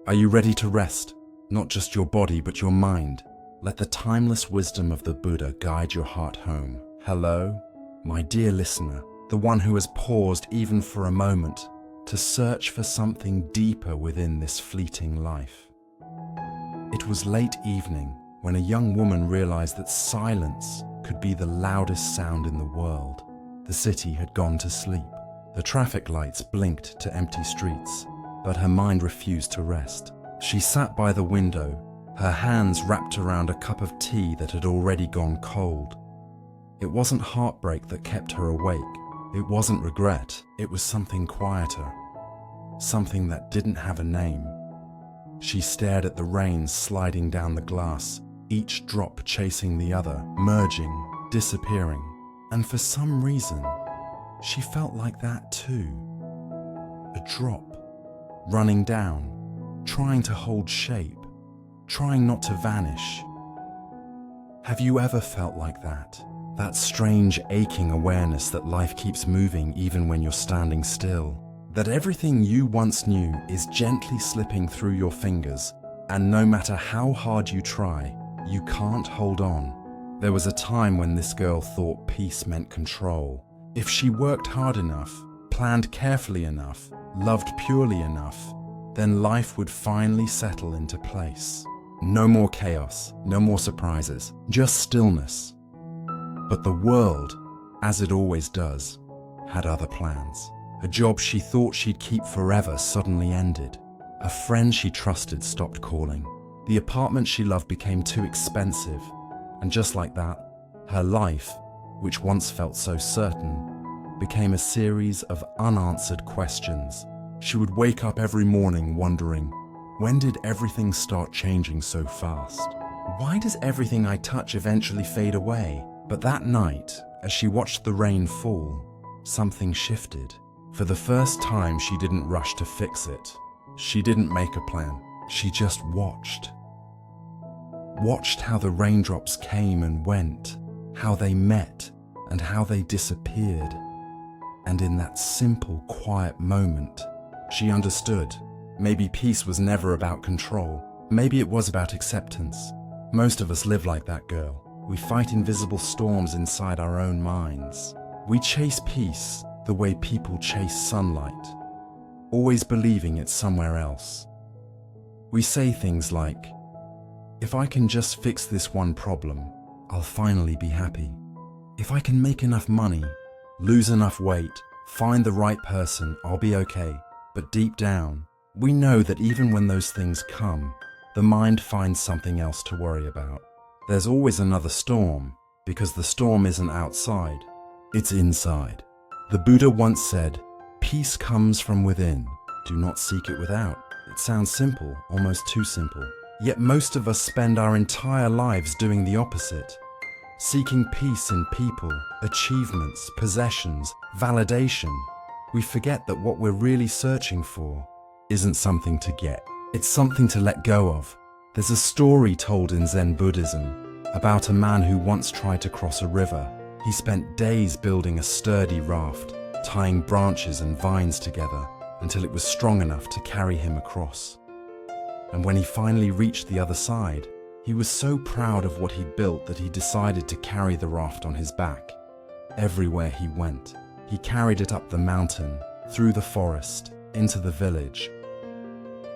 Are you ready to rest? Not just your body, but your mind. Let the timeless wisdom of the Buddha guide your heart home. Hello, my dear listener, the one who has paused even for a moment to search for something deeper within this fleeting life. It was late evening when a young woman realized that silence could be the loudest sound in the world. The city had gone to sleep. The traffic lights blinked to empty streets, but her mind refused to rest. She sat by the window, her hands wrapped around a cup of tea that had already gone cold. It wasn't heartbreak that kept her awake. It wasn't regret. It was something quieter, something that didn't have a name. She stared at the rain sliding down the glass, each drop chasing the other, merging, disappearing. And for some reason, she felt like that too. A drop, running down, trying to hold shape, trying not to vanish. Have you ever felt like that? That strange, aching awareness that life keeps moving even when you're standing still. That everything you once knew is gently slipping through your fingers, and no matter how hard you try, you can't hold on. There was a time when this girl thought peace meant control. If she worked hard enough, planned carefully enough, loved purely enough, then life would finally settle into place. No more chaos, no more surprises, just stillness. But the world, as it always does, had other plans. A job she thought she'd keep forever suddenly ended. A friend she trusted stopped calling. The apartment she loved became too expensive. And just like that, her life, which once felt so certain, became a series of unanswered questions. She would wake up every morning wondering, when did everything start changing so fast? Why does everything I touch eventually fade away? But that night, as she watched the rain fall, something shifted. For the first time, she didn't rush to fix it. She didn't make a plan. She just watched. Watched how the raindrops came and went, how they met and how they disappeared. And in that simple, quiet moment, she understood. Maybe peace was never about control. Maybe it was about acceptance. Most of us live like that girl. We fight invisible storms inside our own minds. We chase peace the way people chase sunlight, always believing it's somewhere else. We say things like, if I can just fix this one problem, I'll finally be happy. If I can make enough money, lose enough weight, find the right person, I'll be okay. But deep down, we know that even when those things come, the mind finds something else to worry about. There's always another storm, because the storm isn't outside, it's inside. The Buddha once said, peace comes from within, do not seek it without. It sounds simple, almost too simple. Yet most of us spend our entire lives doing the opposite. Seeking peace in people, achievements, possessions, validation. We forget that what we're really searching for isn't something to get. It's something to let go of. There's a story told in Zen Buddhism about a man who once tried to cross a river. He spent days building a sturdy raft, tying branches and vines together until it was strong enough to carry him across. And when he finally reached the other side, he was so proud of what he'd built that he decided to carry the raft on his back. Everywhere he went, he carried it up the mountain, through the forest, into the village.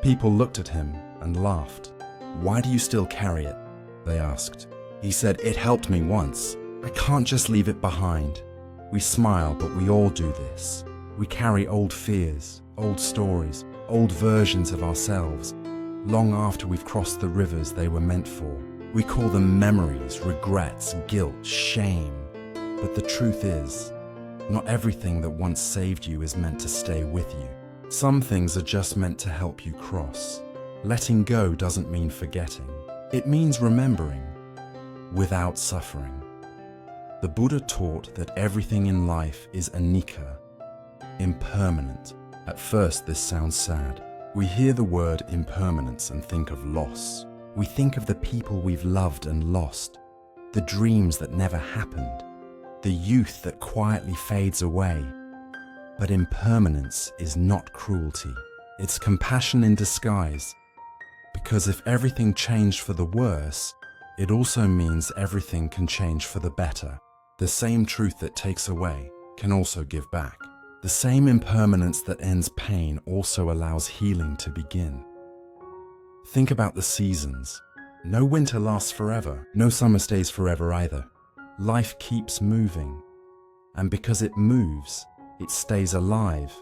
People looked at him and laughed. "Why do you still carry it?" they asked. He said, "It helped me once. I can't just leave it behind." We smile, but we all do this. We carry old fears, old stories, old versions of ourselves, long after we've crossed the rivers they were meant for. We call them memories, regrets, guilt, shame. But the truth is, not everything that once saved you is meant to stay with you. Some things are just meant to help you cross. Letting go doesn't mean forgetting. It means remembering, without suffering. The Buddha taught that everything in life is anicca, impermanent. At first, this sounds sad. We hear the word impermanence and think of loss. We think of the people we've loved and lost, the dreams that never happened, the youth that quietly fades away. But impermanence is not cruelty. It's compassion in disguise. Because if everything changed for the worse, it also means everything can change for the better. The same truth that takes away can also give back. The same impermanence that ends pain also allows healing to begin. Think about the seasons. No winter lasts forever. No summer stays forever either. Life keeps moving. And because it moves, it stays alive.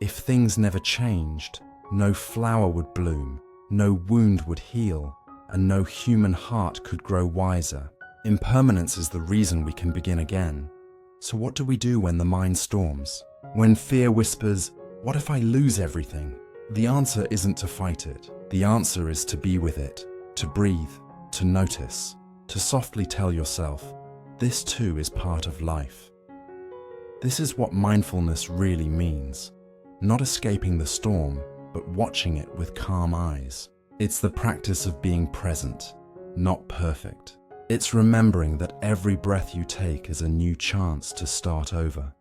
If things never changed, no flower would bloom, no wound would heal, and no human heart could grow wiser. Impermanence is the reason we can begin again. So what do we do when the mind storms? When fear whispers, "What if I lose everything?" The answer isn't to fight it. The answer is to be with it, to breathe, to notice, to softly tell yourself, this too is part of life. This is what mindfulness really means. Not escaping the storm, but watching it with calm eyes. It's the practice of being present, not perfect. It's remembering that every breath you take is a new chance to start over.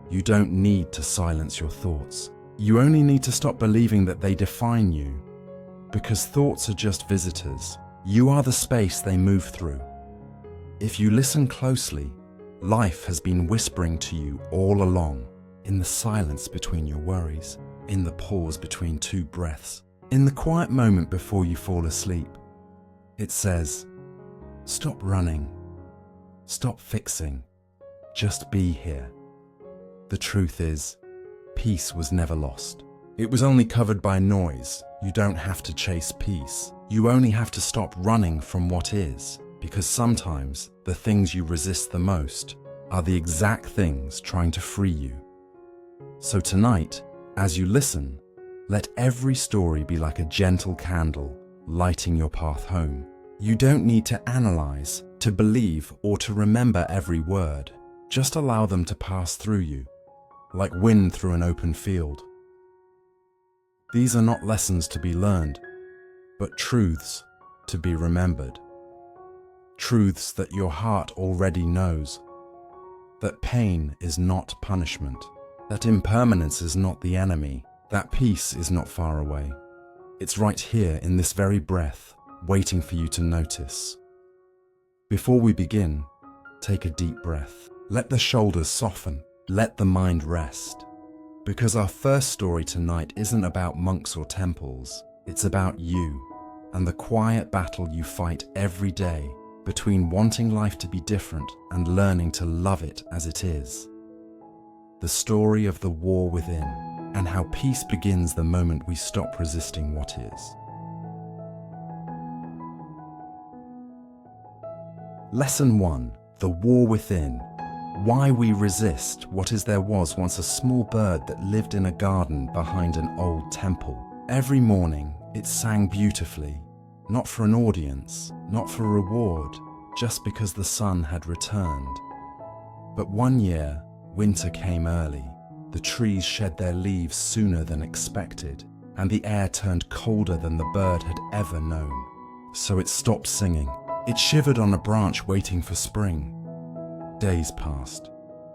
You don't need to silence your thoughts. You only need to stop believing that they define you. Because thoughts are just visitors. You are the space they move through. If you listen closely, life has been whispering to you all along, in the silence between your worries, in the pause between two breaths, in the quiet moment before you fall asleep. It says, stop running, stop fixing, just be here. The truth is, peace was never lost. It was only covered by noise. You don't have to chase peace. You only have to stop running from what is, because sometimes the things you resist the most are the exact things trying to free you. So tonight, as you listen, let every story be like a gentle candle lighting your path home. You don't need to analyze, to believe, or to remember every word. Just allow them to pass through you, like wind through an open field. These are not lessons to be learned, but truths to be remembered. Truths that your heart already knows. That pain is not punishment. That impermanence is not the enemy. That peace is not far away. It's right here in this very breath, waiting for you to notice. Before we begin, take a deep breath. Let the shoulders soften. Let the mind rest. Because our first story tonight isn't about monks or temples. It's about you and the quiet battle you fight every day between wanting life to be different and learning to love it as it is. The story of the war within and how peace begins the moment we stop resisting what is. Lesson 1. The War Within. Why we resist what is there was once a small bird that lived in a garden behind an old temple. Every morning it sang beautifully, not for an audience, not for a reward, just because the sun had returned. But one year, winter came early. The trees shed their leaves sooner than expected, and the air turned colder than the bird had ever known. So it stopped singing. It shivered on a branch waiting for spring. Days passed.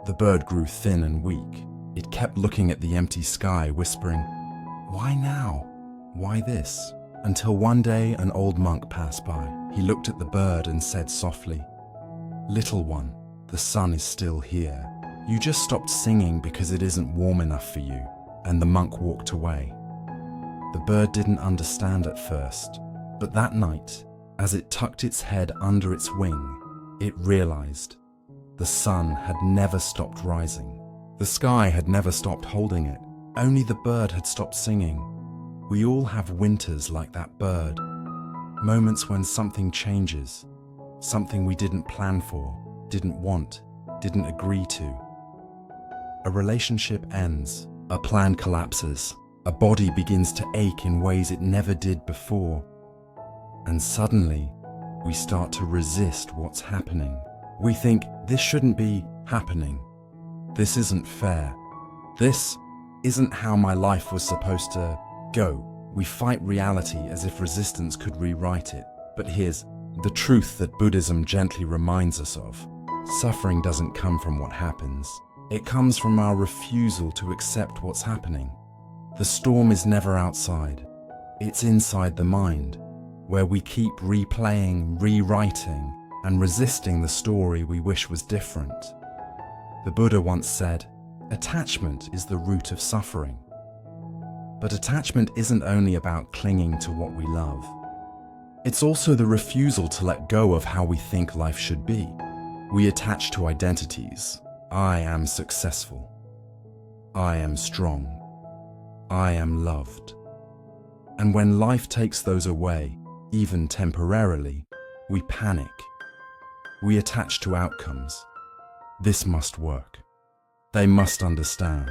The bird grew thin and weak. It kept looking at the empty sky, whispering, "Why now? Why this?" Until one day an old monk passed by. He looked at the bird and said softly, "Little one, the sun is still here. You just stopped singing because it isn't warm enough for you." And the monk walked away. The bird didn't understand at first, but that night, as it tucked its head under its wing, it realized the sun had never stopped rising. The sky had never stopped holding it. Only the bird had stopped singing. We all have winters like that bird. Moments when something changes. Something we didn't plan for, didn't want, didn't agree to. A relationship ends. A plan collapses. A body begins to ache in ways it never did before. And suddenly, we start to resist what's happening. We think, this shouldn't be happening. This isn't fair. This isn't how my life was supposed to go. We fight reality as if resistance could rewrite it. But here's the truth that Buddhism gently reminds us of. Suffering doesn't come from what happens. It comes from our refusal to accept what's happening. The storm is never outside. It's inside the mind, where we keep replaying, rewriting, and resisting the story we wish was different. The Buddha once said, "Attachment is the root of suffering." But attachment isn't only about clinging to what we love. It's also the refusal to let go of how we think life should be. We attach to identities. I am successful. I am strong. I am loved. And when life takes those away, even temporarily, we panic. We attach to outcomes. This must work. They must understand.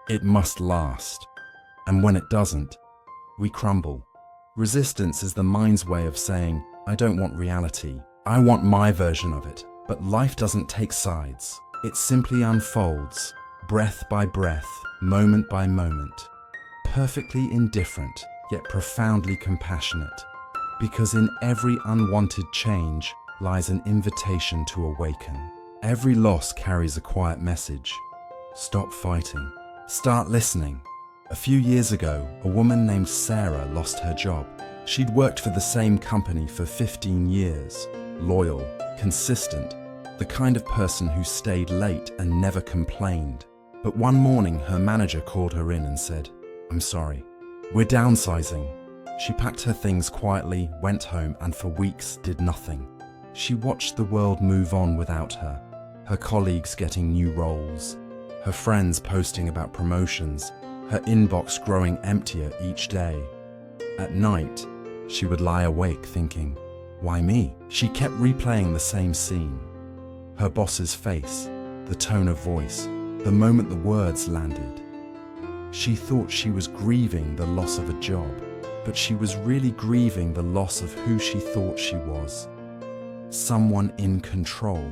It must last. And when it doesn't, we crumble. Resistance is the mind's way of saying, I don't want reality. I want my version of it. But life doesn't take sides. It simply unfolds, breath by breath, moment by moment. Perfectly indifferent, yet profoundly compassionate. Because in every unwanted change lies an invitation to awaken. Every loss carries a quiet message. Stop fighting. Start listening. A few years ago, a woman named Sarah lost her job. She'd worked for the same company for 15 years. Loyal, consistent, the kind of person who stayed late and never complained. But one morning, her manager called her in and said, "I'm sorry. We're downsizing." She packed her things quietly, went home, and for weeks did nothing. She watched the world move on without her. Her colleagues getting new roles, her friends posting about promotions, her inbox growing emptier each day. At night, she would lie awake thinking, why me? She kept replaying the same scene. Her boss's face, the tone of voice, the moment the words landed. She thought she was grieving the loss of a job, but she was really grieving the loss of who she thought she was. Someone in control.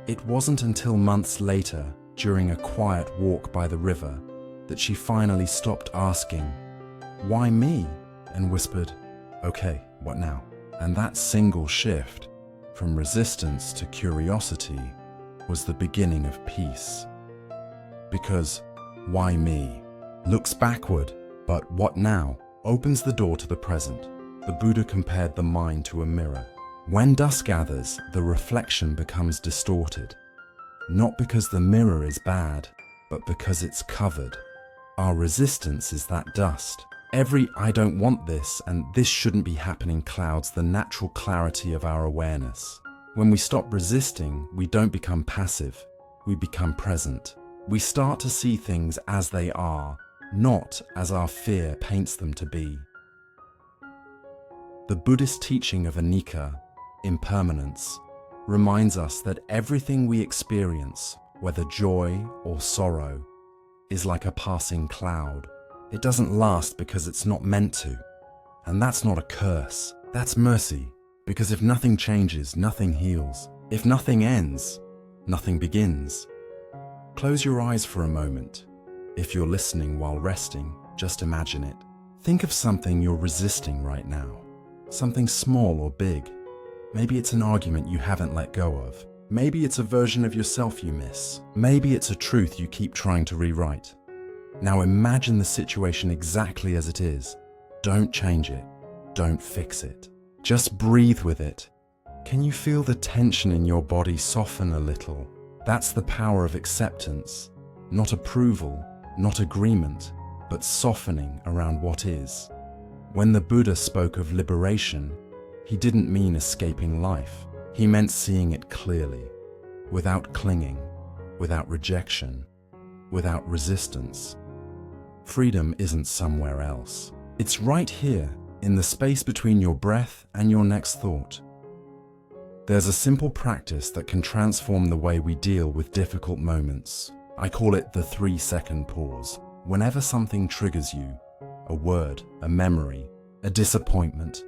It wasn't until months later, during a quiet walk by the river, that she finally stopped asking, "Why me?" and whispered, "Okay, what now?" And that single shift, from resistance to curiosity, was the beginning of peace. Because why me looks backward, but what now opens the door to the present. The Buddha compared the mind to a mirror. When dust gathers, the reflection becomes distorted. Not because the mirror is bad, but because it's covered. Our resistance is that dust. Every "I don't want this" and "this shouldn't be happening" clouds the natural clarity of our awareness. When we stop resisting, we don't become passive, we become present. We start to see things as they are, not as our fear paints them to be. The Buddhist teaching of anicca, impermanence, reminds us that everything we experience, whether joy or sorrow, is like a passing cloud. It doesn't last because it's not meant to. And that's not a curse, that's mercy. Because if nothing changes, nothing heals. If nothing ends, nothing begins. Close your eyes for a moment. If you're listening while resting, just imagine it. Think of something you're resisting right now. Something small or big. Maybe it's an argument you haven't let go of. Maybe it's a version of yourself you miss. Maybe it's a truth you keep trying to rewrite. Now imagine the situation exactly as it is. Don't change it. Don't fix it. Just breathe with it. Can you feel the tension in your body soften a little? That's the power of acceptance. Not approval, not agreement, but softening around what is. When the Buddha spoke of liberation, he didn't mean escaping life. He meant seeing it clearly, without clinging, without rejection, without resistance. Freedom isn't somewhere else. It's right here, in the space between your breath and your next thought. There's a simple practice that can transform the way we deal with difficult moments. I call it the 3-second pause. Whenever something triggers you, a word, a memory, a disappointment,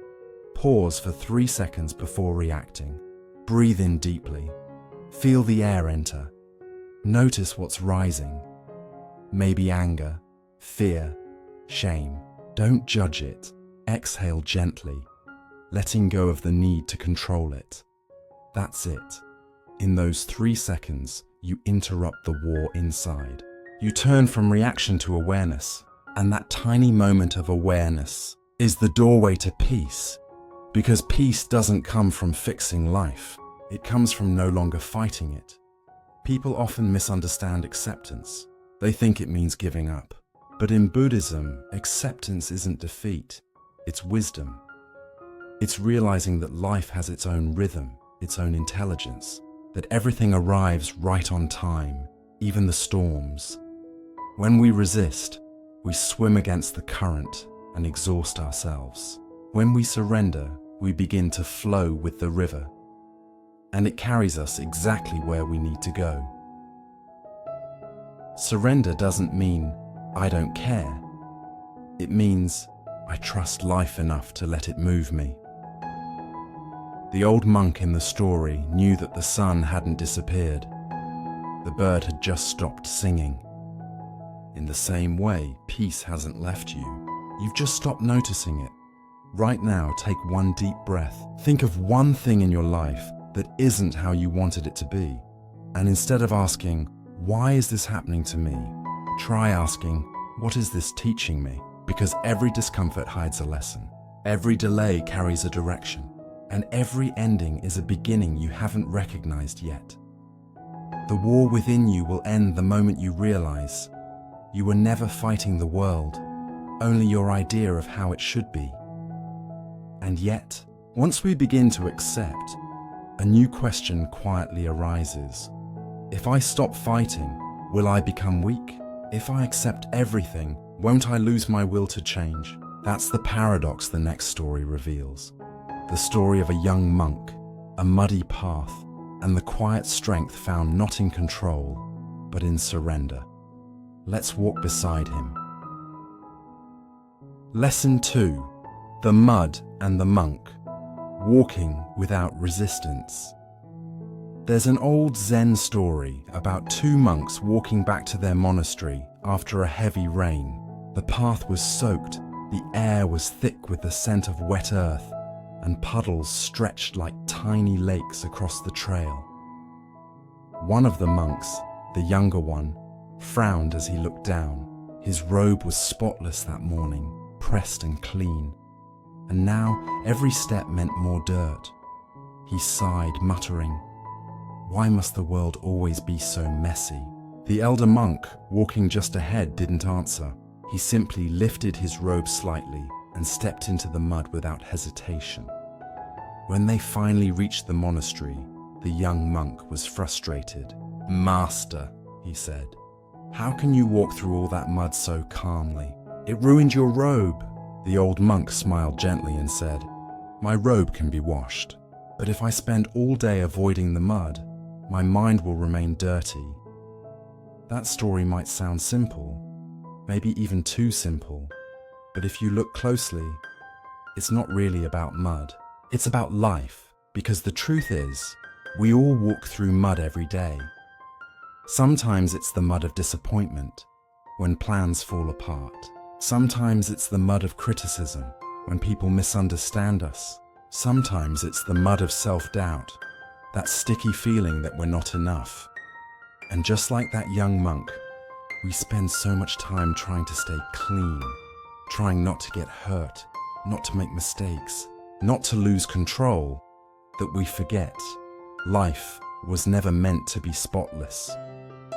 pause for 3 seconds before reacting. Breathe in deeply. Feel the air enter. Notice what's rising. Maybe anger, fear, shame. Don't judge it. Exhale gently, letting go of the need to control it. That's it. In those 3 seconds, you interrupt the war inside. You turn from reaction to awareness, and that tiny moment of awareness is the doorway to peace, because peace doesn't come from fixing life. It comes from no longer fighting it. People often misunderstand acceptance. They think it means giving up. But in Buddhism, acceptance isn't defeat, it's wisdom. It's realizing that life has its own rhythm, its own intelligence, that everything arrives right on time, even the storms. When we resist, we swim against the current and exhaust ourselves. When we surrender, we begin to flow with the river, and it carries us exactly where we need to go. Surrender doesn't mean I don't care. It means I trust life enough to let it move me. The old monk in the story knew that the sun hadn't disappeared. The bird had just stopped singing. In the same way, peace hasn't left you. You've just stopped noticing it. Right now, take one deep breath. Think of one thing in your life that isn't how you wanted it to be. And instead of asking, why is this happening to me? Try asking, what is this teaching me? Because every discomfort hides a lesson. Every delay carries a direction. And every ending is a beginning you haven't recognized yet. The war within you will end the moment you realize you were never fighting the world, only your idea of how it should be. And yet, once we begin to accept, a new question quietly arises. If I stop fighting, will I become weak? If I accept everything, won't I lose my will to change? That's the paradox the next story reveals. The story of a young monk, a muddy path, and the quiet strength found not in control, but in surrender. Let's walk beside him. Lesson 2. The Mud and the Monk. Walking without resistance. There's an old Zen story about two monks walking back to their monastery after a heavy rain. The path was soaked, the air was thick with the scent of wet earth, and puddles stretched like tiny lakes across the trail. One of the monks, the younger one, frowned as he looked down. His robe was spotless that morning, pressed and clean, and now every step meant more dirt. He sighed, muttering, "Why must the world always be so messy?" The elder monk, walking just ahead, didn't answer. He simply lifted his robe slightly and stepped into the mud without hesitation. When they finally reached the monastery, the young monk was frustrated. "Master," he said, "how can you walk through all that mud so calmly? It ruined your robe." The old monk smiled gently and said, "My robe can be washed, but if I spend all day avoiding the mud, my mind will remain dirty." That story might sound simple, maybe even too simple, but if you look closely, it's not really about mud. It's about life, because the truth is, we all walk through mud every day. Sometimes it's the mud of disappointment, when plans fall apart. Sometimes it's the mud of criticism, when people misunderstand us. Sometimes it's the mud of self-doubt, that sticky feeling that we're not enough. And just like that young monk, we spend so much time trying to stay clean, trying not to get hurt, not to make mistakes, not to lose control, that we forget life was never meant to be spotless.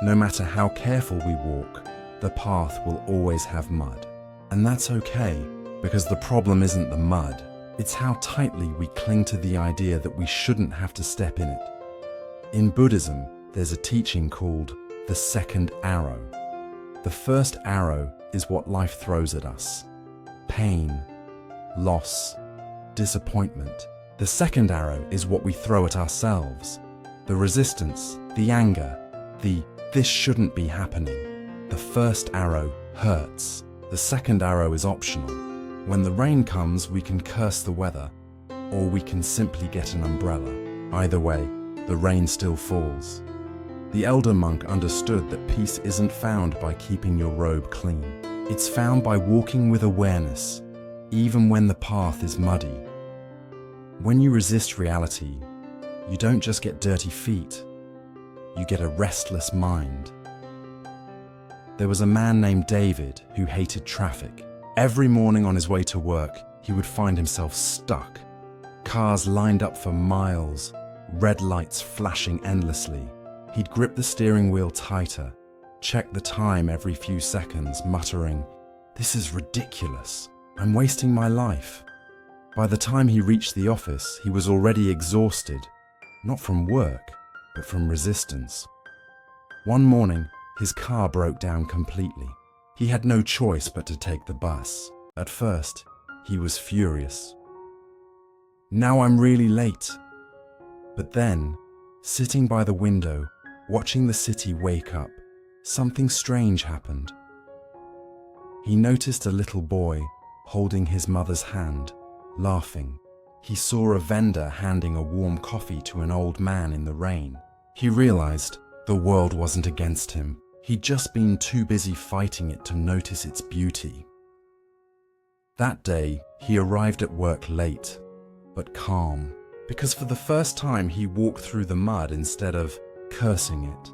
No matter how careful we walk, the path will always have mud. And that's okay, because the problem isn't the mud. It's how tightly we cling to the idea that we shouldn't have to step in it. In Buddhism, there's a teaching called the second arrow. The first arrow is what life throws at us: pain, loss, disappointment. The second arrow is what we throw at ourselves: the resistance, the anger, the "this shouldn't be happening." The first arrow hurts. The second arrow is optional. When the rain comes, we can curse the weather, or we can simply get an umbrella. Either way, the rain still falls. The elder monk understood that peace isn't found by keeping your robe clean. It's found by walking with awareness, even when the path is muddy. When you resist reality, you don't just get dirty feet, you get a restless mind. There was a man named David who hated traffic. Every morning on his way to work, he would find himself stuck. Cars lined up for miles, red lights flashing endlessly. He'd grip the steering wheel tighter, check the time every few seconds, muttering, "This is ridiculous. I'm wasting my life." By the time he reached the office, he was already exhausted, not from work, but from resistance. One morning, his car broke down completely. He had no choice but to take the bus. At first, he was furious. "Now I'm really late." But then, sitting by the window, watching the city wake up, something strange happened. He noticed a little boy holding his mother's hand, laughing. He saw a vendor handing a warm coffee to an old man in the rain. He realized the world wasn't against him. He'd just been too busy fighting it to notice its beauty. That day, he arrived at work late, but calm, because for the first time he walked through the mud instead of cursing it.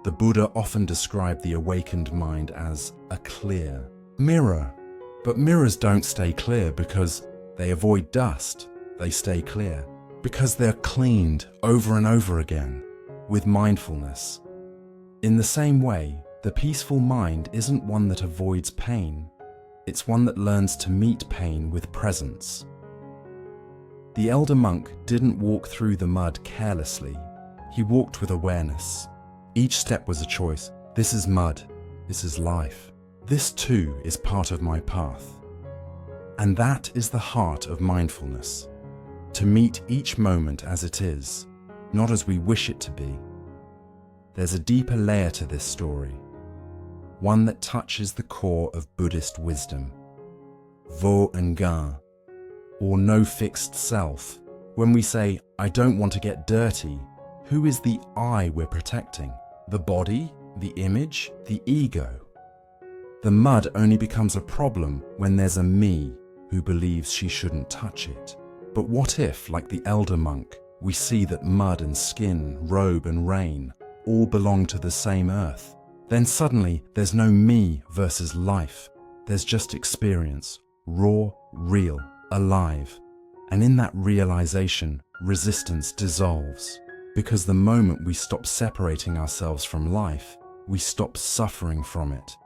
The Buddha often described the awakened mind as a clear mirror. But mirrors don't stay clear because they avoid dust. They stay clear because they're cleaned over and over again with mindfulness. In the same way, the peaceful mind isn't one that avoids pain. It's one that learns to meet pain with presence. The elder monk didn't walk through the mud carelessly. He walked with awareness. Each step was a choice. This is mud. This is life. This too is part of my path. And that is the heart of mindfulness. To meet each moment as it is, not as we wish it to be. There's a deeper layer to this story, one that touches the core of Buddhist wisdom. Vo and ga, or no fixed self. When we say, "I don't want to get dirty," who is the I we're protecting? The body, the image, the ego? The mud only becomes a problem when there's a me who believes she shouldn't touch it. But what if, like the elder monk, we see that mud and skin, robe and rain all belong to the same earth? Then suddenly there's no me versus life. There's just experience, raw, real, alive. And in that realization, resistance dissolves. Because the moment we stop separating ourselves from life, we stop suffering from it.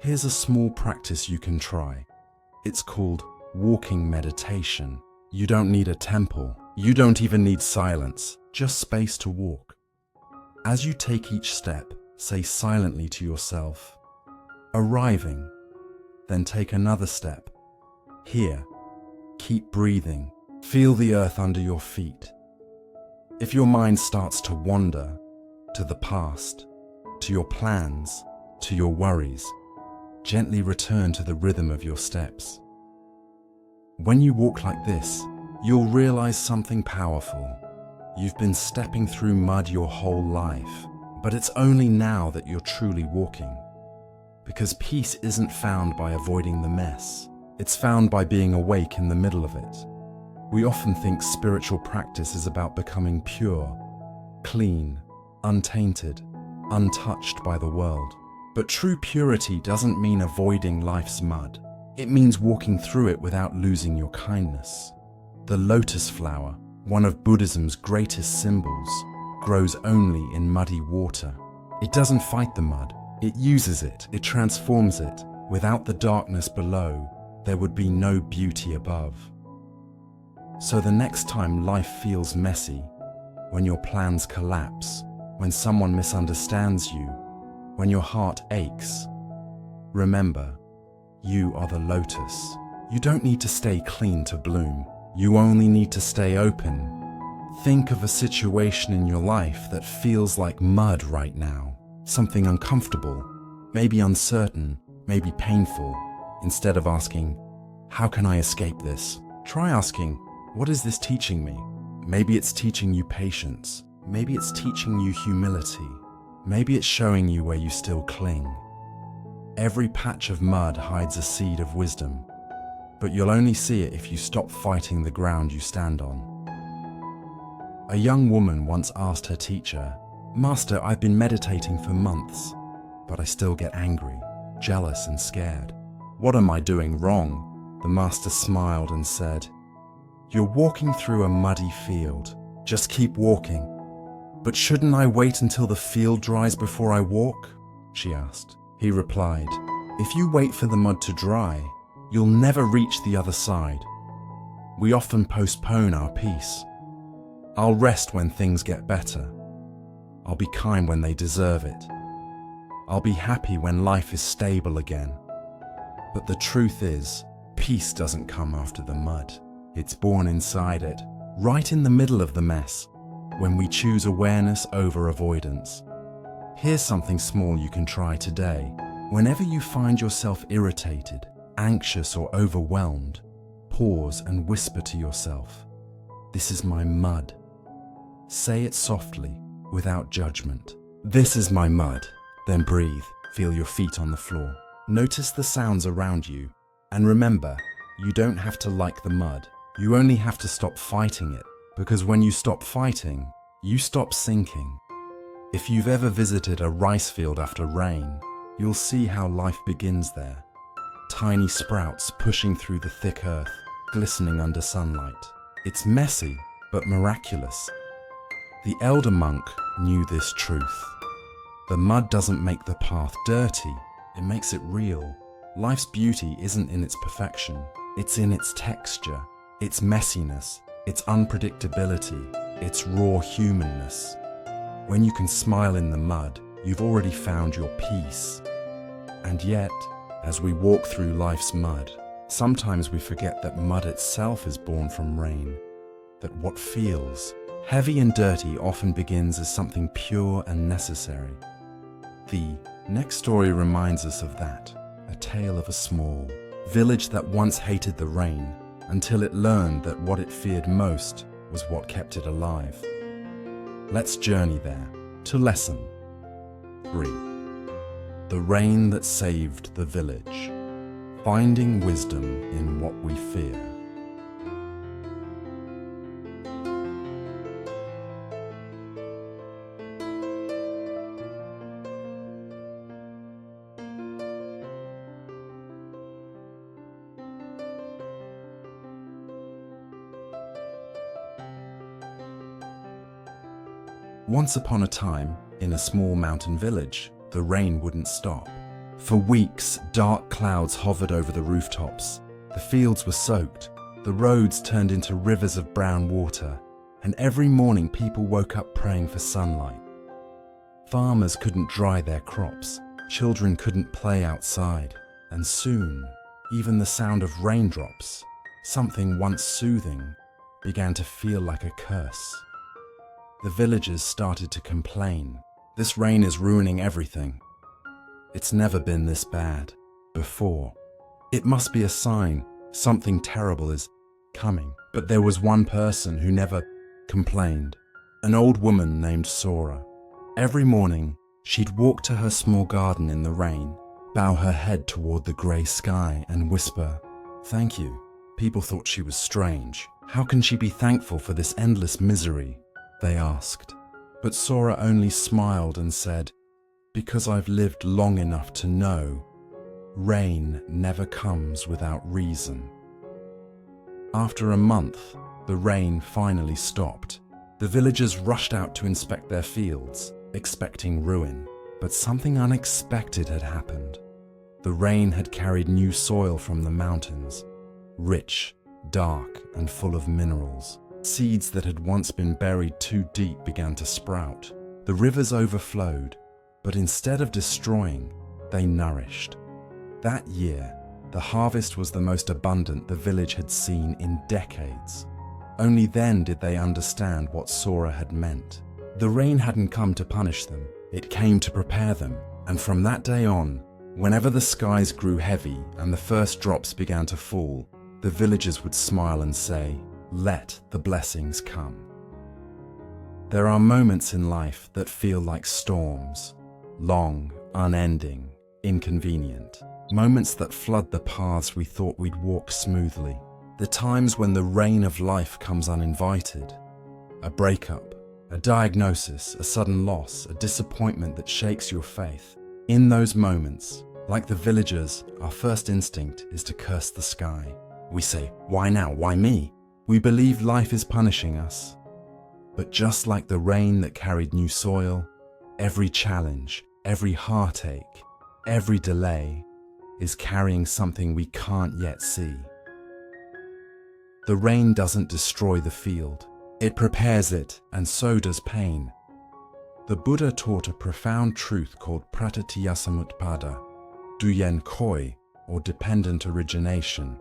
Here's a small practice you can try. It's called walking meditation. You don't need a temple. You don't even need silence, just space to walk. As you take each step, say silently to yourself, "Arriving," then take another step. Here, keep breathing. Feel the earth under your feet. If your mind starts to wander to the past, to your plans, to your worries, gently return to the rhythm of your steps. When you walk like this, you'll realize something powerful. You've been stepping through mud your whole life, but it's only now that you're truly walking. Because peace isn't found by avoiding the mess. It's found by being awake in the middle of it. We often think spiritual practice is about becoming pure, clean, untainted, untouched by the world. But true purity doesn't mean avoiding life's mud. It means walking through it without losing your kindness. The lotus flower, one of Buddhism's greatest symbols, grows only in muddy water. It doesn't fight the mud. It uses it. It transforms it. Without the darkness below, there would be no beauty above. So the next time life feels messy, when your plans collapse, when someone misunderstands you, when your heart aches, remember, you are the lotus. You don't need to stay clean to bloom. You only need to stay open. Think of a situation in your life that feels like mud right now, something uncomfortable, maybe uncertain, maybe painful. Instead of asking, "How can I escape this?" try asking, "What is this teaching me?" Maybe it's teaching you patience. Maybe it's teaching you humility. Maybe it's showing you where you still cling. Every patch of mud hides a seed of wisdom, but you'll only see it if you stop fighting the ground you stand on. A young woman once asked her teacher, "Master, I've been meditating for months, but I still get angry, jealous and scared. What am I doing wrong?" The master smiled and said, "You're walking through a muddy field. Just keep walking." "But shouldn't I wait until the field dries before I walk?" she asked. He replied, "If you wait for the mud to dry, you'll never reach the other side. We often postpone our peace. I'll rest when things get better. I'll be kind when they deserve it. I'll be happy when life is stable again." But the truth is, peace doesn't come after the mud. It's born inside it, right in the middle of the mess, when we choose awareness over avoidance. Here's something small you can try today. Whenever you find yourself irritated, anxious, or overwhelmed, pause and whisper to yourself, "This is my mud." Say it softly, without judgment. "This is my mud." Then breathe, feel your feet on the floor. Notice the sounds around you. And remember, you don't have to like the mud. You only have to stop fighting it, because when you stop fighting, you stop sinking. If you've ever visited a rice field after rain, you'll see how life begins there. Tiny sprouts pushing through the thick earth, glistening under sunlight. It's messy, but miraculous. The elder monk knew this truth. The mud doesn't make the path dirty, it makes it real. Life's beauty isn't in its perfection, it's in its texture, its messiness, its unpredictability, its raw humanness. When you can smile in the mud, you've already found your peace. And yet, as we walk through life's mud, sometimes we forget that mud itself is born from rain, that what feels heavy and dirty often begins as something pure and necessary. The next story reminds us of that, a tale of a small village that once hated the rain until it learned that what it feared most was what kept it alive. Let's journey there to lesson 3. The rain that saved the village. Finding wisdom in what we fear. Once upon a time, in a small mountain village, the rain wouldn't stop. For weeks, dark clouds hovered over the rooftops. The fields were soaked, the roads turned into rivers of brown water, and every morning people woke up praying for sunlight. Farmers couldn't dry their crops, children couldn't play outside, and soon, even the sound of raindrops, something once soothing, began to feel like a curse. The villagers started to complain. "This rain is ruining everything. It's never been this bad before. It must be a sign something terrible is coming." But there was one person who never complained, an old woman named Sora. Every morning, she'd walk to her small garden in the rain, bow her head toward the grey sky and whisper, "Thank you." People thought she was strange. How can she be thankful for this endless misery? They asked. But Sora only smiled and said, "Because I've lived long enough to know, rain never comes without reason." After a month, the rain finally stopped. The villagers rushed out to inspect their fields, expecting ruin. But something unexpected had happened. The rain had carried new soil from the mountains, rich, dark, and full of minerals. Seeds that had once been buried too deep began to sprout. The rivers overflowed, but instead of destroying, they nourished. That year, the harvest was the most abundant the village had seen in decades. Only then did they understand what Sora had meant. The rain hadn't come to punish them, it came to prepare them, and from that day on, whenever the skies grew heavy and the first drops began to fall, the villagers would smile and say, "Let the blessings come." There are moments in life that feel like storms, long, unending, inconvenient. Moments that flood the paths we thought we'd walk smoothly. The times when the rain of life comes uninvited. A breakup, a diagnosis, a sudden loss, a disappointment that shakes your faith. In those moments, like the villagers, our first instinct is to curse the sky. We say, why now? Why me? We believe life is punishing us. But just like the rain that carried new soil, every challenge, every heartache, every delay is carrying something we can't yet see. The rain doesn't destroy the field. It prepares it, and so does pain. The Buddha taught a profound truth called pratityasamutpada, duyen koi, or dependent origination.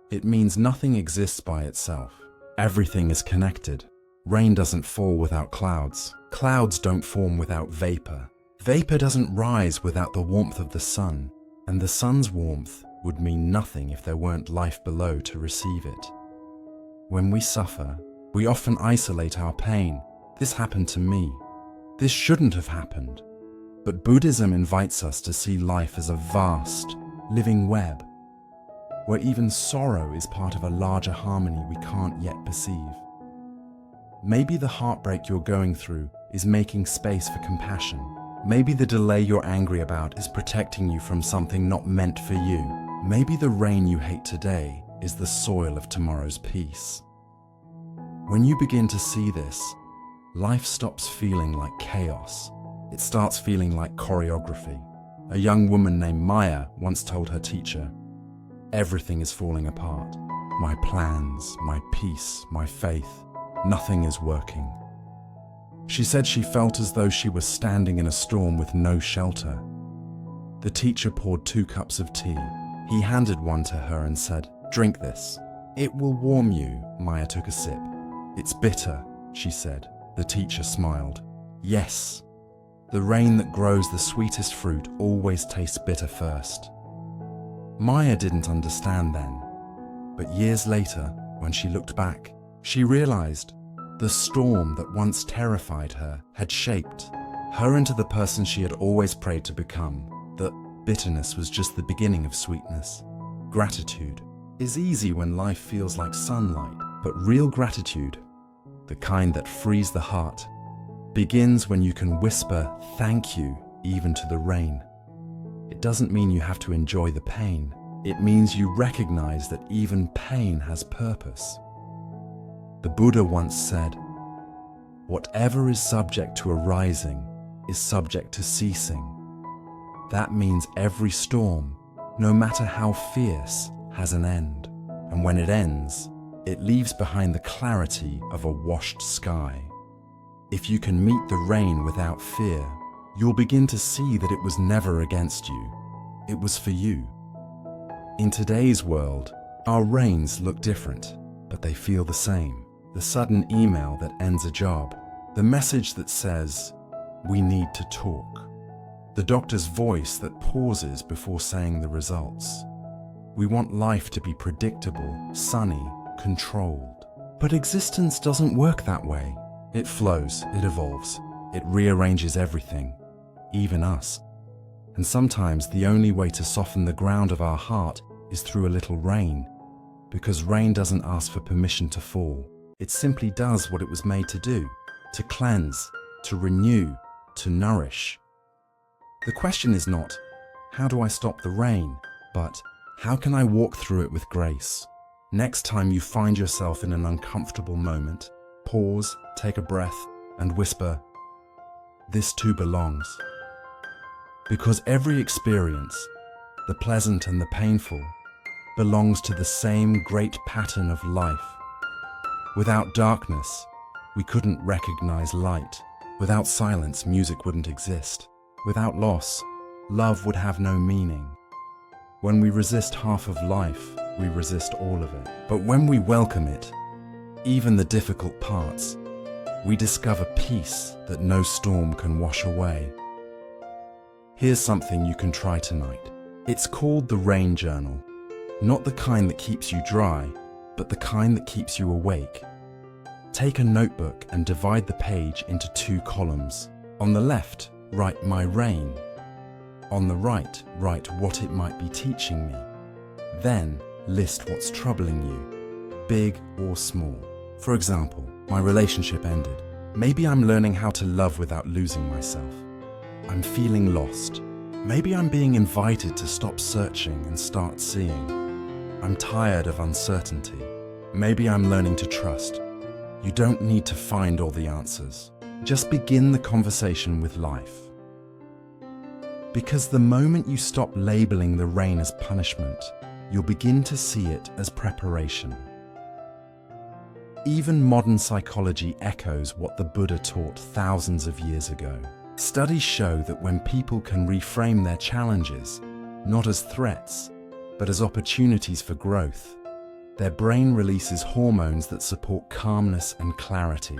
It means nothing exists by itself. Everything is connected. Rain doesn't fall without clouds. Clouds don't form without vapor. Vapor doesn't rise without the warmth of the sun. And the sun's warmth would mean nothing if there weren't life below to receive it. When we suffer, we often isolate our pain. This happened to me. This shouldn't have happened. But Buddhism invites us to see life as a vast, living web, where even sorrow is part of a larger harmony we can't yet perceive. Maybe the heartbreak you're going through is making space for compassion. Maybe the delay you're angry about is protecting you from something not meant for you. Maybe the rain you hate today is the soil of tomorrow's peace. When you begin to see this, life stops feeling like chaos. It starts feeling like choreography. A young woman named Maya once told her teacher, "Everything is falling apart. My plans, my peace, my faith, nothing is working." She said she felt as though she was standing in a storm with no shelter. The teacher poured 2 cups of tea. He handed one to her and said, "Drink this. It will warm you." Maya took a sip. "It's bitter," she said. The teacher smiled. Yes, the rain that grows the sweetest fruit always tastes bitter first. Maya didn't understand then, but years later, when she looked back, she realized the storm that once terrified her had shaped her into the person she had always prayed to become. That bitterness was just the beginning of sweetness. Gratitude is easy when life feels like sunlight, but real gratitude, the kind that frees the heart, begins when you can whisper thank you even to the rain. It doesn't mean you have to enjoy the pain. It means you recognize that even pain has purpose. The Buddha once said, "Whatever is subject to arising is subject to ceasing." That means every storm, no matter how fierce, has an end. And when it ends, it leaves behind the clarity of a washed sky. If you can meet the rain without fear, you'll begin to see that it was never against you. It was for you. In today's world, our rains look different, but they feel the same. The sudden email that ends a job, the message that says, "We need to talk," the doctor's voice that pauses before saying the results. We want life to be predictable, sunny, controlled. But existence doesn't work that way. It flows, it evolves, it rearranges everything, even us. And sometimes the only way to soften the ground of our heart is through a little rain, because rain doesn't ask for permission to fall. It simply does what it was made to do, to cleanse, to renew, to nourish. The question is not, how do I stop the rain? But how can I walk through it with grace? Next time you find yourself in an uncomfortable moment, pause, take a breath, and whisper, "This too belongs." Because every experience, the pleasant and the painful, belongs to the same great pattern of life. Without darkness, we couldn't recognize light. Without silence, music wouldn't exist. Without loss, love would have no meaning. When we resist half of life, we resist all of it. But when we welcome it, even the difficult parts, we discover peace that no storm can wash away. Here's something you can try tonight. It's called the Rain Journal. Not the kind that keeps you dry, but the kind that keeps you awake. Take a notebook and divide the page into 2 columns. On the left, write "My rain." On the right, write what it might be teaching me. Then, list what's troubling you, big or small. For example, my relationship ended. Maybe I'm learning how to love without losing myself. I'm feeling lost. Maybe I'm being invited to stop searching and start seeing. I'm tired of uncertainty. Maybe I'm learning to trust. You don't need to find all the answers. Just begin the conversation with life. Because the moment you stop labeling the rain as punishment, you'll begin to see it as preparation. Even modern psychology echoes what the Buddha taught thousands of years ago. Studies show that when people can reframe their challenges, not as threats, but as opportunities for growth, their brain releases hormones that support calmness and clarity.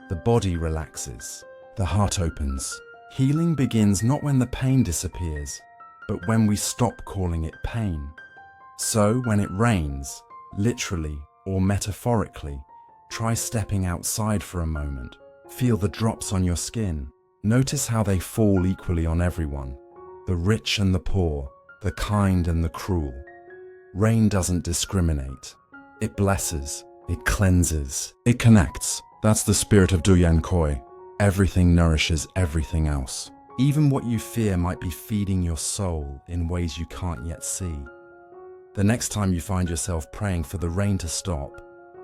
The body relaxes, the heart opens. Healing begins not when the pain disappears, but when we stop calling it pain. So when it rains, literally or metaphorically, try stepping outside for a moment. Feel the drops on your skin. Notice how they fall equally on everyone, the rich and the poor, the kind and the cruel. Rain doesn't discriminate. It blesses, it cleanses, it connects. That's the spirit of Duyan Koi. Everything nourishes everything else. Even what you fear might be feeding your soul in ways you can't yet see. The next time you find yourself praying for the rain to stop,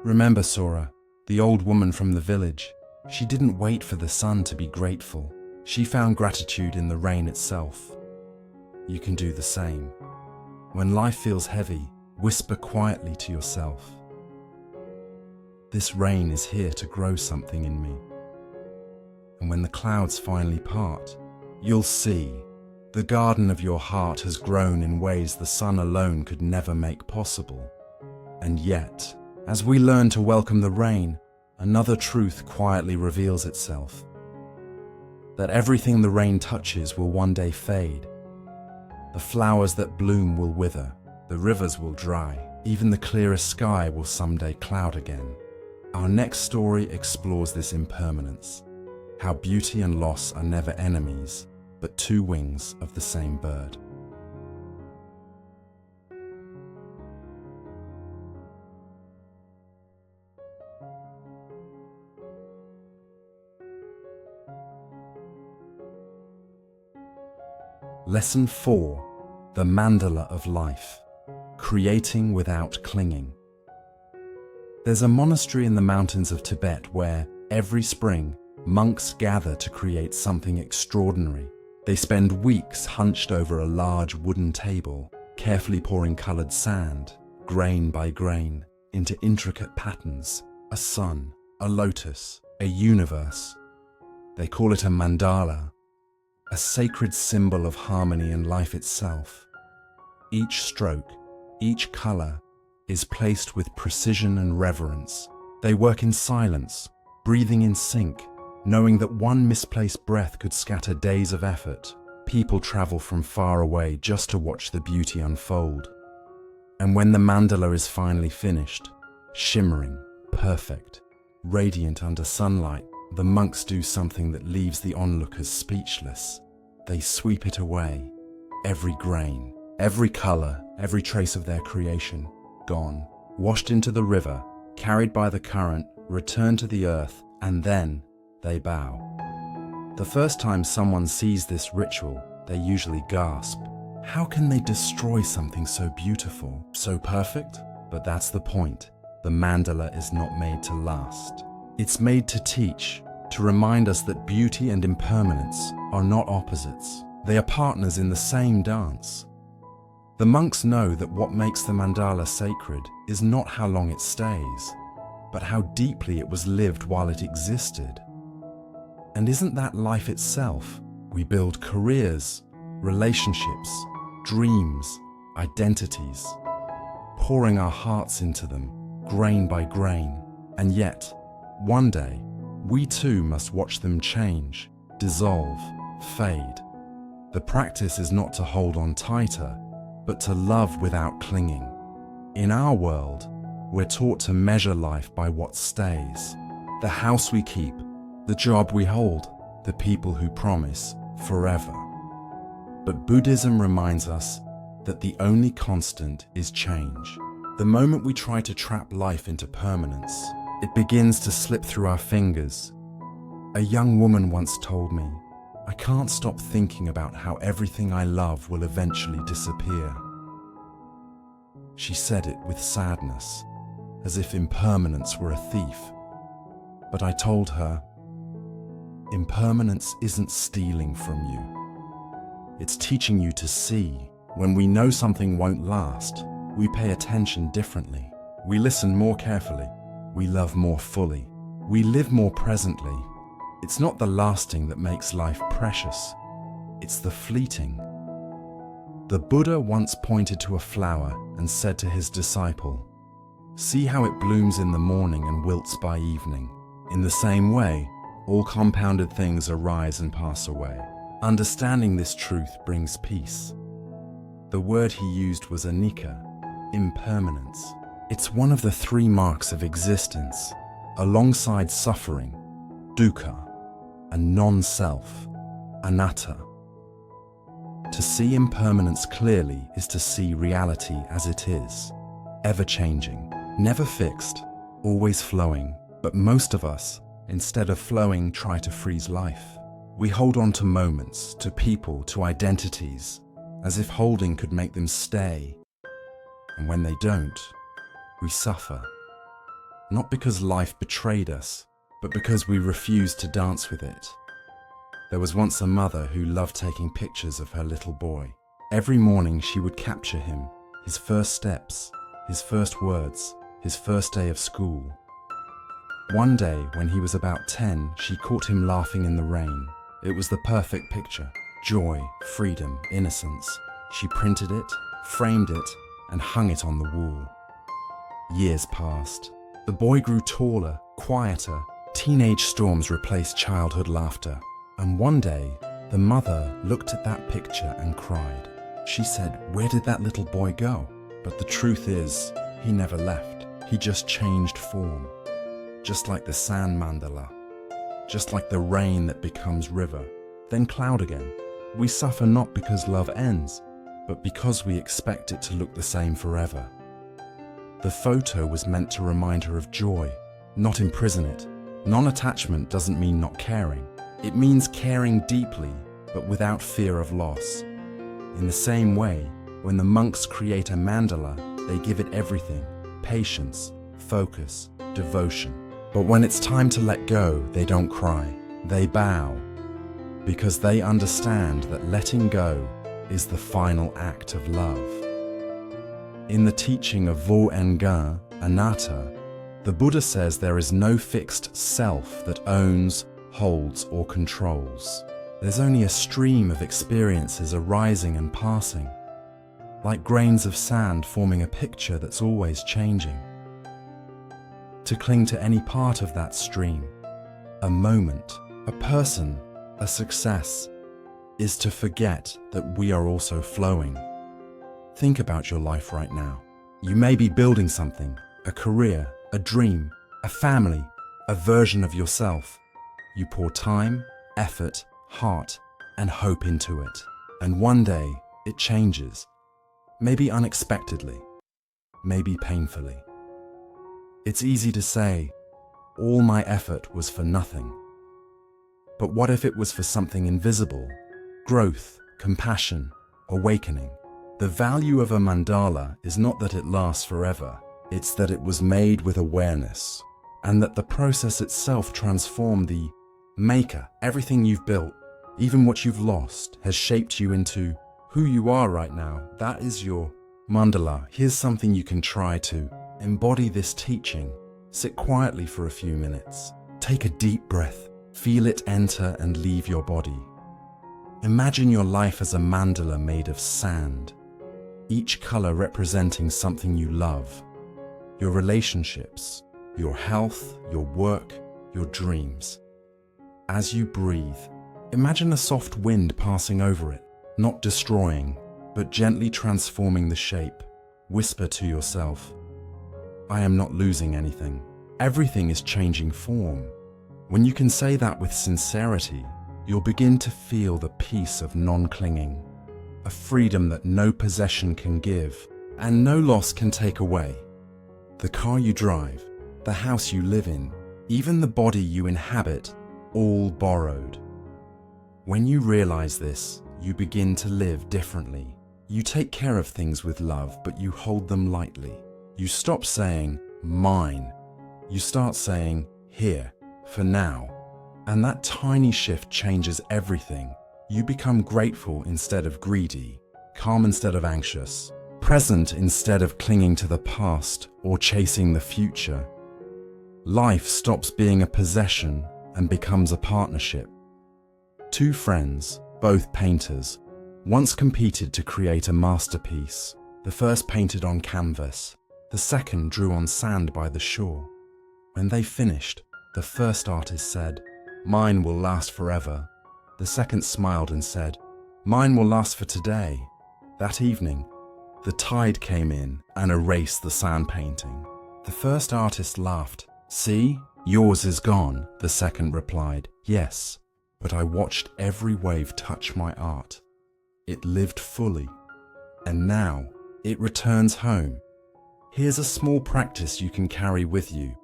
remember Sora, the old woman from the village. She didn't wait for the sun to be grateful. She found gratitude in the rain itself. You can do the same. When life feels heavy, whisper quietly to yourself, "This rain is here to grow something in me." And when the clouds finally part, you'll see the garden of your heart has grown in ways the sun alone could never make possible. And yet, as we learn to welcome the rain, another truth quietly reveals itself. That everything the rain touches will one day fade. The flowers that bloom will wither, the rivers will dry, even the clearest sky will someday cloud again. Our next story explores this impermanence, how beauty and loss are never enemies, but two wings of the same bird. Lesson 4. The Mandala of Life. Creating without clinging. There's a monastery in the mountains of Tibet where, every spring, monks gather to create something extraordinary. They spend weeks hunched over a large wooden table, carefully pouring colored sand, grain by grain, into intricate patterns. A sun, a lotus, a universe. They call it a mandala, a sacred symbol of harmony and life itself. Each stroke, each color, is placed with precision and reverence. They work in silence, breathing in sync, knowing that one misplaced breath could scatter days of effort. People travel from far away just to watch the beauty unfold. And when the mandala is finally finished, shimmering, perfect, radiant under sunlight, the monks do something that leaves the onlookers speechless. They sweep it away. Every grain, every color, every trace of their creation, gone, washed into the river, carried by the current, returned to the earth, and then they bow. The first time someone sees this ritual, they usually gasp. How can they destroy something so beautiful, so perfect? But that's the point. The mandala is not made to last. It's made to teach, to remind us that beauty and impermanence are not opposites. They are partners in the same dance. The monks know that what makes the mandala sacred is not how long it stays, but how deeply it was lived while it existed. And isn't that life itself? We build careers, relationships, dreams, identities, pouring our hearts into them, grain by grain. And yet, one day, we too must watch them change, dissolve, fade. The practice is not to hold on tighter, but to love without clinging. In our world, we're taught to measure life by what stays. The house we keep, the job we hold, the people who promise forever. But Buddhism reminds us that the only constant is change. The moment we try to trap life into permanence, it begins to slip through our fingers. A young woman once told me, "I can't stop thinking about how everything I love will eventually disappear." She said it with sadness, as if impermanence were a thief. But I told her, impermanence isn't stealing from you. It's teaching you to see. When we know something won't last, we pay attention differently. We listen more carefully. We love more fully. We live more presently. It's not the lasting that makes life precious. It's the fleeting. The Buddha once pointed to a flower and said to his disciple, "See how it blooms in the morning and wilts by evening. In the same way, all compounded things arise and pass away." Understanding this truth brings peace. The word he used was anicca, impermanence. It's one of the three marks of existence, alongside suffering, dukkha, and non-self, anatta. To see impermanence clearly is to see reality as it is, ever-changing, never fixed, always flowing. But most of us, instead of flowing, try to freeze life. We hold on to moments, to people, to identities, as if holding could make them stay. And when they don't, we suffer. Not because life betrayed us, but because we refused to dance with it. There was once a mother who loved taking pictures of her little boy. Every morning she would capture him, his first steps, his first words, his first day of school. One day, when he was about 10, she caught him laughing in the rain. It was the perfect picture. Joy, freedom, innocence. She printed it, framed it, and hung it on the wall. Years passed. The boy grew taller, quieter. Teenage storms replaced childhood laughter. And one day, the mother looked at that picture and cried. She said, "Where did that little boy go?" But the truth is, he never left. He just changed form. Just like the sand mandala. Just like the rain that becomes river, then cloud again. We suffer not because love ends, but because we expect it to look the same forever. The photo was meant to remind her of joy, not imprison it. Non-attachment doesn't mean not caring. It means caring deeply, but without fear of loss. In the same way, when the monks create a mandala, they give it everything: patience, focus, devotion. But when it's time to let go, they don't cry, they bow, because they understand that letting go is the final act of love. In the teaching of awaken, anatta, the Buddha says there is no fixed self that owns, holds, or controls. There's only a stream of experiences arising and passing, like grains of sand forming a picture that's always changing. To cling to any part of that stream, a moment, a person, a success, is to forget that we are also flowing. Think about your life right now. You may be building something, a career, a dream, a family, a version of yourself. You pour time, effort, heart, and hope into it. And one day, it changes. Maybe unexpectedly, maybe painfully. It's easy to say, all my effort was for nothing. But what if it was for something invisible? Growth, compassion, awakening. The value of a mandala is not that it lasts forever. It's that it was made with awareness, and that the process itself transformed the maker. Everything you've built, even what you've lost, has shaped you into who you are right now. That is your mandala. Here's something you can try to embody this teaching. Sit quietly for a few minutes. Take a deep breath. Feel it enter and leave your body. Imagine your life as a mandala made of sand, each color representing something you love. Your relationships, your health, your work, your dreams. As you breathe, imagine a soft wind passing over it, not destroying, but gently transforming the shape. Whisper to yourself, I am not losing anything. Everything is changing form. When you can say that with sincerity, you'll begin to feel the peace of non-clinging, a freedom that no possession can give and no loss can take away. The car you drive, the house you live in, even the body you inhabit, all borrowed. When you realize this, you begin to live differently. You take care of things with love, but you hold them lightly. You stop saying, mine. You start saying, here, for now. And that tiny shift changes everything. You become grateful instead of greedy, calm instead of anxious, present instead of clinging to the past or chasing the future. Life stops being a possession and becomes a partnership. Two friends, both painters, once competed to create a masterpiece. The first painted on canvas, the second drew on sand by the shore. When they finished, the first artist said, "Mine will last forever." The second smiled and said, "Mine will last for today." That evening, the tide came in and erased the sand painting. The first artist laughed. "See, yours is gone," the second replied. "Yes, but I watched every wave touch my art. It lived fully, and now it returns home." Here's a small practice you can carry with you.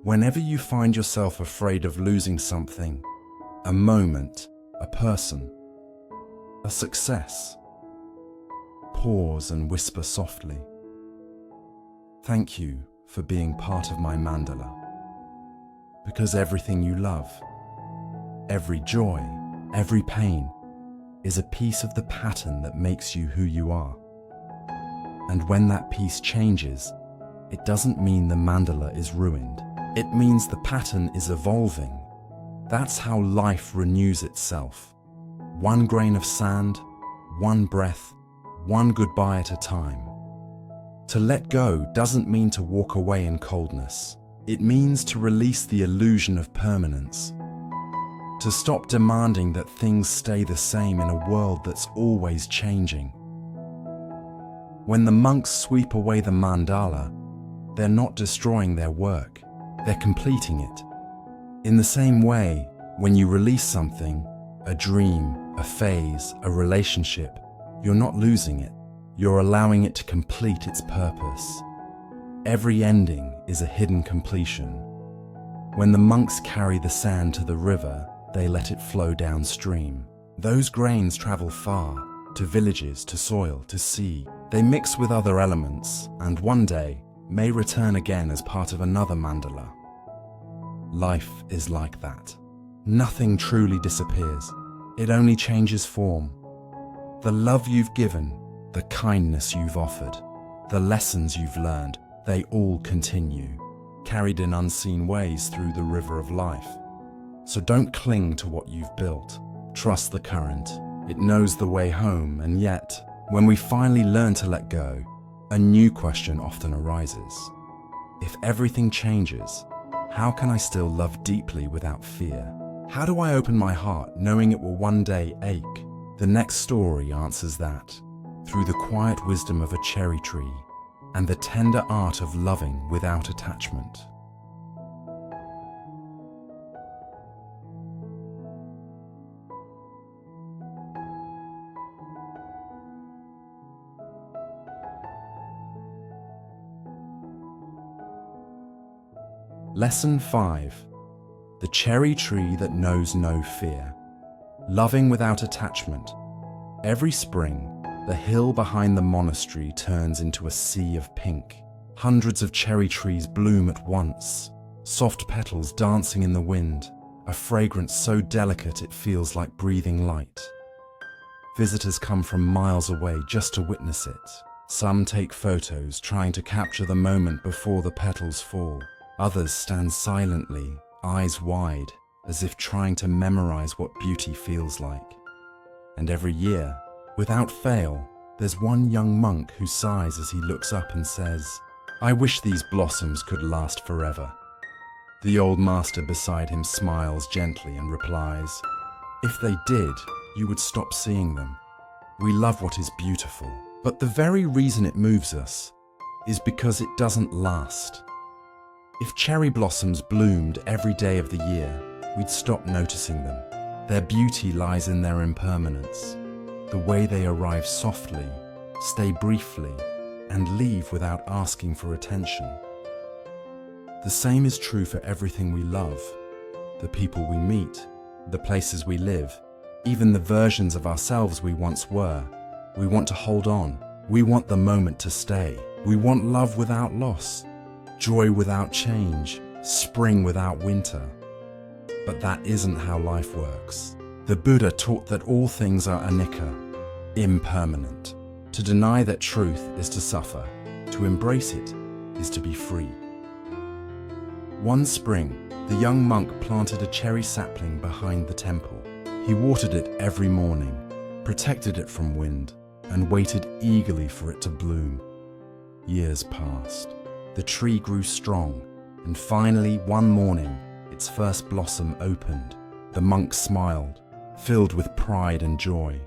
Whenever you find yourself afraid of losing something, a moment, a person, a success, pause and whisper softly, "Thank you for being part of my mandala." Because everything you love, every joy, every pain, is a piece of the pattern that makes you who you are. And when that piece changes, it doesn't mean the mandala is ruined. It means the pattern is evolving. That's how life renews itself. One grain of sand, one breath, one goodbye at a time. To let go doesn't mean to walk away in coldness. It means to release the illusion of permanence. To stop demanding that things stay the same in a world that's always changing. When the monks sweep away the mandala, they're not destroying their work, they're completing it. In the same way, when you release something, a dream, a phase, a relationship, you're not losing it, you're allowing it to complete its purpose. Every ending is a hidden completion. When the monks carry the sand to the river, they let it flow downstream. Those grains travel far, to villages, to soil, to sea. They mix with other elements, and one day may return again as part of another mandala. Life is like that. Nothing truly disappears. It only changes form. The love you've given, the kindness you've offered, the lessons you've learned, they all continue, carried in unseen ways through the river of life. So don't cling to what you've built. Trust the current. It knows the way home, and yet, when we finally learn to let go, a new question often arises. If everything changes, how can I still love deeply without fear? How do I open my heart knowing it will one day ache? The next story answers that, through the quiet wisdom of a cherry tree and the tender art of loving without attachment. Lesson 5. The cherry tree that knows no fear. Loving without attachment. Every spring, the hill behind the monastery turns into a sea of pink. Hundreds of cherry trees bloom at once, soft petals dancing in the wind, a fragrance so delicate it feels like breathing light. Visitors come from miles away just to witness it. Some take photos, trying to capture the moment before the petals fall. Others stand silently, eyes wide, as if trying to memorize what beauty feels like. And every year, without fail, there's one young monk who sighs as he looks up and says, "I wish these blossoms could last forever." The old master beside him smiles gently and replies, "If they did, you would stop seeing them. We love what is beautiful, but the very reason it moves us is because it doesn't last. If cherry blossoms bloomed every day of the year, we'd stop noticing them. Their beauty lies in their impermanence, the way they arrive softly, stay briefly, and leave without asking for attention. The same is true for everything we love, the people we meet, the places we live, even the versions of ourselves we once were. We want to hold on. We want the moment to stay. We want love without loss, joy without change, spring without winter. But that isn't how life works. The Buddha taught that all things are anicca, impermanent. To deny that truth is to suffer. To embrace it is to be free. One spring, the young monk planted a cherry sapling behind the temple. He watered it every morning, protected it from wind, and waited eagerly for it to bloom. Years passed. The tree grew strong, and finally, one morning, its first blossom opened. The monk smiled, filled with pride and joy.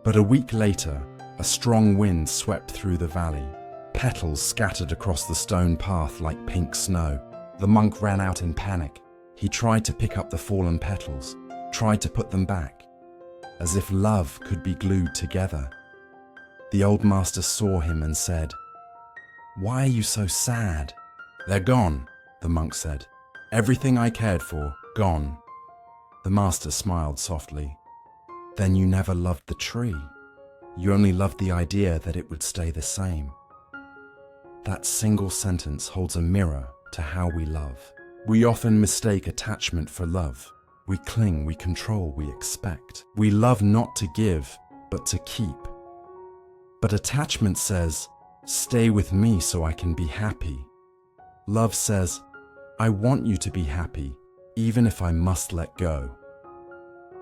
But a week later, a strong wind swept through the valley. Petals scattered across the stone path like pink snow. The monk ran out in panic. He tried to pick up the fallen petals, tried to put them back, as if love could be glued together. The old master saw him and said, "Why are you so sad?" "They're gone," the monk said. "Everything I cared for, gone." The master smiled softly. "Then you never loved the tree. You only loved the idea that it would stay the same." That single sentence holds a mirror to how we love. We often mistake attachment for love. We cling, we control, we expect. We love not to give, but to keep. But attachment says, "Stay with me so I can be happy." Love says, "I want you to be happy, even if I must let go."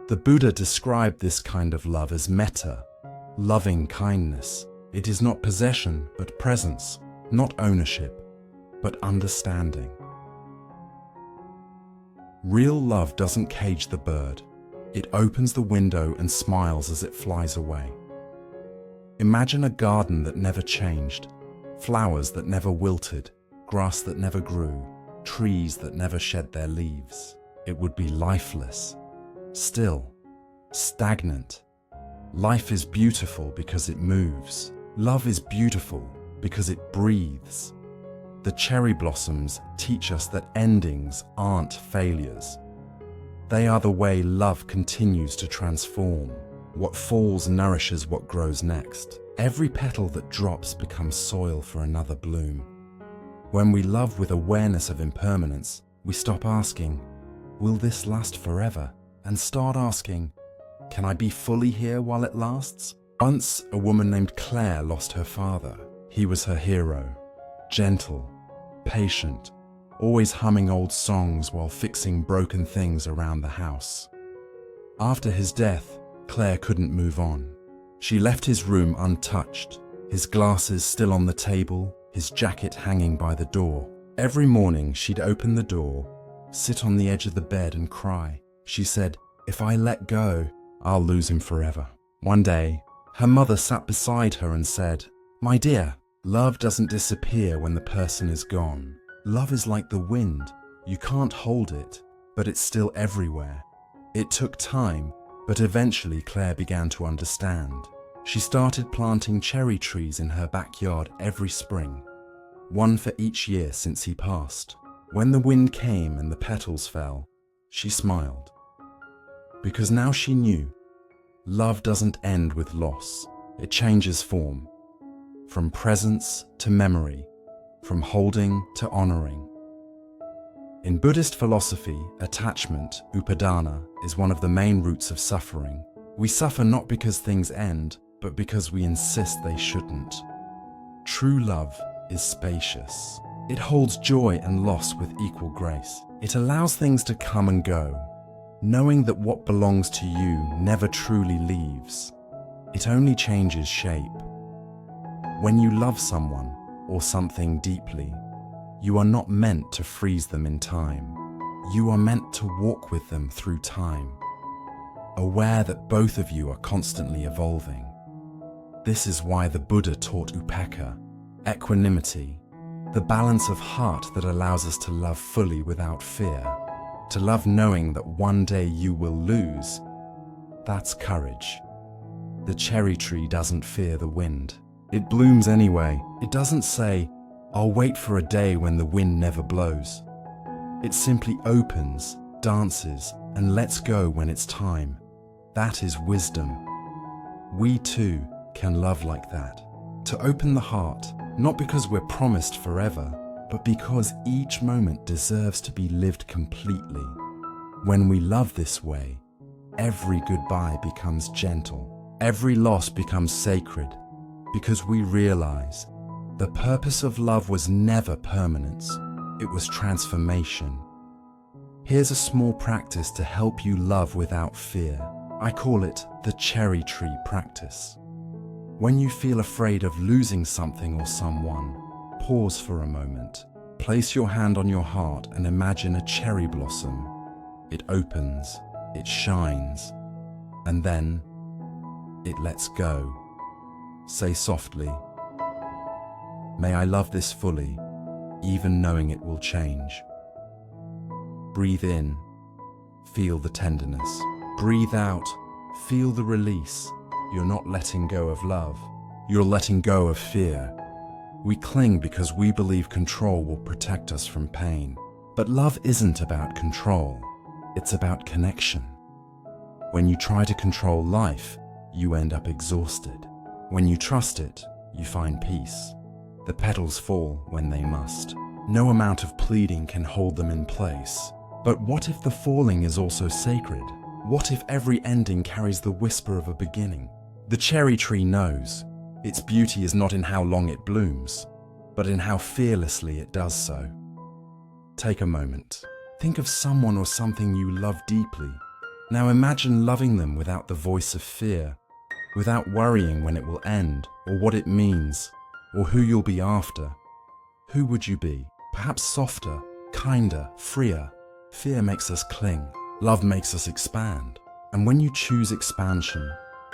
The Buddha described this kind of love as metta, loving kindness. It is not possession, but presence, not ownership, but understanding. Real love doesn't cage the bird. It opens the window and smiles as it flies away. Imagine a garden that never changed, flowers that never wilted, grass that never grew, trees that never shed their leaves. It would be lifeless, still, stagnant. Life is beautiful because it moves. Love is beautiful because it breathes. The cherry blossoms teach us that endings aren't failures. They are the way love continues to transform. What falls nourishes what grows next. Every petal that drops becomes soil for another bloom. When we love with awareness of impermanence, we stop asking, "Will this last forever?" and start asking, "Can I be fully here while it lasts?" Once, a woman named Claire lost her father. He was her hero. Gentle, patient, always humming old songs while fixing broken things around the house. After his death, Claire couldn't move on. She left his room untouched, his glasses still on the table, his jacket hanging by the door. Every morning she'd open the door, sit on the edge of the bed and cry. She said, "If I let go, I'll lose him forever." One day, her mother sat beside her and said, "My dear, love doesn't disappear when the person is gone. Love is like the wind. You can't hold it, but it's still everywhere." It took time, but eventually Claire began to understand. She started planting cherry trees in her backyard every spring, one for each year since he passed. When the wind came and the petals fell, she smiled. Because now she knew, love doesn't end with loss. It changes form. From presence to memory, from holding to honoring. In Buddhist philosophy, attachment, upadana, is one of the main roots of suffering. We suffer not because things end, but because we insist they shouldn't. True love is spacious. It holds joy and loss with equal grace. It allows things to come and go, knowing that what belongs to you never truly leaves. It only changes shape. When you love someone or something deeply, you are not meant to freeze them in time. You are meant to walk with them through time, aware that both of you are constantly evolving. This is why the Buddha taught upekkha, equanimity, the balance of heart that allows us to love fully without fear, to love knowing that one day you will lose. That's courage. The cherry tree doesn't fear the wind. It blooms anyway. It doesn't say, "I'll wait for a day when the wind never blows." It simply opens, dances, and lets go when it's time. That is wisdom. We too can love like that. To open the heart, not because we're promised forever, but because each moment deserves to be lived completely. When we love this way, every goodbye becomes gentle, every loss becomes sacred, because we realize the purpose of love was never permanence, it was transformation. Here's a small practice to help you love without fear. I call it the cherry tree practice. When you feel afraid of losing something or someone, pause for a moment. Place your hand on your heart and imagine a cherry blossom. It opens, it shines, and then it lets go. Say softly, "May I love this fully, even knowing it will change." Breathe in, feel the tenderness. Breathe out, feel the release. You're not letting go of love, you're letting go of fear. We cling because we believe control will protect us from pain. But love isn't about control, it's about connection. When you try to control life, you end up exhausted. When you trust it, you find peace. The petals fall when they must. No amount of pleading can hold them in place. But what if the falling is also sacred? What if every ending carries the whisper of a beginning? The cherry tree knows its beauty is not in how long it blooms, but in how fearlessly it does so. Take a moment. Think of someone or something you love deeply. Now imagine loving them without the voice of fear, without worrying when it will end, or what it means, or who you'll be after. Who would you be? Perhaps softer, kinder, freer. Fear makes us cling. Love makes us expand. And when you choose expansion,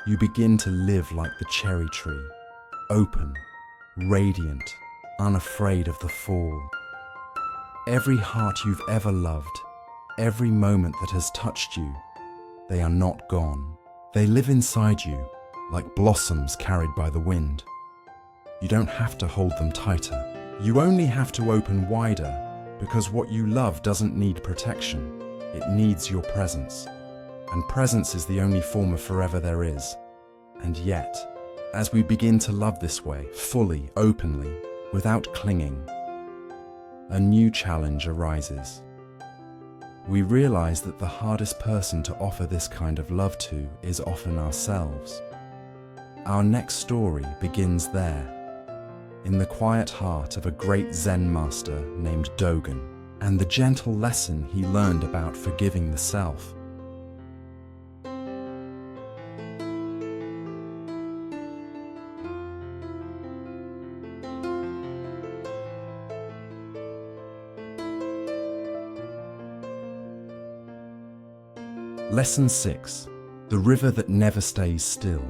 you begin to live like the cherry tree, open, radiant, unafraid of the fall. Every heart you've ever loved, every moment that has touched you, they are not gone. They live inside you, like blossoms carried by the wind. You don't have to hold them tighter. You only have to open wider, because what you love doesn't need protection. It needs your presence. And presence is the only form of forever there is. And yet, as we begin to love this way, fully, openly, without clinging, a new challenge arises. We realize that the hardest person to offer this kind of love to is often ourselves. Our next story begins there, in the quiet heart of a great Zen master named Dogen, and the gentle lesson he learned about forgiving the self. Lesson 6. The river that never stays still.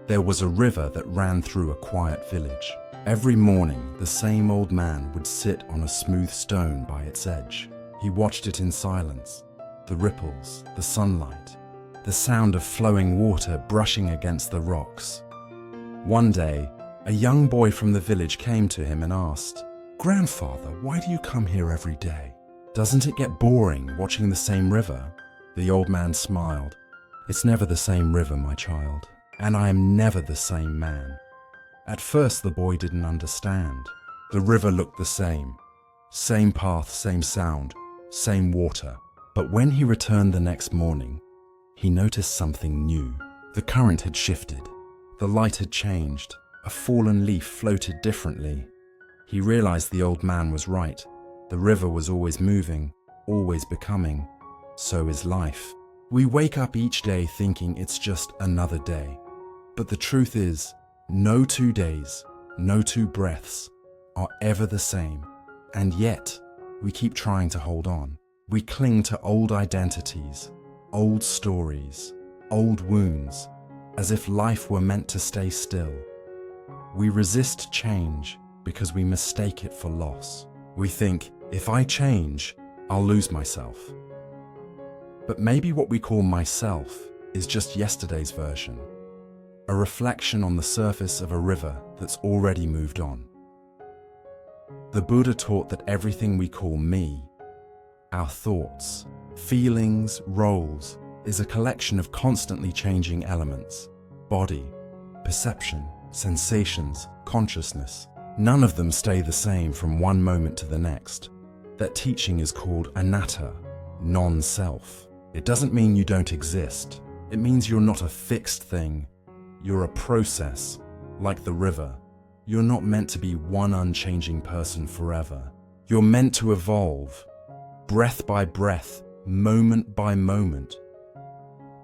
There was a river that ran through a quiet village. Every morning, the same old man would sit on a smooth stone by its edge. He watched it in silence, the ripples, the sunlight, the sound of flowing water brushing against the rocks. One day, a young boy from the village came to him and asked, "Grandfather, why do you come here every day? Doesn't it get boring watching the same river?" The old man smiled. "It's never the same river, my child, and I am never the same man." At first, the boy didn't understand. The river looked the same path, same sound, same water. But when he returned the next morning, he noticed something new. The current had shifted. The light had changed. A fallen leaf floated differently. He realized the old man was right. The river was always moving, always becoming. So is life. We wake up each day thinking it's just another day. But the truth is, no 2 days, no 2 breaths are ever the same. And yet, we keep trying to hold on. We cling to old identities, old stories, old wounds, as if life were meant to stay still. We resist change because we mistake it for loss. We think, if I change, I'll lose myself. But maybe what we call myself is just yesterday's version, a reflection on the surface of a river that's already moved on. The Buddha taught that everything we call me, our thoughts, feelings, roles, is a collection of constantly changing elements: body, perception, sensations, consciousness. None of them stay the same from one moment to the next. That teaching is called anatta, non-self. It doesn't mean you don't exist. It means you're not a fixed thing. You're a process, like the river. You're not meant to be one unchanging person forever. You're meant to evolve, breath by breath, moment by moment.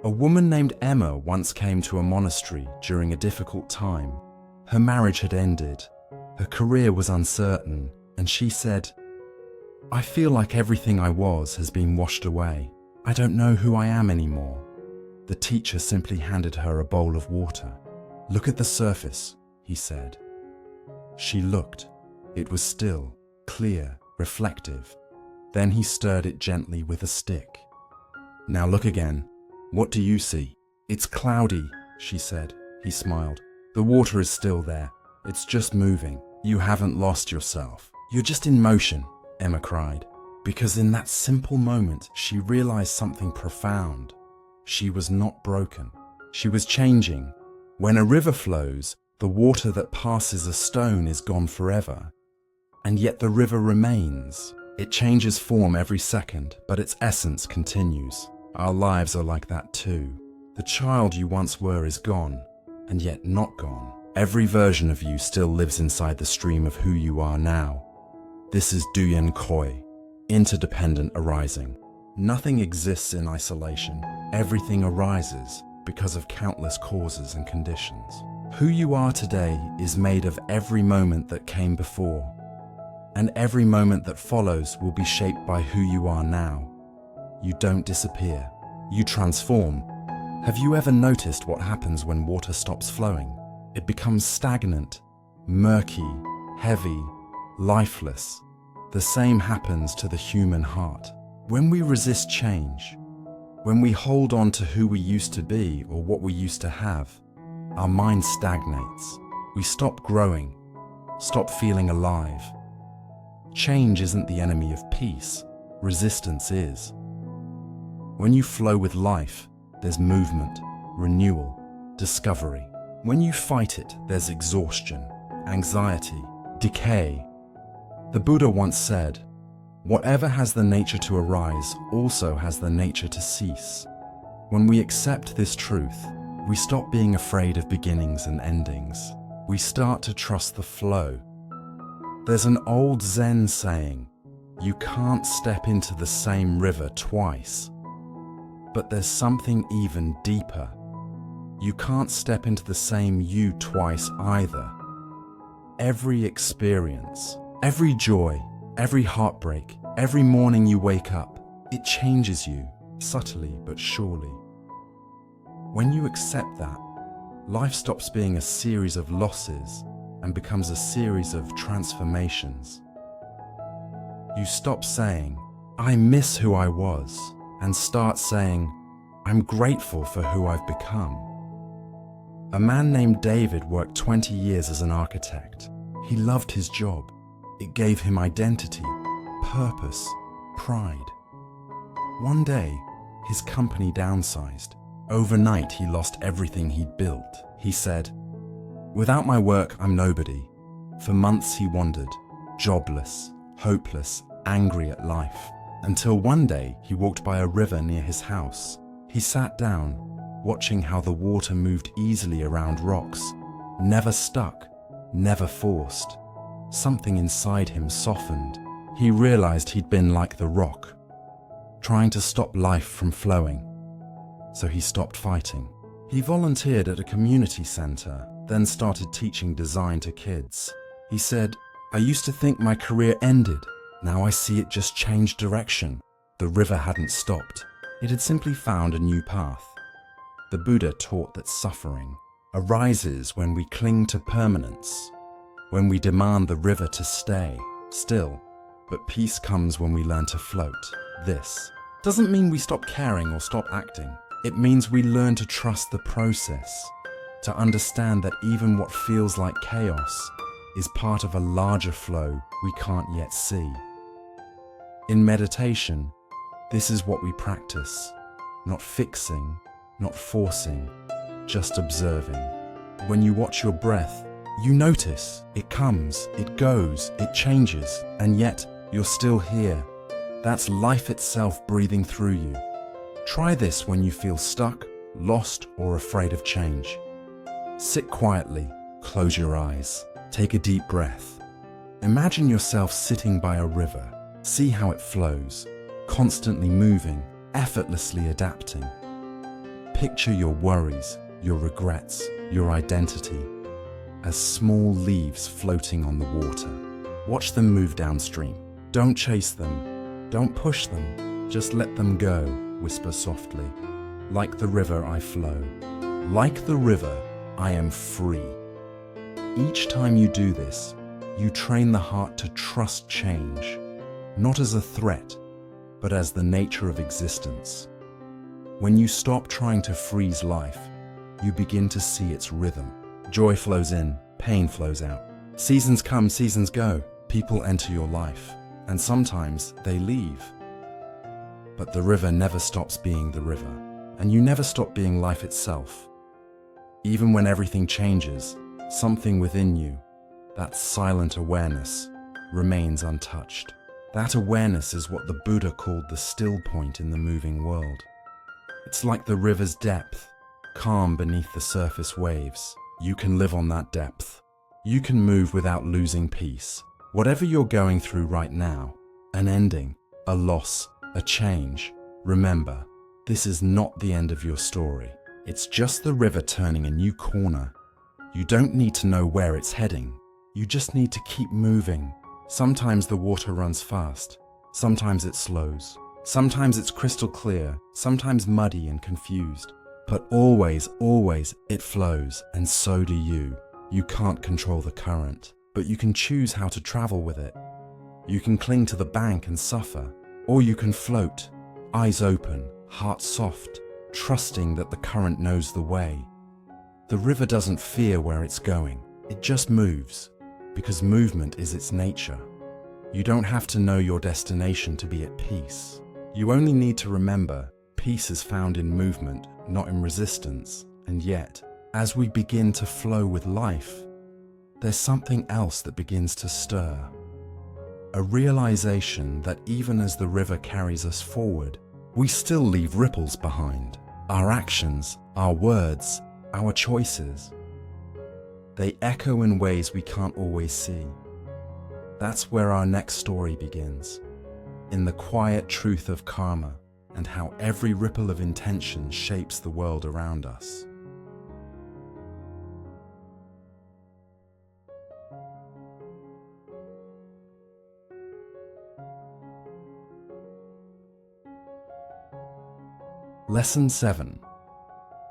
A woman named Emma once came to a monastery during a difficult time. Her marriage had ended. Her career was uncertain, and she said, "I feel like everything I was has been washed away. I don't know who I am anymore." The teacher simply handed her a bowl of water. "Look at the surface," he said. She looked. It was still, clear, reflective. Then he stirred it gently with a stick. "Now look again. What do you see?" "It's cloudy," she said. He smiled. "The water is still there. It's just moving. You haven't lost yourself. You're just in motion," Emma cried. Because in that simple moment, she realized something profound. She was not broken. She was changing. When a river flows, the water that passes a stone is gone forever. And yet the river remains. It changes form every second, but its essence continues. Our lives are like that too. The child you once were is gone, and yet not gone. Every version of you still lives inside the stream of who you are now. This is Duyen Koi, interdependent arising. Nothing exists in isolation. Everything arises because of countless causes and conditions. Who you are today is made of every moment that came before, and every moment that follows will be shaped by who you are now. You don't disappear. You transform. Have you ever noticed what happens when water stops flowing? It becomes stagnant, murky, heavy, lifeless. The same happens to the human heart. When we resist change, when we hold on to who we used to be or what we used to have, our mind stagnates. We stop growing, stop feeling alive. Change isn't the enemy of peace. Resistance is. When you flow with life, there's movement, renewal, discovery. When you fight it, there's exhaustion, anxiety, decay. The Buddha once said, "Whatever has the nature to arise also has the nature to cease." When we accept this truth, we stop being afraid of beginnings and endings. We start to trust the flow. There's an old Zen saying, "You can't step into the same river twice." But there's something even deeper. You can't step into the same you twice either. Every experience, every joy, every heartbreak, every morning you wake up, it changes you, subtly but surely. When you accept that, life stops being a series of losses and becomes a series of transformations. You stop saying, "I miss who I was," and start saying, "I'm grateful for who I've become." A man named David worked 20 years as an architect. He loved his job. It gave him identity, purpose, pride. One day, his company downsized. Overnight, he lost everything he'd built. He said, "Without my work, I'm nobody." For months he wandered, jobless, hopeless, angry at life. Until one day, he walked by a river near his house. He sat down, watching how the water moved easily around rocks, never stuck, never forced. Something inside him softened. He realized he'd been like the rock, trying to stop life from flowing. So he stopped fighting. He volunteered at a community center, then started teaching design to kids. He said, "I used to think my career ended. Now I see it just changed direction." The river hadn't stopped. It had simply found a new path. The Buddha taught that suffering arises when we cling to permanence, when we demand the river to stay still, but peace comes when we learn to float. This doesn't mean we stop caring or stop acting. It means we learn to trust the process, to understand that even what feels like chaos is part of a larger flow we can't yet see. In meditation, this is what we practice, not fixing, not forcing, just observing. When you watch your breath, you notice it comes, it goes, it changes, and yet you're still here. That's life itself breathing through you. Try this when you feel stuck, lost, or afraid of change. Sit quietly, close your eyes, take a deep breath. Imagine yourself sitting by a river. See how it flows, constantly moving, effortlessly adapting. Picture your worries, your regrets, your identity as small leaves floating on the water. Watch them move downstream. Don't chase them. Don't push them. Just let them go, whisper softly. Like the river I flow. Like the river, I am free. Each time you do this, you train the heart to trust change, not as a threat, but as the nature of existence. When you stop trying to freeze life, you begin to see its rhythm. Joy flows in, pain flows out. Seasons come, seasons go. People enter your life, and sometimes they leave. But the river never stops being the river, and you never stop being life itself. Even when everything changes, something within you, that silent awareness, remains untouched. That awareness is what the Buddha called the still point in the moving world. It's like the river's depth, calm beneath the surface waves. You can live on that depth. You can move without losing peace. Whatever you're going through right now, an ending, a loss, a change, remember, this is not the end of your story. It's just the river turning a new corner. You don't need to know where it's heading. You just need to keep moving. Sometimes the water runs fast. Sometimes it slows. Sometimes it's crystal clear. Sometimes muddy and confused. But always, always it flows, and so do you. You can't control the current, but you can choose how to travel with it. You can cling to the bank and suffer, or you can float, eyes open, heart soft, trusting that the current knows the way. The river doesn't fear where it's going. It just moves, because movement is its nature. You don't have to know your destination to be at peace. You only need to remember peace is found in movement, not in resistance. And yet, as we begin to flow with life, there's something else that begins to stir. A realization that even as the river carries us forward, we still leave ripples behind. Our actions, our words, our choices. They echo in ways we can't always see. That's where our next story begins, in the quiet truth of karma and how every ripple of intention shapes the world around us. Lesson 7.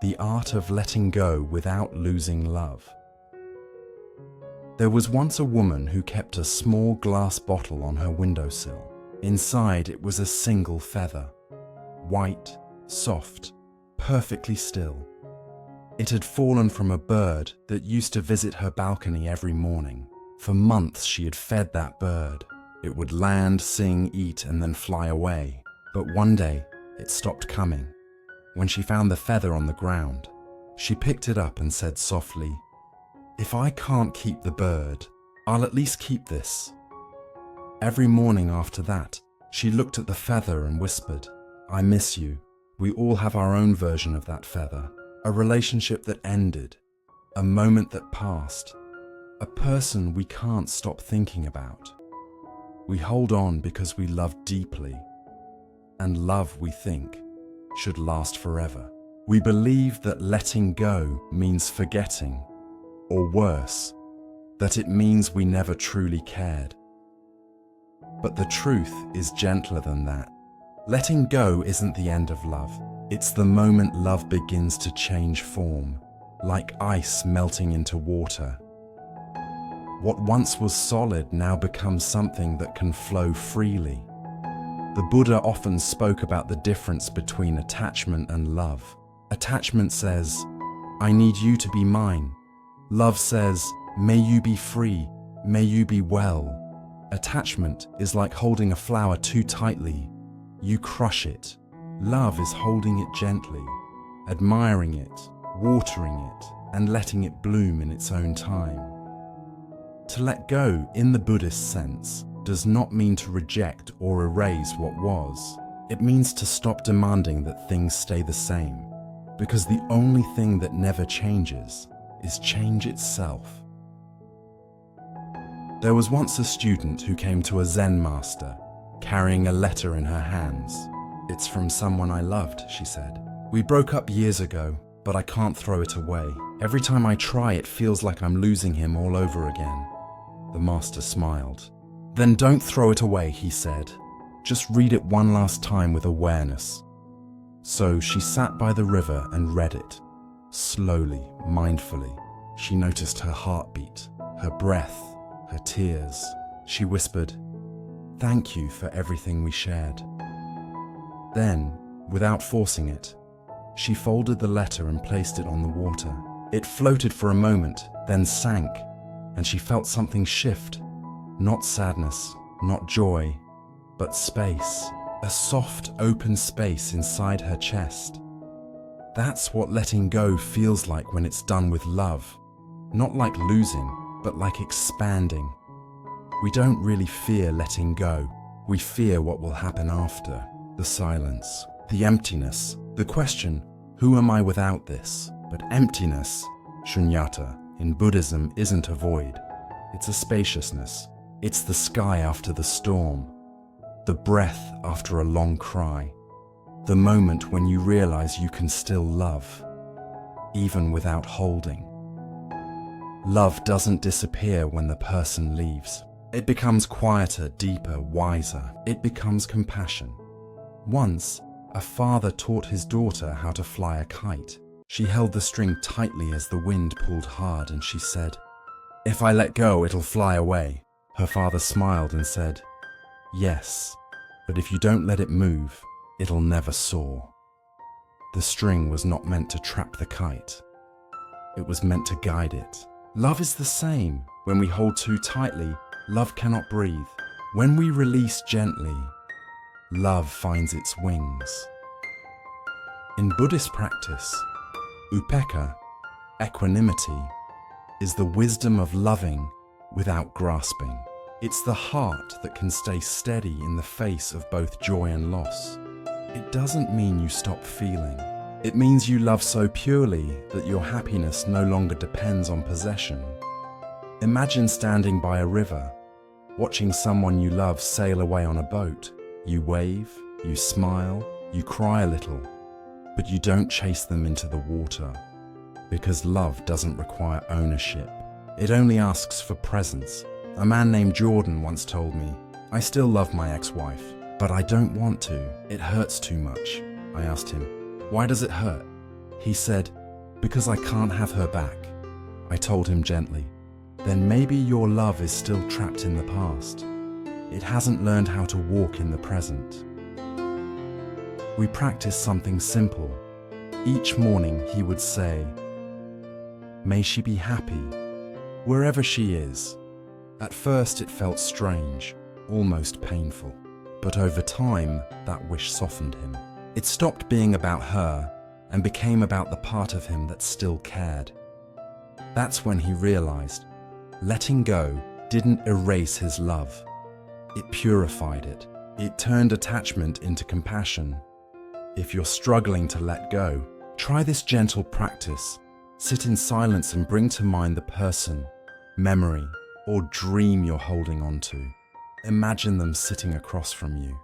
The art of letting go without losing love. There was once a woman who kept a small glass bottle on her windowsill. Inside it was a single feather, white, soft, perfectly still. It had fallen from a bird that used to visit her balcony every morning. For months she had fed that bird. It would land, sing, eat, and then fly away. But one day, it stopped coming. When she found the feather on the ground, she picked it up and said softly, "If I can't keep the bird, I'll at least keep this." Every morning after that, she looked at the feather and whispered, "I miss you." We all have our own version of that feather, a relationship that ended, a moment that passed, a person we can't stop thinking about. We hold on because we love deeply, and love, we think, should last forever. We believe that letting go means forgetting, or worse, that it means we never truly cared. But the truth is gentler than that. Letting go isn't the end of love. It's the moment love begins to change form, like ice melting into water. What once was solid now becomes something that can flow freely. The Buddha often spoke about the difference between attachment and love. Attachment says, "I need you to be mine." Love says, "May you be free, may you be well." Attachment is like holding a flower too tightly. You crush it. Love is holding it gently, admiring it, watering it, and letting it bloom in its own time. To let go, in the Buddhist sense, does not mean to reject or erase what was. It means to stop demanding that things stay the same, because the only thing that never changes is change itself. There was once a student who came to a Zen master, carrying a letter in her hands. "It's from someone I loved," she said. "We broke up years ago, but I can't throw it away. Every time I try, it feels like I'm losing him all over again." The master smiled. "Then don't throw it away," he said. "Just read it one last time with awareness." So she sat by the river and read it. Slowly, mindfully, she noticed her heartbeat, her breath, her tears. She whispered, "Thank you for everything we shared." Then, without forcing it, she folded the letter and placed it on the water. It floated for a moment, then sank, and she felt something shift. Not sadness, not joy, but space. A soft, open space inside her chest. That's what letting go feels like when it's done with love. Not like losing, but like expanding. We don't really fear letting go. We fear what will happen after. The silence, the emptiness, the question, who am I without this? But emptiness, shunyata, in Buddhism isn't a void. It's a spaciousness. It's the sky after the storm. The breath after a long cry. The moment when you realize you can still love, even without holding. Love doesn't disappear when the person leaves. It becomes quieter, deeper, wiser. It becomes compassion. Once, a father taught his daughter how to fly a kite. She held the string tightly as the wind pulled hard, and she said, "If I let go, it'll fly away." Her father smiled and said, "Yes, but if you don't let it move, it'll never soar." The string was not meant to trap the kite. It was meant to guide it. Love is the same. When we hold too tightly, love cannot breathe. When we release gently, love finds its wings. In Buddhist practice, upekkha, equanimity, is the wisdom of loving without grasping. It's the heart that can stay steady in the face of both joy and loss. It doesn't mean you stop feeling. It means you love so purely that your happiness no longer depends on possession. Imagine standing by a river, watching someone you love sail away on a boat. You wave, you smile, you cry a little, but you don't chase them into the water, because love doesn't require ownership. It only asks for presence. A man named Jordan once told me, "I still love my ex-wife, but I don't want to. It hurts too much." I asked him, "Why does it hurt?" He said, "Because I can't have her back." I told him gently, "Then maybe your love is still trapped in the past. It hasn't learned how to walk in the present." We practiced something simple. Each morning he would say, "May she be happy, wherever she is." At first it felt strange, almost painful, but over time that wish softened him. It stopped being about her and became about the part of him that still cared. That's when he realized letting go didn't erase his love. It purified it. It turned attachment into compassion. If you're struggling to let go, try this gentle practice. Sit in silence and bring to mind the person, memory, or dream you're holding on to. Imagine them sitting across from you.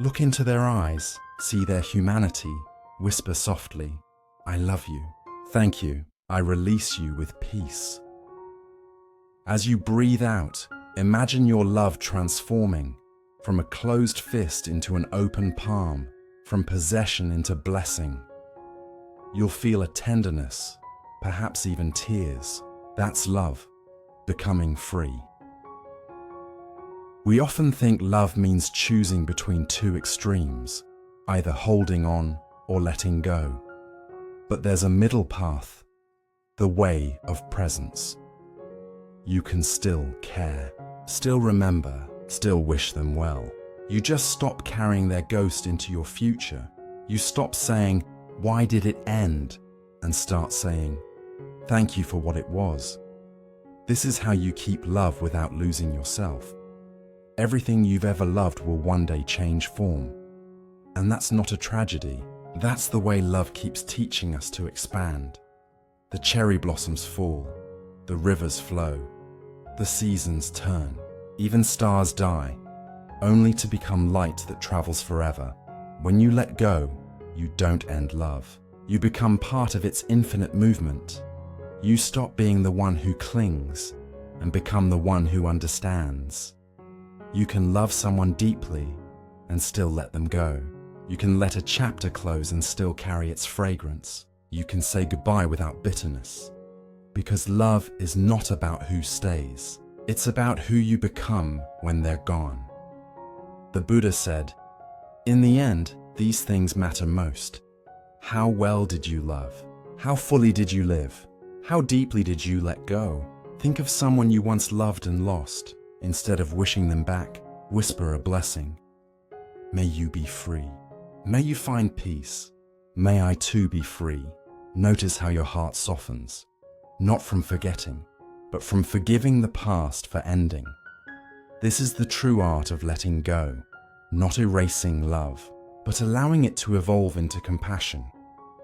Look into their eyes, see their humanity, whisper softly, "I love you. Thank you. I release you with peace." As you breathe out, imagine your love transforming from a closed fist into an open palm, from possession into blessing. You'll feel a tenderness, perhaps even tears. That's love, becoming free. We often think love means choosing between two extremes, either holding on or letting go. But there's a middle path, the way of presence. You can still care, still remember, still wish them well. You just stop carrying their ghost into your future. You stop saying, "Why did it end?" and start saying, Thank you for what it was. This is how you keep love without losing yourself. Everything you've ever loved will one day change form. And that's not a tragedy. That's the way love keeps teaching us to expand. The cherry blossoms fall, the rivers flow, the seasons turn, even stars die, only to become light that travels forever. When you let go, you don't end love. You become part of its infinite movement. You stop being the one who clings and become the one who understands. You can love someone deeply and still let them go. You can let a chapter close and still carry its fragrance. You can say goodbye without bitterness. Because love is not about who stays. It's about who you become when they're gone. The Buddha said, "In the end, these things matter most. How well did you love? How fully did you live? How deeply did you let go? Think of someone you once loved and lost. Instead of wishing them back, whisper a blessing. May you be free. May you find peace. May I too be free." Notice how your heart softens, not from forgetting, but from forgiving the past for ending. This is the true art of letting go, not erasing love, but allowing it to evolve into compassion.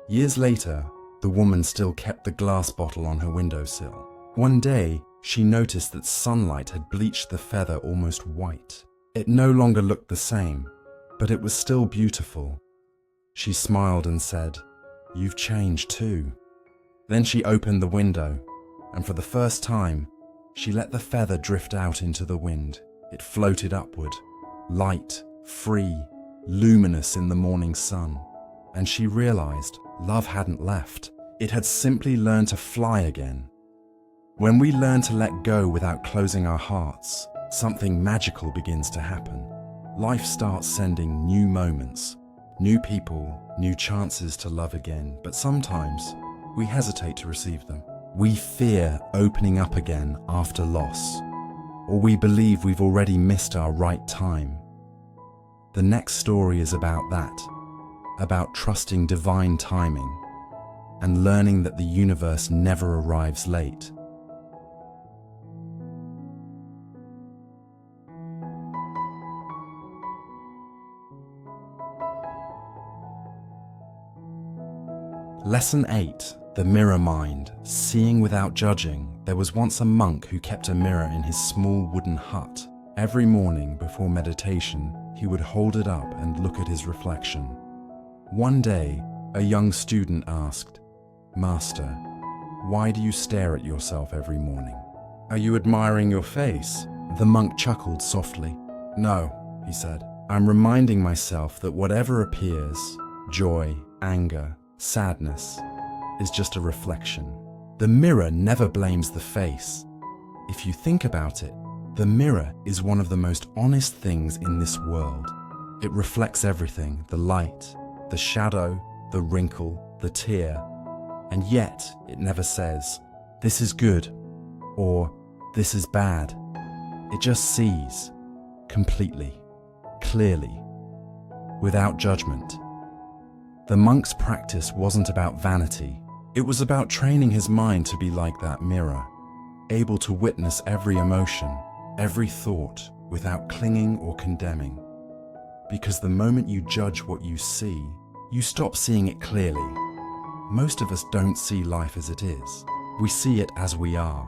Years later, the woman still kept the glass bottle on her windowsill. One day, she noticed that sunlight had bleached the feather almost white. It no longer looked the same, but it was still beautiful. She smiled and said, "You've changed too." Then she opened the window, and for the first time, she let the feather drift out into the wind. It floated upward, light, free, luminous in the morning sun. And she realized love hadn't left. It had simply learned to fly again. When we learn to let go without closing our hearts, something magical begins to happen. Life starts sending new moments, new people, new chances to love again, but sometimes we hesitate to receive them. We fear opening up again after loss, or we believe we've already missed our right time. The next story is about that, about trusting divine timing and learning that the universe never arrives late. Lesson 8. The Mirror Mind. Seeing without judging. There was once a monk who kept a mirror in his small wooden hut. Every morning before meditation, he would hold it up and look at his reflection. One day, a young student asked, "Master, why do you stare at yourself every morning? Are you admiring your face?" The monk chuckled softly. "No," he said. "I'm reminding myself that whatever appears, joy, anger, sadness, is just a reflection. The mirror never blames the face. If you think about it, the mirror is one of the most honest things in this world. It reflects everything, the light, the shadow, the wrinkle, the tear, and yet it never says, 'This is good,' or 'This is bad.' It just sees, completely, clearly, without judgment." The monk's practice wasn't about vanity. It was about training his mind to be like that mirror, able to witness every emotion, every thought, without clinging or condemning. Because the moment you judge what you see, you stop seeing it clearly. Most of us don't see life as it is. We see it as we are.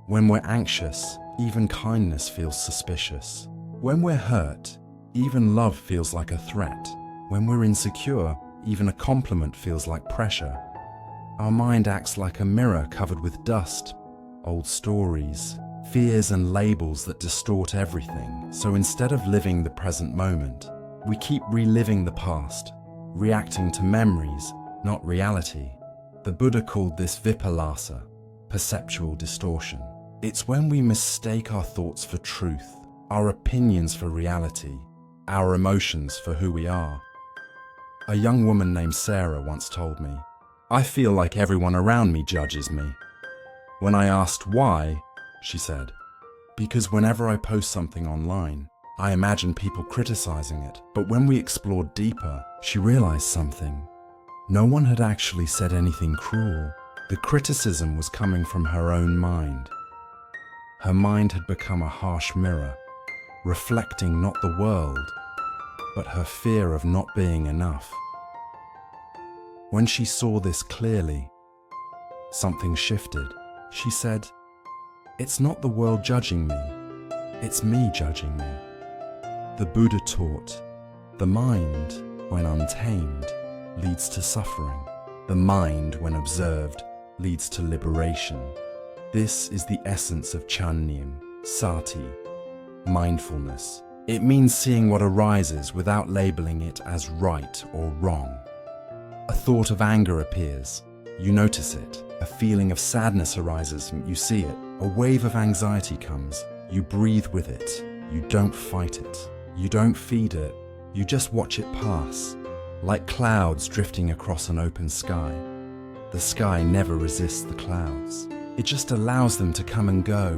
When we're anxious, even kindness feels suspicious. When we're hurt, even love feels like a threat. When we're insecure, even a compliment feels like pressure. Our mind acts like a mirror covered with dust, old stories, fears and labels that distort everything. So instead of living the present moment, we keep reliving the past, reacting to memories, not reality. The Buddha called this vipallasa, perceptual distortion. It's when we mistake our thoughts for truth, our opinions for reality, our emotions for who we are. A young woman named Sarah once told me, "I feel like everyone around me judges me." When I asked why, she said, "Because whenever I post something online, I imagine people criticizing it." But when we explored deeper, she realized something. No one had actually said anything cruel. The criticism was coming from her own mind. Her mind had become a harsh mirror, reflecting not the world, but her fear of not being enough. When she saw this clearly, something shifted. She said, "It's not the world judging me, it's me judging me." The Buddha taught, the mind, when untamed, leads to suffering. The mind, when observed, leads to liberation. This is the essence of Chanyam, sati, mindfulness. It means seeing what arises without labeling it as right or wrong. A thought of anger appears. You notice it. A feeling of sadness arises. You see it. A wave of anxiety comes. You breathe with it. You don't fight it. You don't feed it. You just watch it pass, like clouds drifting across an open sky. The sky never resists the clouds. It just allows them to come and go.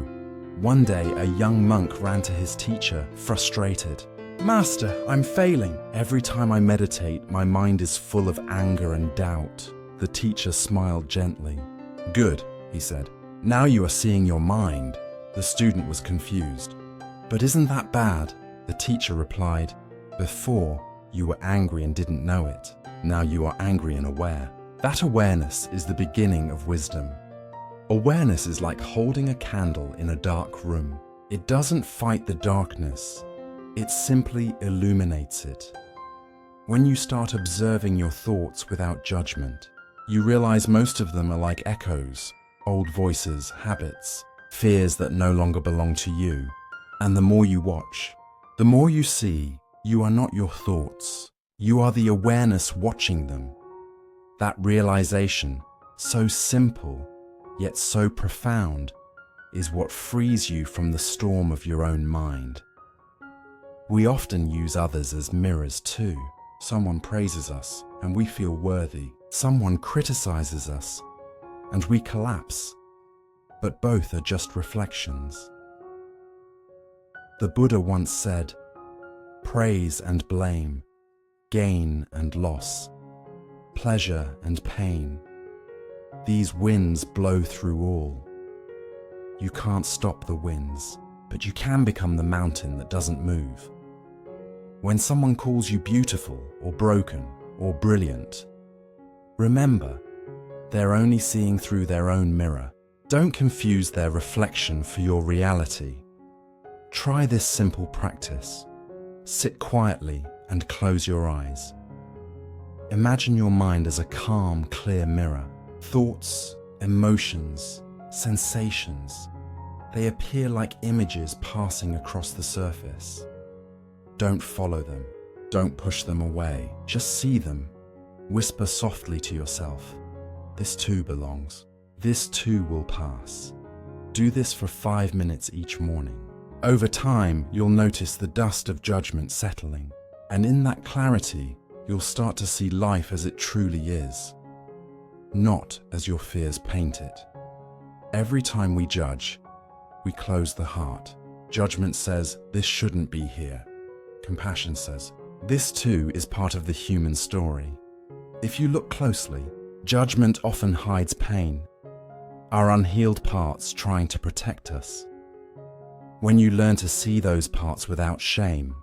One day, a young monk ran to his teacher, frustrated. "Master, I'm failing. Every time I meditate, my mind is full of anger and doubt." The teacher smiled gently. "Good," he said. "Now you are seeing your mind." The student was confused. "But isn't that bad?" The teacher replied, "Before, you were angry and didn't know it. Now you are angry and aware. That awareness is the beginning of wisdom." Awareness is like holding a candle in a dark room. It doesn't fight the darkness. It simply illuminates it. When you start observing your thoughts without judgment, you realize most of them are like echoes, old voices, habits, fears that no longer belong to you. And the more you watch, the more you see, you are not your thoughts. You are the awareness watching them. That realization, so simple, yet so profound, is what frees you from the storm of your own mind. We often use others as mirrors too. Someone praises us and we feel worthy. Someone criticizes us and we collapse. But both are just reflections. The Buddha once said, "Praise and blame, gain and loss, pleasure and pain, these winds blow through all." You can't stop the winds, but you can become the mountain that doesn't move. When someone calls you beautiful or broken or brilliant, remember, they're only seeing through their own mirror. Don't confuse their reflection for your reality. Try this simple practice. Sit quietly and close your eyes. Imagine your mind as a calm, clear mirror. Thoughts, emotions, sensations, they appear like images passing across the surface. Don't follow them. Don't push them away. Just see them. Whisper softly to yourself, "This too belongs. This too will pass." Do this for 5 minutes each morning. Over time, you'll notice the dust of judgment settling, and in that clarity, you'll start to see life as it truly is, not as your fears paint it. Every time we judge, we close the heart. Judgment says, "This shouldn't be here." Compassion says, "This too is part of the human story." If you look closely, judgment often hides pain, our unhealed parts trying to protect us. When you learn to see those parts without shame,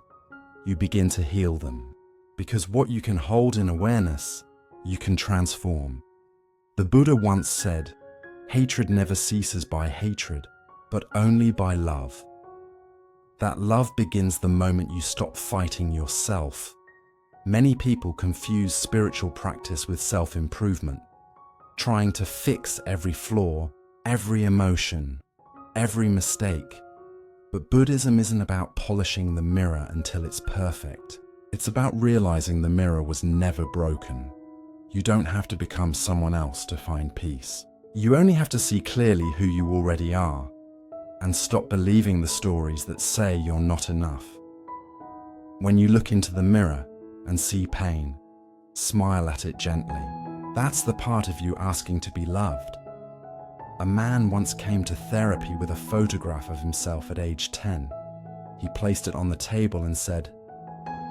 you begin to heal them. Because what you can hold in awareness, you can transform. The Buddha once said, "Hatred never ceases by hatred, but only by love." That love begins the moment you stop fighting yourself. Many people confuse spiritual practice with self-improvement, trying to fix every flaw, every emotion, every mistake. But Buddhism isn't about polishing the mirror until it's perfect. It's about realizing the mirror was never broken. You don't have to become someone else to find peace. You only have to see clearly who you already are, and stop believing the stories that say you're not enough. When you look into the mirror and see pain, smile at it gently. That's the part of you asking to be loved. A man once came to therapy with a photograph of himself at age 10. He placed it on the table and said,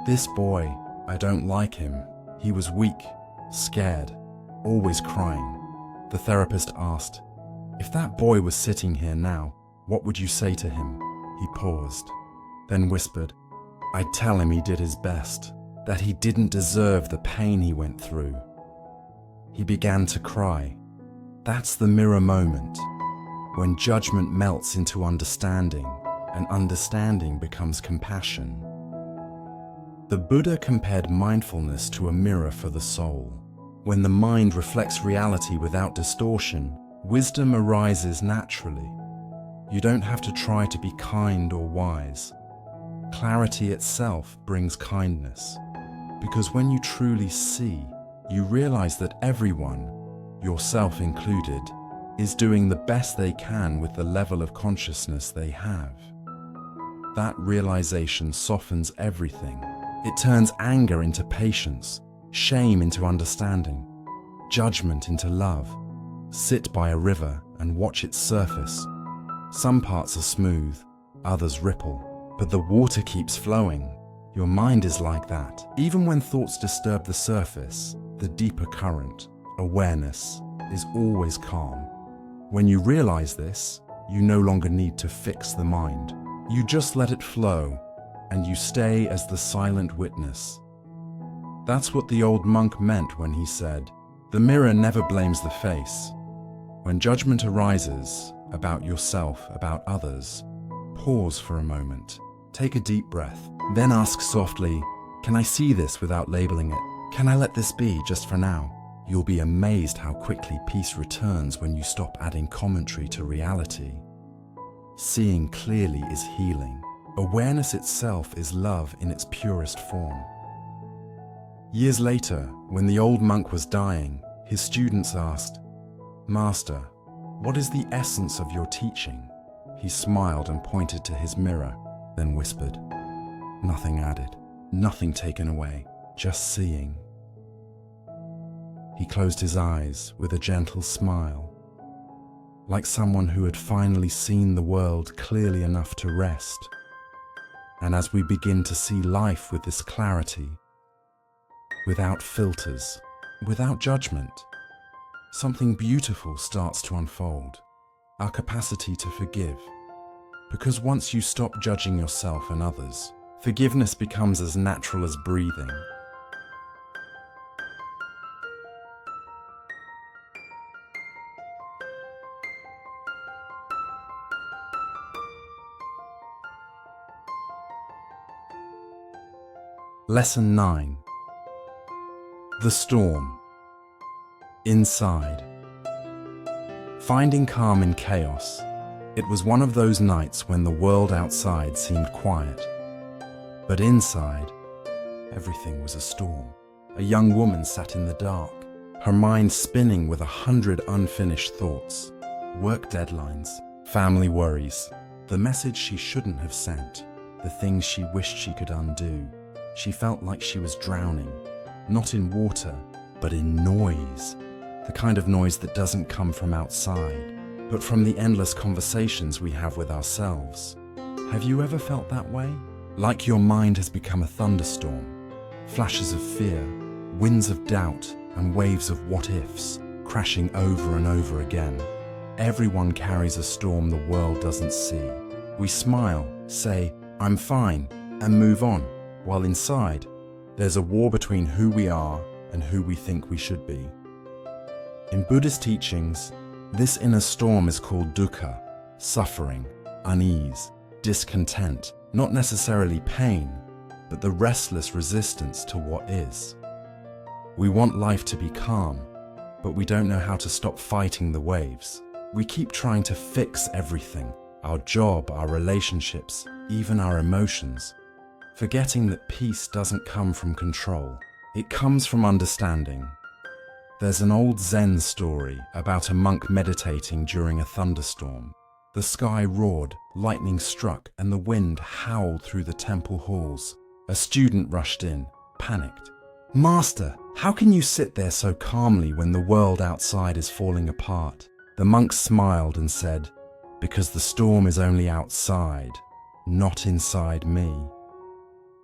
"This boy, I don't like him. He was weak, scared, always crying. The therapist asked, "If that boy was sitting here now, what would you say to him?" He paused, then whispered, "I'd tell him he did his best, that he didn't deserve the pain he went through." He began to cry. That's the mirror moment, when judgment melts into understanding and understanding becomes compassion. The Buddha compared mindfulness to a mirror for the soul. When the mind reflects reality without distortion, wisdom arises naturally. You don't have to try to be kind or wise. Clarity itself brings kindness, because when you truly see, you realize that everyone, yourself included, is doing the best they can with the level of consciousness they have. That realization softens everything. It turns anger into patience, shame into understanding, judgment into love. Sit by a river and watch its surface. Some parts are smooth, others ripple, but the water keeps flowing. Your mind is like that. Even when thoughts disturb the surface, the deeper current, awareness, is always calm. When you realize this, you no longer need to fix the mind. You just let it flow, and you stay as the silent witness. That's what the old monk meant when he said, "The mirror never blames the face." When judgment arises, about yourself, about others, pause for a moment, take a deep breath, then ask softly, "Can I see this without labeling it? Can I let this be just for now?" You'll be amazed how quickly peace returns when you stop adding commentary to reality. Seeing clearly is healing. Awareness itself is love in its purest form. Years later, when the old monk was dying, his students asked, "Master, what is the essence of your teaching?" He smiled and pointed to his mirror, then whispered, "Nothing added, nothing taken away, just seeing." He closed his eyes with a gentle smile, like someone who had finally seen the world clearly enough to rest. And as we begin to see life with this clarity, without filters, without judgment, something beautiful starts to unfold, our capacity to forgive. Because once you stop judging yourself and others, forgiveness becomes as natural as breathing. Lesson 9. The storm. Inside. Finding calm in chaos. It was one of those nights when the world outside seemed quiet. But inside, everything was a storm. A young woman sat in the dark, her mind spinning with 100 unfinished thoughts. Work deadlines, family worries, the message she shouldn't have sent, the things she wished she could undo. She felt like she was drowning, not in water, but in noise. The kind of noise that doesn't come from outside, but from the endless conversations we have with ourselves. Have you ever felt that way? Like your mind has become a thunderstorm, flashes of fear, winds of doubt, and waves of what-ifs, crashing over and over again. Everyone carries a storm the world doesn't see. We smile, say, "I'm fine," and move on. While inside, there's a war between who we are and who we think we should be. In Buddhist teachings, this inner storm is called dukkha, suffering, unease, discontent, not necessarily pain, but the restless resistance to what is. We want life to be calm, but we don't know how to stop fighting the waves. We keep trying to fix everything, our job, our relationships, even our emotions, forgetting that peace doesn't come from control. It comes from understanding. There's an old Zen story about a monk meditating during a thunderstorm. The sky roared, lightning struck, and the wind howled through the temple halls. A student rushed in, panicked. "Master, how can you sit there so calmly when the world outside is falling apart?" The monk smiled and said, "Because the storm is only outside, not inside me."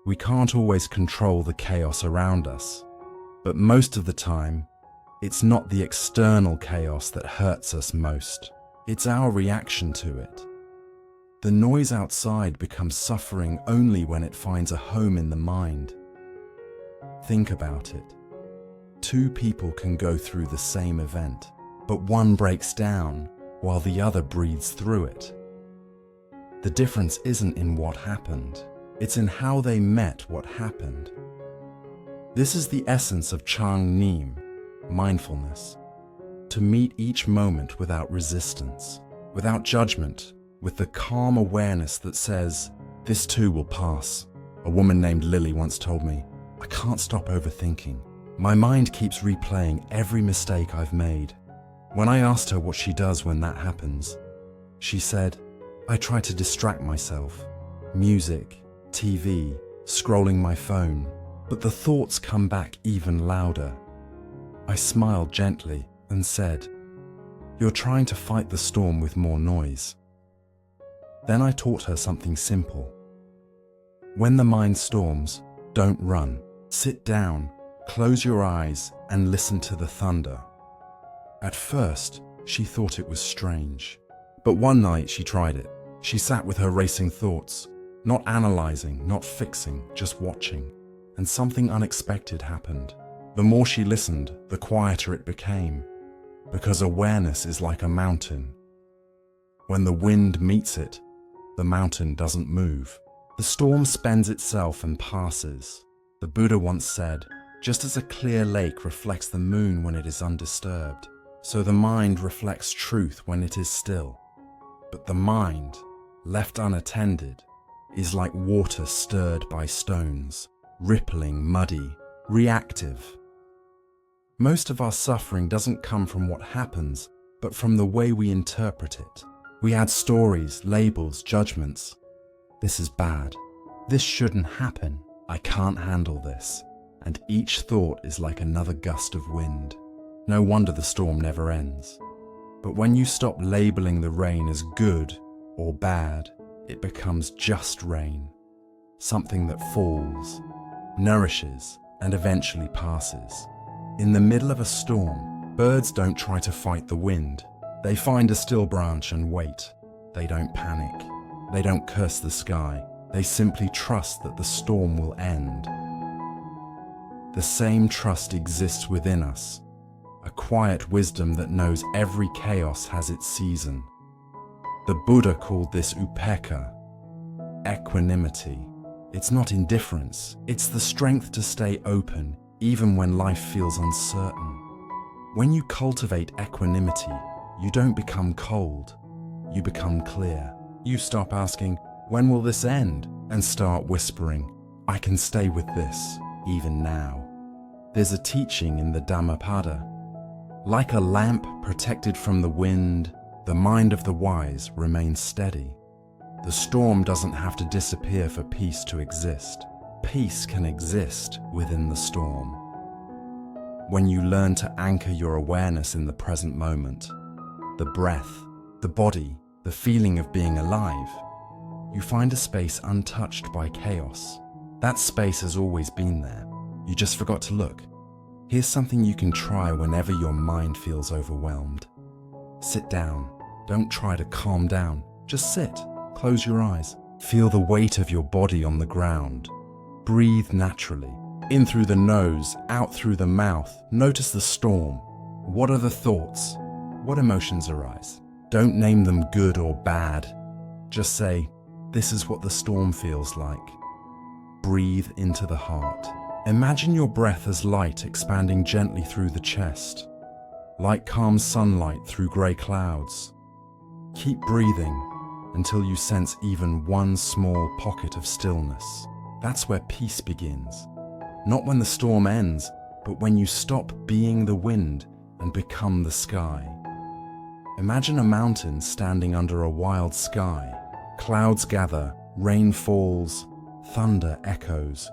We can't always control the chaos around us, but most of the time, It's not the external chaos that hurts us most. It's our reaction to it. The noise outside becomes suffering only when it finds a home in the mind. Think about it. Two people can go through the same event, but one breaks down while the other breathes through it. The difference isn't in what happened, it's in how they met what happened. This is the essence of Chang Neem, mindfulness. To meet each moment without resistance, without judgment, with the calm awareness that says, "This too will pass." A woman named Lily once told me, "I can't stop overthinking. My mind keeps replaying every mistake I've made." When I asked her what she does when that happens, she said, "I try to distract myself. Music, TV, scrolling my phone, but the thoughts come back even louder." I smiled gently and said, "You're trying to fight the storm with more noise." Then I taught her something simple. When the mind storms, don't run. Sit down, close your eyes, and listen to the thunder. At first, she thought it was strange. But one night she tried it. She sat with her racing thoughts, not analyzing, not fixing, just watching. And something unexpected happened. The more she listened, the quieter it became. Because awareness is like a mountain. When the wind meets it, the mountain doesn't move. The storm spends itself and passes. The Buddha once said, just as a clear lake reflects the moon when it is undisturbed, so the mind reflects truth when it is still. But the mind, left unattended, is like water stirred by stones, rippling, muddy, reactive. Most of our suffering doesn't come from what happens, but from the way we interpret it. We add stories, labels, judgments. This is bad. This shouldn't happen. I can't handle this. And each thought is like another gust of wind. No wonder the storm never ends. But when you stop labeling the rain as good or bad, it becomes just rain. Something that falls, nourishes, and eventually passes. In the middle of a storm, birds don't try to fight the wind. They find a still branch and wait. They don't panic. They don't curse the sky. They simply trust that the storm will end. The same trust exists within us, a quiet wisdom that knows every chaos has its season. The Buddha called this upekkha, equanimity. It's not indifference, it's the strength to stay open even when life feels uncertain. When you cultivate equanimity, you don't become cold, you become clear. You stop asking, "When will this end?" and start whispering, "I can stay with this, even now." There's a teaching in the Dhammapada. Like a lamp protected from the wind, the mind of the wise remains steady. The storm doesn't have to disappear for peace to exist. Peace can exist within the storm. When you learn to anchor your awareness in the present moment, the breath, the body, the feeling of being alive, you find a space untouched by chaos. That space has always been there. You just forgot to look. Here's something you can try whenever your mind feels overwhelmed. Sit down. Don't try to calm down. Just sit. Close your eyes. Feel the weight of your body on the ground. Breathe naturally. In through the nose, out through the mouth. Notice the storm. What are the thoughts? What emotions arise? Don't name them good or bad. Just say, "This is what the storm feels like." Breathe into the heart. Imagine your breath as light expanding gently through the chest, like calm sunlight through grey clouds. Keep breathing until you sense even one small pocket of stillness. That's where peace begins. Not when the storm ends, but when you stop being the wind and become the sky. Imagine a mountain standing under a wild sky. Clouds gather, rain falls, thunder echoes.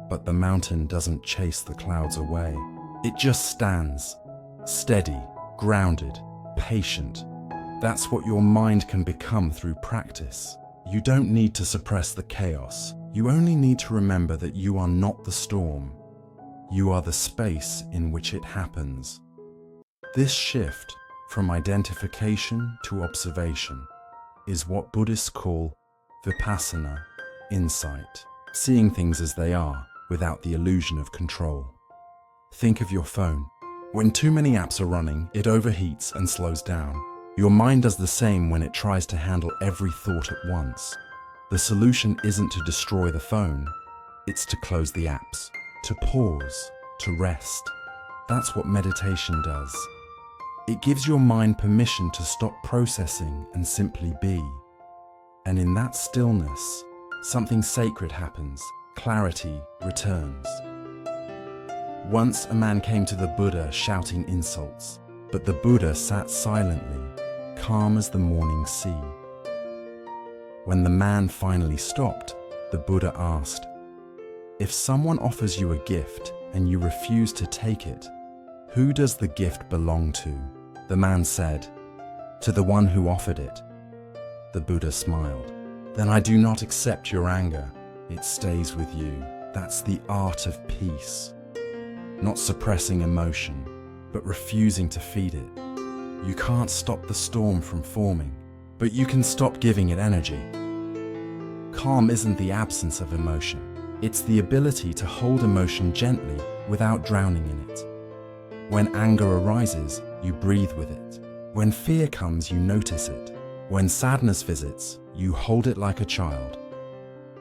But the mountain doesn't chase the clouds away. It just stands, steady, grounded, patient. That's what your mind can become through practice. You don't need to suppress the chaos. You only need to remember that you are not the storm. You are the space in which it happens. This shift from identification to observation is what Buddhists call vipassana, insight, seeing things as they are without the illusion of control. Think of your phone. When too many apps are running, it overheats and slows down. Your mind does the same when it tries to handle every thought at once. The solution isn't to destroy the phone, it's to close the apps, to pause, to rest. That's what meditation does. It gives your mind permission to stop processing and simply be. And in that stillness, something sacred happens. Clarity returns. Once a man came to the Buddha shouting insults, but the Buddha sat silently, calm as the morning sea. When the man finally stopped, the Buddha asked, "If someone offers you a gift and you refuse to take it, who does the gift belong to?" The man said, "To the one who offered it." The Buddha smiled. "Then I do not accept your anger. It stays with you. That's the art of peace. Not suppressing emotion, but refusing to feed it. You can't stop the storm from forming, but you can stop giving it energy." Calm isn't the absence of emotion. It's the ability to hold emotion gently without drowning in it. When anger arises, you breathe with it. When fear comes, you notice it. When sadness visits, you hold it like a child.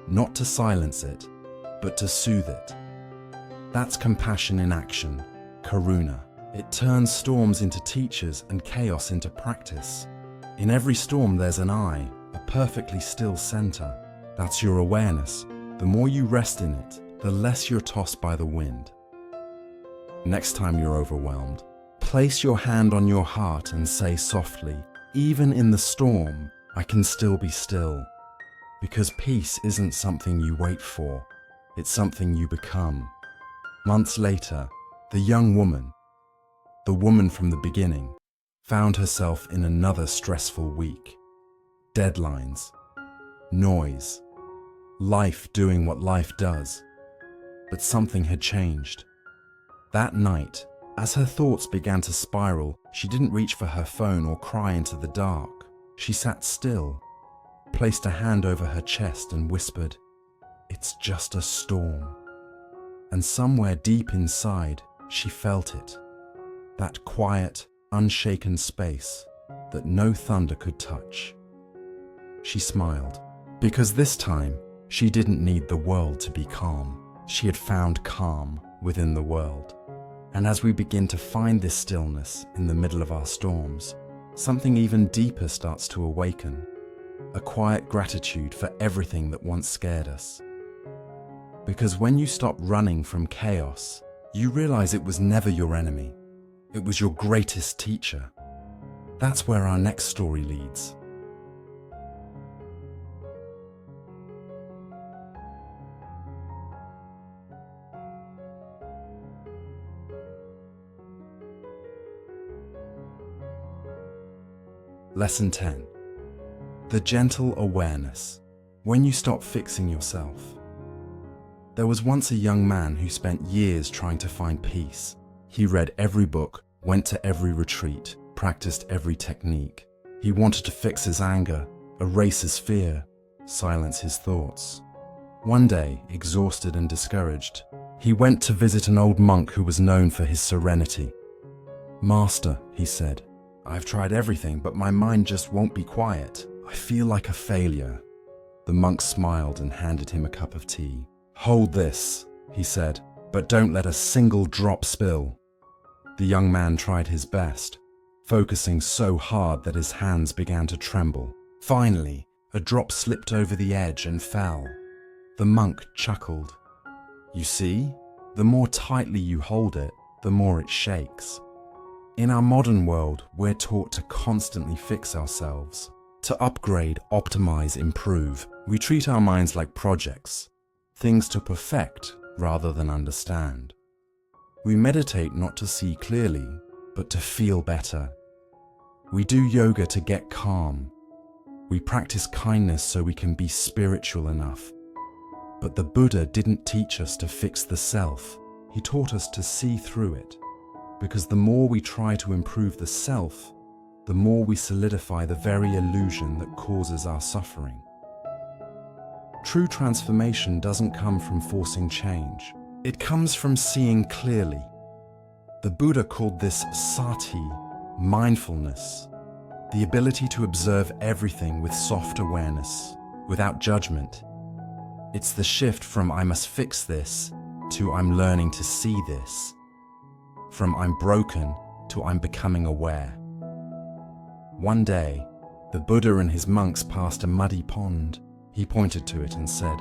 Not to silence it, but to soothe it. That's compassion in action, karuna. It turns storms into teachers and chaos into practice. In every storm there's an eye, a perfectly still center. That's your awareness. The more you rest in it, the less you're tossed by the wind. Next time you're overwhelmed, place your hand on your heart and say softly, "Even in the storm, I can still be still." Because peace isn't something you wait for, it's something you become. Months later, the young woman, the woman from the beginning, found herself in another stressful week. Deadlines, noise, life doing what life does. But something had changed. That night, as her thoughts began to spiral, she didn't reach for her phone or cry into the dark. She sat still, placed a hand over her chest and whispered, "It's just a storm." And somewhere deep inside, she felt it. That quiet, unshaken space that no thunder could touch. She smiled, because this time, she didn't need the world to be calm. She had found calm within the world. And as we begin to find this stillness in the middle of our storms, something even deeper starts to awaken. A quiet gratitude for everything that once scared us. Because when you stop running from chaos, you realize it was never your enemy. It was your greatest teacher. That's where our next story leads. Lesson 10. The gentle awareness. When you stop fixing yourself. There was once a young man who spent years trying to find peace. He read every book, went to every retreat, practiced every technique. He wanted to fix his anger, erase his fear, silence his thoughts. One day, exhausted and discouraged, he went to visit an old monk who was known for his serenity. "Master," he said, "I've tried everything, but my mind just won't be quiet. I feel like a failure." The monk smiled and handed him a cup of tea. "Hold this," he said, "but don't let a single drop spill." The young man tried his best, focusing so hard that his hands began to tremble. Finally, a drop slipped over the edge and fell. The monk chuckled. "You see, the more tightly you hold it, the more it shakes." In our modern world, we're taught to constantly fix ourselves, to upgrade, optimize, improve. We treat our minds like projects, things to perfect rather than understand. We meditate not to see clearly, but to feel better. We do yoga to get calm. We practice kindness so we can be spiritual enough. But the Buddha didn't teach us to fix the self. He taught us to see through it, because the more we try to improve the self, the more we solidify the very illusion that causes our suffering. True transformation doesn't come from forcing change. It comes from seeing clearly. The Buddha called this sati, mindfulness, the ability to observe everything with soft awareness, without judgment. It's the shift from "I must fix this" to "I'm learning to see this," from "I'm broken" to "I'm becoming aware. One day, the Buddha and his monks passed a muddy pond. He pointed to it and said,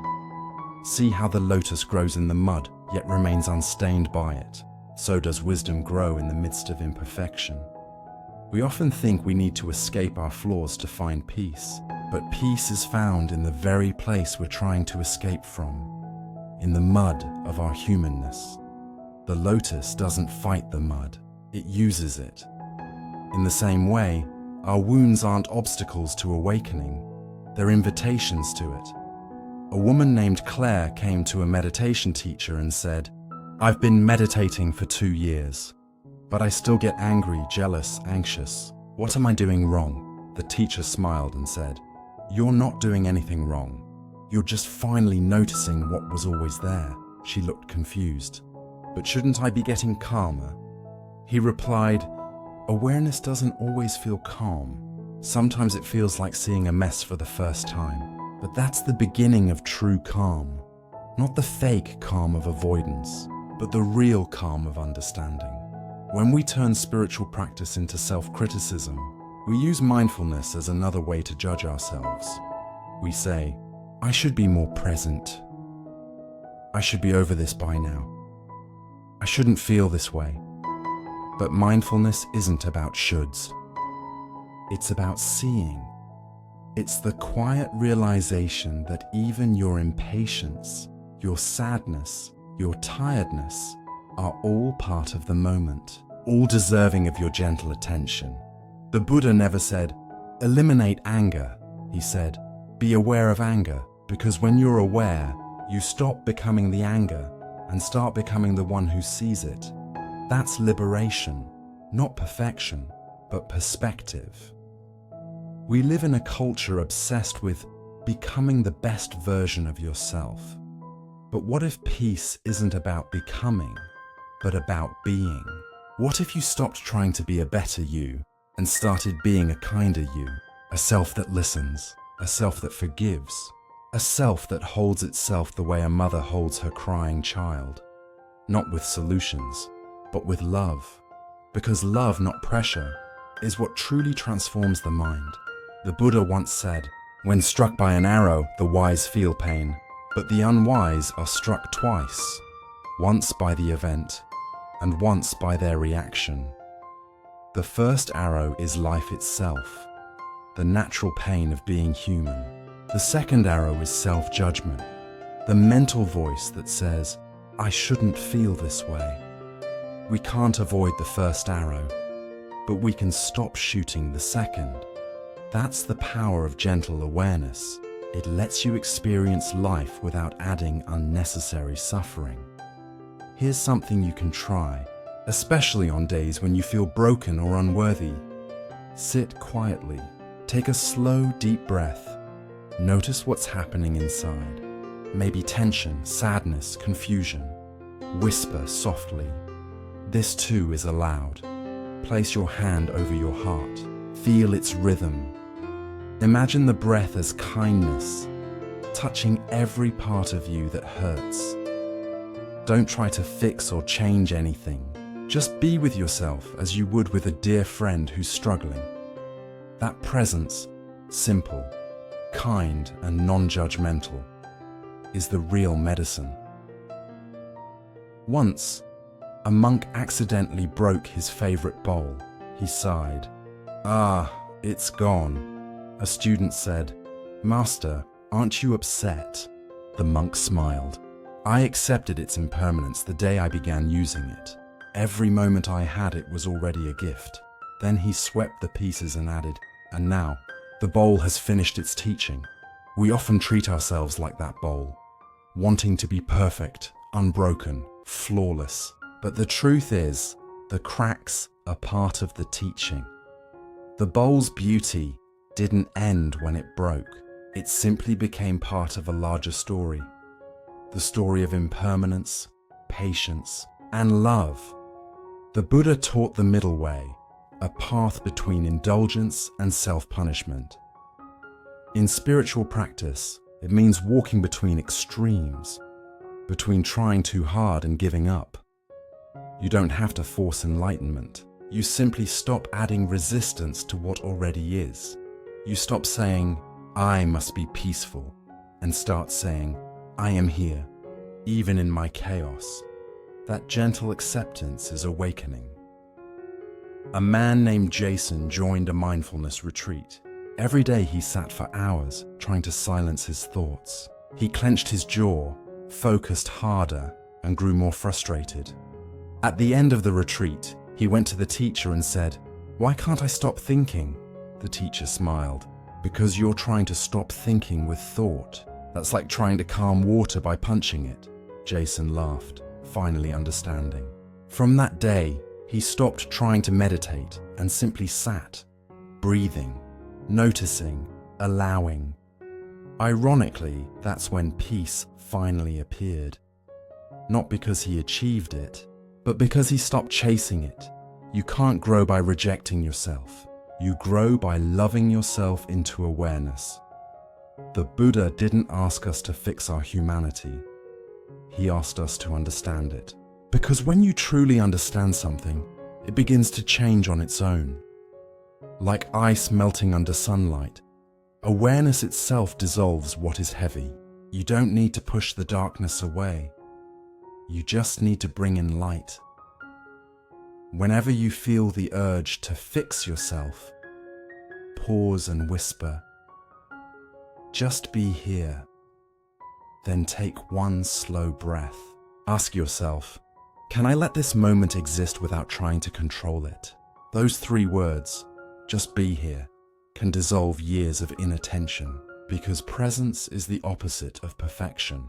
"See how the lotus grows in the mud, yet remains unstained by it. So does wisdom grow in the midst of imperfection." We often think we need to escape our flaws to find peace, but peace is found in the very place we're trying to escape from, in the mud of our humanness. The lotus doesn't fight the mud, it uses it. In the same way, our wounds aren't obstacles to awakening, they're invitations to it. A woman named Claire came to a meditation teacher and said, "I've been meditating for 2 years, but I still get angry, jealous, anxious. What am I doing wrong?" The teacher smiled and said, "You're not doing anything wrong. You're just finally noticing what was always there." She looked confused. "But shouldn't I be getting calmer?" He replied, "Awareness doesn't always feel calm. Sometimes it feels like seeing a mess for the first time. But that's the beginning of true calm. Not the fake calm of avoidance, but the real calm of understanding. When we turn spiritual practice into self-criticism, we use mindfulness as another way to judge ourselves. We say, "I should be more present. I should be over this by now. I shouldn't feel this way." But mindfulness isn't about shoulds. It's about seeing. It's the quiet realization that even your impatience, your sadness, your tiredness are all part of the moment, all deserving of your gentle attention. The Buddha never said, "Eliminate anger." He said, "Be aware of anger, because when you're aware, you stop becoming the anger and start becoming the one who sees it." That's liberation, not perfection, but perspective. We live in a culture obsessed with becoming the best version of yourself. But what if peace isn't about becoming, but about being? What if you stopped trying to be a better you and started being a kinder you, a self that listens, a self that forgives, a self that holds itself the way a mother holds her crying child? Not with solutions, but with love. Because love, not pressure, is what truly transforms the mind. The Buddha once said, "When struck by an arrow, the wise feel pain, but the unwise are struck twice, once by the event, and once by their reaction." The first arrow is life itself, the natural pain of being human. The second arrow is self-judgment, the mental voice that says, "I shouldn't feel this way." We can't avoid the first arrow, but we can stop shooting the second. That's the power of gentle awareness. It lets you experience life without adding unnecessary suffering. Here's something you can try, especially on days when you feel broken or unworthy. Sit quietly, take a slow, deep breath. Notice what's happening inside. Maybe tension, sadness, confusion. Whisper softly. This too is allowed. Place your hand over your heart. Feel its rhythm. Imagine the breath as kindness, touching every part of you that hurts. Don't try to fix or change anything. Just be with yourself as you would with a dear friend who's struggling. That presence, simple, kind, and non-judgmental, is the real medicine. Once, a monk accidentally broke his favorite bowl. He sighed. "Ah, it's gone." A student said, "Master, aren't you upset?" The monk smiled. "I accepted its impermanence the day I began using it. Every moment I had it was already a gift." Then he swept the pieces and added, "And now, the bowl has finished its teaching." We often treat ourselves like that bowl, wanting to be perfect, unbroken, flawless. But the truth is, the cracks are part of the teaching. The bowl's beauty didn't end when it broke. It simply became part of a larger story. The story of impermanence, patience, and love. The Buddha taught the middle way, a path between indulgence and self-punishment. In spiritual practice, it means walking between extremes, between trying too hard and giving up. You don't have to force enlightenment. You simply stop adding resistance to what already is. You stop saying, I must be peaceful, and start saying, I am here, even in my chaos. That gentle acceptance is awakening. A man named Jason joined a mindfulness retreat. Every day he sat for hours, trying to silence his thoughts. He clenched his jaw, focused harder, and grew more frustrated. At the end of the retreat, he went to the teacher and said, "Why can't I stop thinking?" The teacher smiled. "Because you're trying to stop thinking with thought. That's like trying to calm water by punching it." Jason laughed, finally understanding. From that day, he stopped trying to meditate and simply sat, breathing, noticing, allowing. Ironically, that's when peace finally appeared. Not because he achieved it, but because he stopped chasing it. You can't grow by rejecting yourself. You grow by loving yourself into awareness. The Buddha didn't ask us to fix our humanity. He asked us to understand it. Because when you truly understand something, it begins to change on its own. Like ice melting under sunlight, awareness itself dissolves what is heavy. You don't need to push the darkness away. You just need to bring in light. Whenever you feel the urge to fix yourself, pause and whisper, "Just be here." Then take one slow breath. Ask yourself, can I let this moment exist without trying to control it? Those 3 words, just be here, can dissolve years of inattention, because presence is the opposite of perfection.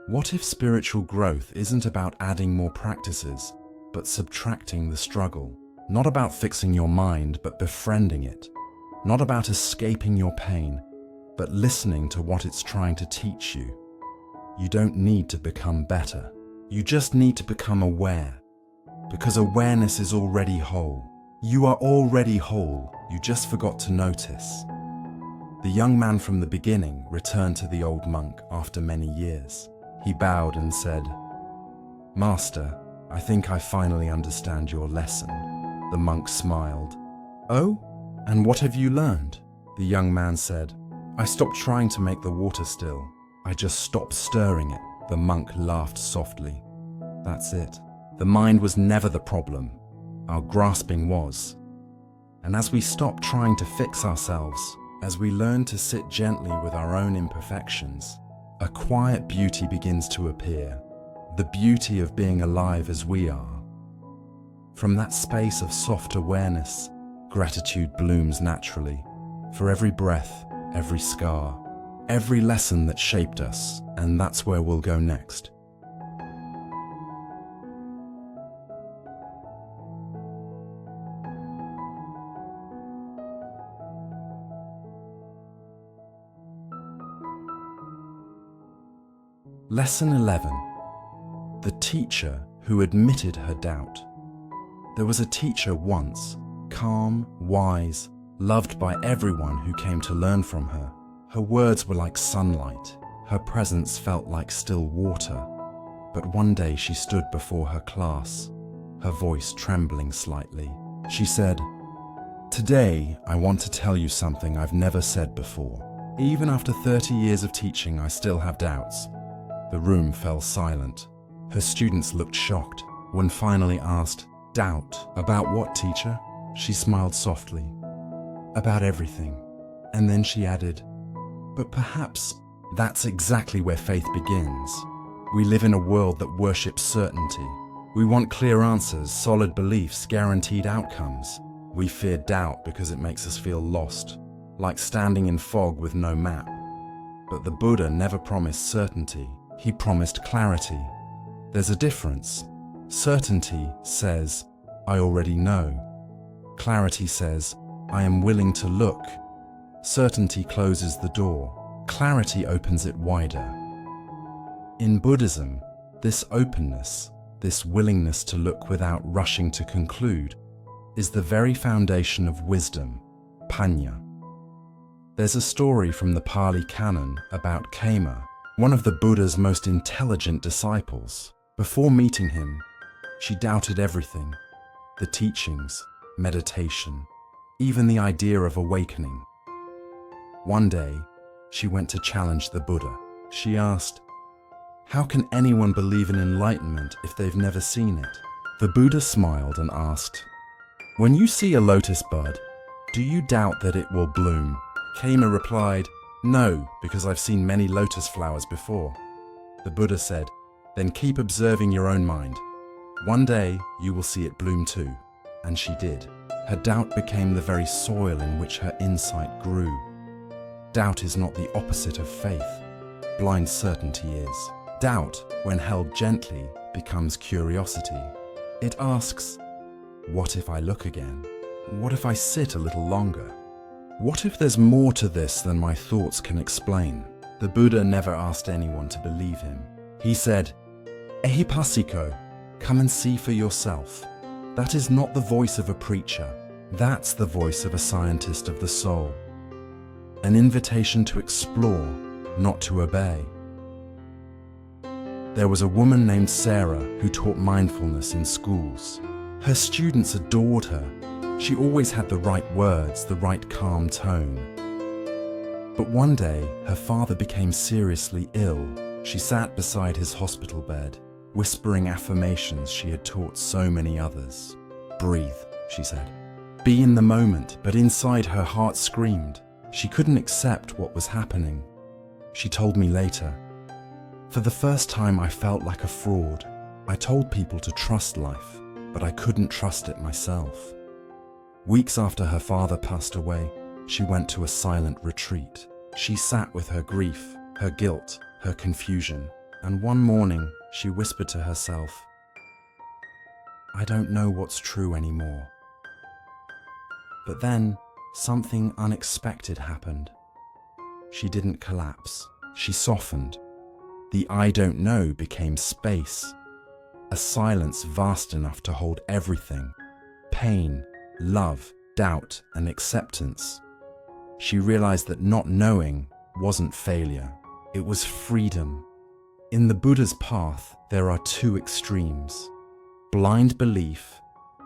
What if spiritual growth isn't about adding more practices, but subtracting the struggle? Not about fixing your mind, but befriending it. Not about escaping your pain, but listening to what it's trying to teach you. You don't need to become better. You just need to become aware, because awareness is already whole. You are already whole, you just forgot to notice. The young man from the beginning returned to the old monk after many years. He bowed and said, "Master, I think I finally understand your lesson." The monk smiled. "Oh, and what have you learned?" The young man said, "I stopped trying to make the water still. I just stopped stirring it." The monk laughed softly. That's it. The mind was never the problem. Our grasping was. And as we stop trying to fix ourselves, as we learn to sit gently with our own imperfections, a quiet beauty begins to appear. The beauty of being alive as we are. From that space of soft awareness, gratitude blooms naturally. For every breath, every scar, every lesson that shaped us, and that's where we'll go next. Lesson 11. The teacher who admitted her doubt. There was a teacher once, calm, wise, loved by everyone who came to learn from her. Her words were like sunlight. Her presence felt like still water. But one day she stood before her class, her voice trembling slightly. She said, "Today I want to tell you something I've never said before. Even after 30 years of teaching, I still have doubts." The room fell silent. Her students looked shocked. One finally asked, "Doubt? About what, teacher?" She smiled softly. "About everything." And then she added, "But perhaps that's exactly where faith begins. We live in a world that worships certainty. We want clear answers, solid beliefs, guaranteed outcomes. We fear doubt because it makes us feel lost, like standing in fog with no map. But the Buddha never promised certainty. He promised clarity. There's a difference. Certainty says, I already know. Clarity says, I am willing to look. Certainty closes the door. Clarity opens it wider. In Buddhism, this openness, this willingness to look without rushing to conclude, is the very foundation of wisdom, panya. There's a story from the Pali Canon about Kema, one of the Buddha's most intelligent disciples. Before meeting him, she doubted everything: the teachings, meditation, even the idea of awakening. One day, she went to challenge the Buddha. She asked, "How can anyone believe in enlightenment if they've never seen it?" The Buddha smiled and asked, "When you see a lotus bud, do you doubt that it will bloom?" Kema replied, "No, because I've seen many lotus flowers before." The Buddha said, "Then keep observing your own mind. One day you will see it bloom too." And she did. Her doubt became the very soil in which her insight grew. Doubt is not the opposite of faith. Blind certainty is. Doubt, when held gently, becomes curiosity. It asks, what if I look again? What if I sit a little longer? What if there's more to this than my thoughts can explain? The Buddha never asked anyone to believe him. He said, "Ehipasiko, come and see for yourself." That is not the voice of a preacher. That's the voice of a scientist of the soul. An invitation to explore, not to obey. There was a woman named Sarah who taught mindfulness in schools. Her students adored her. She always had the right words, the right calm tone. But one day, her father became seriously ill. She sat beside his hospital bed, whispering affirmations she had taught so many others. "Breathe," she said. "Be in the moment," but inside her heart screamed. She couldn't accept what was happening. She told me later, "For the first time I felt like a fraud. I told people to trust life, but I couldn't trust it myself." Weeks after her father passed away, she went to a silent retreat. She sat with her grief, her guilt, her confusion, and one morning she whispered to herself, "I don't know what's true anymore." But then something unexpected happened. She didn't collapse. She softened. The "I don't know" became space, a silence vast enough to hold everything: pain, love, doubt, and acceptance. She realized that not knowing wasn't failure. It was freedom. In the Buddha's path, there are two extremes: blind belief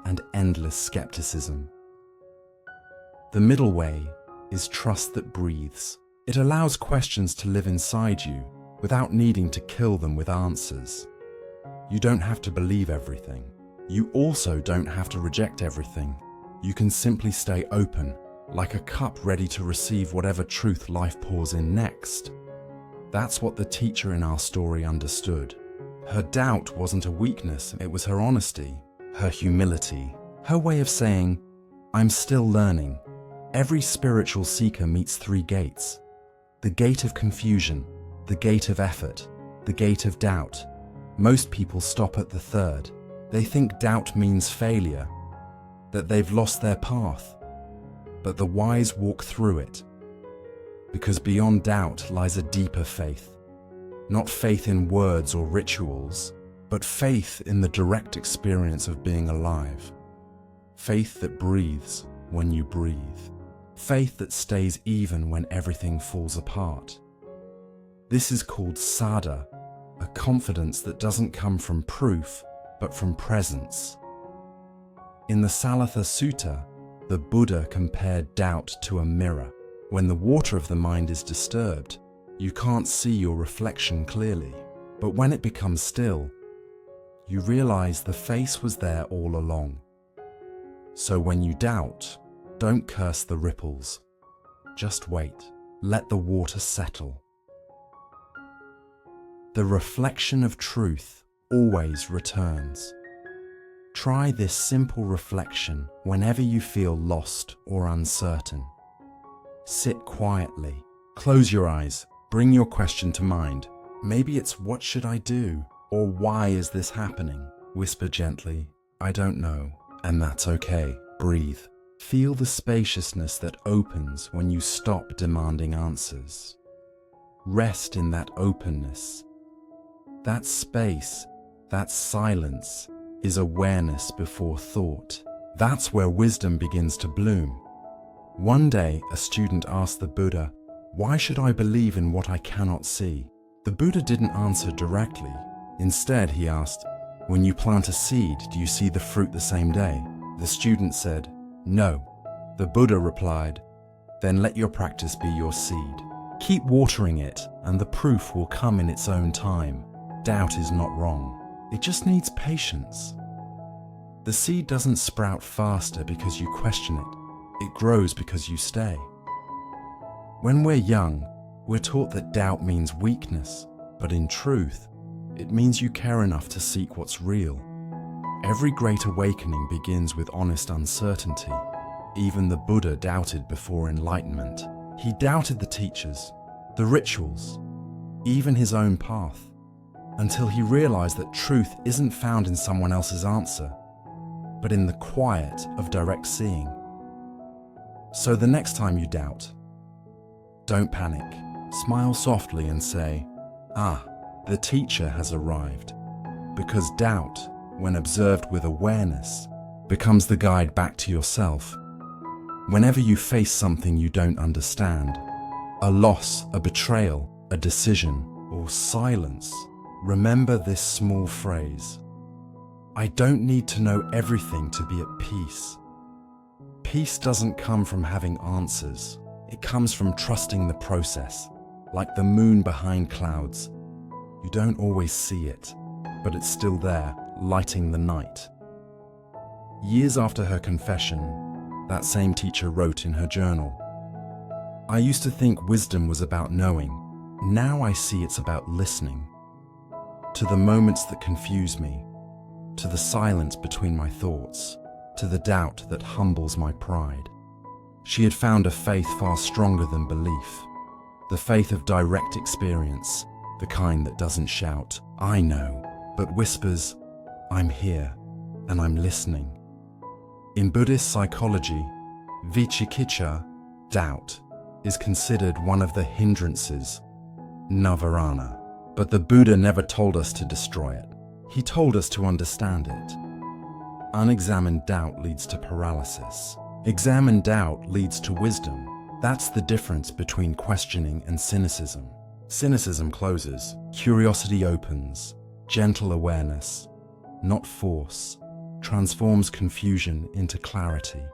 and endless skepticism. The middle way is trust that breathes. It allows questions to live inside you without needing to kill them with answers. You don't have to believe everything. You also don't have to reject everything. You can simply stay open, like a cup ready to receive whatever truth life pours in next. That's what the teacher in our story understood. Her doubt wasn't a weakness, it was her honesty, her humility, her way of saying, "I'm still learning." Every spiritual seeker meets three gates: the gate of confusion, the gate of effort, the gate of doubt. Most people stop at the third. They think doubt means failure, that they've lost their path. But the wise walk through it, because beyond doubt lies a deeper faith. Not faith in words or rituals, but faith in the direct experience of being alive. Faith that breathes when you breathe. Faith that stays even when everything falls apart. This is called saddha, a confidence that doesn't come from proof, but from presence. In the Salatha Sutta, the Buddha compared doubt to a mirror. When the water of the mind is disturbed, you can't see your reflection clearly. But when it becomes still, you realize the face was there all along. So when you doubt, don't curse the ripples. Just wait. Let the water settle. The reflection of truth always returns. Try this simple reflection whenever you feel lost or uncertain. Sit quietly. Close your eyes. Bring your question to mind. Maybe it's, what should I do? Or why is this happening? Whisper gently, I don't know, and that's okay. Breathe. Feel the spaciousness that opens when you stop demanding answers. Rest in that openness. That space, that silence, is awareness before thought. That's where wisdom begins to bloom. One day, a student asked the Buddha, "Why should I believe in what I cannot see?" The Buddha didn't answer directly. Instead, he asked, "When you plant a seed, do you see the fruit the same day?" The student said, "No." The Buddha replied, "Then let your practice be your seed. Keep watering it, and the proof will come in its own time. Doubt is not wrong. It just needs patience." The seed doesn't sprout faster because you question it. It grows because you stay. When we're young, we're taught that doubt means weakness, but in truth, it means you care enough to seek what's real. Every great awakening begins with honest uncertainty. Even the Buddha doubted before enlightenment. He doubted the teachers, the rituals, even his own path, until he realized that truth isn't found in someone else's answer, but in the quiet of direct seeing. So the next time you doubt, don't panic. Smile softly and say, the teacher has arrived. Because doubt, when observed with awareness, becomes the guide back to yourself. Whenever you face something you don't understand, a loss, a betrayal, a decision, or silence, remember this small phrase: I don't need to know everything to be at peace. Peace doesn't come from having answers. It comes from trusting the process. Like the moon behind clouds. You don't always see it, but it's still there, lighting the night. Years after her confession, that same teacher wrote in her journal, "I used to think wisdom was about knowing. Now I see it's about listening. To the moments that confuse me, to the silence between my thoughts, to the doubt that humbles my pride." She had found a faith far stronger than belief. The faith of direct experience, the kind that doesn't shout, "I know," but whispers, "I'm here, and I'm listening." In Buddhist psychology, vicikiccha, doubt, is considered one of the hindrances, navarana. But the Buddha never told us to destroy it. He told us to understand it. Unexamined doubt leads to paralysis. Examined doubt leads to wisdom. That's the difference between questioning and cynicism. Cynicism closes, curiosity opens, gentle awareness, not force, transforms confusion into clarity.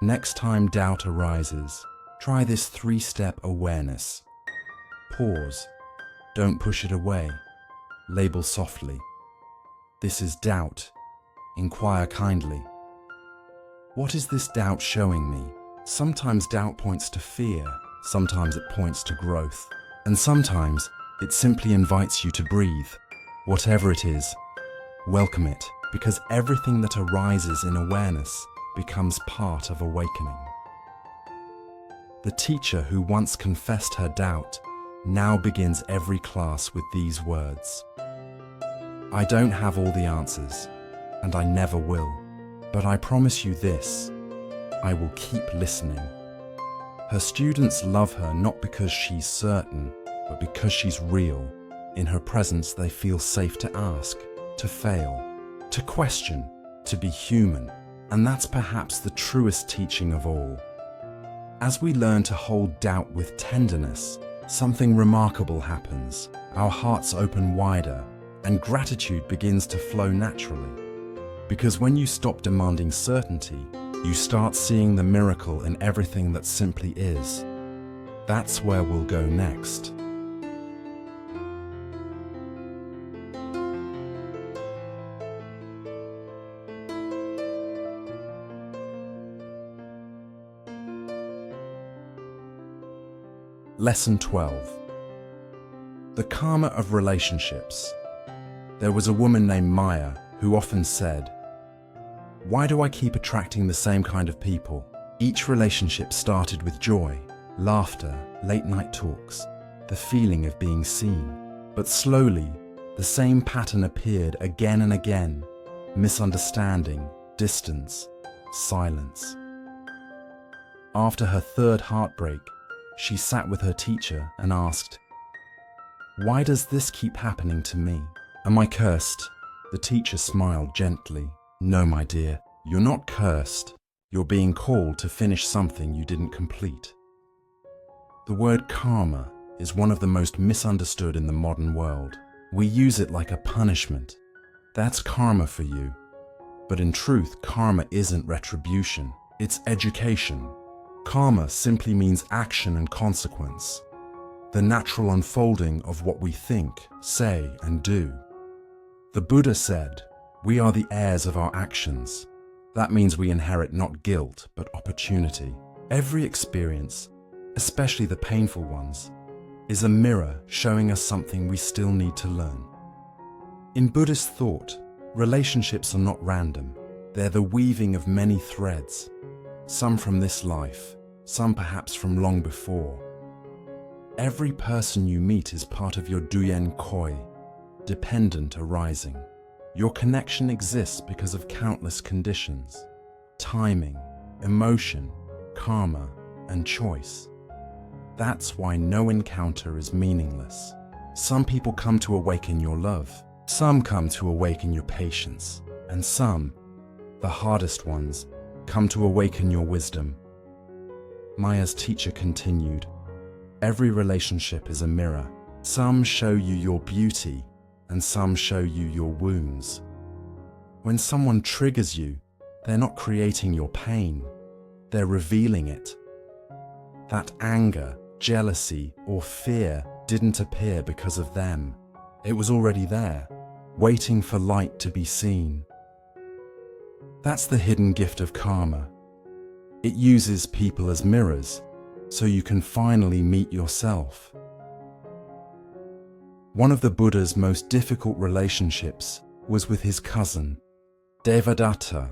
Next time doubt arises, try this 3-step awareness. Pause. Don't push it away. Label softly. This is doubt. Inquire kindly. What is this doubt showing me? Sometimes doubt points to fear, sometimes it points to growth, and sometimes it simply invites you to breathe. Whatever it is, welcome it, because everything that arises in awareness becomes part of awakening. The teacher who once confessed her doubt now begins every class with these words: I don't have all the answers, and I never will, but I promise you this, I will keep listening. Her students love her not because she's certain, but because she's real. In her presence they feel safe to ask, to fail, to question, to be human, and that's perhaps the truest teaching of all. As we learn to hold doubt with tenderness, something remarkable happens. Our hearts open wider, and gratitude begins to flow naturally. Because when you stop demanding certainty, you start seeing the miracle in everything that simply is. That's where we'll go next. Lesson 12. The karma of relationships. There was a woman named Maya who often said, "Why do I keep attracting the same kind of people?" Each relationship started with joy, laughter, late night talks, the feeling of being seen. But slowly, The same pattern appeared again and again: misunderstanding, distance, silence. After her third heartbreak, she sat with her teacher and asked, "Why does this keep happening to me? Am I cursed?" The teacher smiled gently. "No, my dear, you're not cursed. You're being called to finish something you didn't complete." The word karma is one of the most misunderstood in the modern world. We use it like a punishment. That's karma for you. But in truth, karma isn't retribution. It's education. Karma simply means action and consequence, the natural unfolding of what we think, say, and do. The Buddha said, "We are the heirs of our actions." That means we inherit not guilt, but opportunity. Every experience, especially the painful ones, is a mirror showing us something we still need to learn. In Buddhist thought, relationships are not random. They're the weaving of many threads, some from this life, some perhaps from long before. Every person you meet is part of your Duyen Koi, dependent arising. Your connection exists because of countless conditions: timing, emotion, karma, and choice. That's why no encounter is meaningless. Some people come to awaken your love, some come to awaken your patience, and some, the hardest ones, come to awaken your wisdom. Maya's teacher continued, "Every relationship is a mirror. Some show you your beauty, and some show you your wounds. When someone triggers you, they're not creating your pain, they're revealing it. That anger, jealousy, or fear didn't appear because of them. It was already there, waiting for light to be seen." That's the hidden gift of karma. It uses people as mirrors, so you can finally meet yourself. One of the Buddha's most difficult relationships was with his cousin, Devadatta,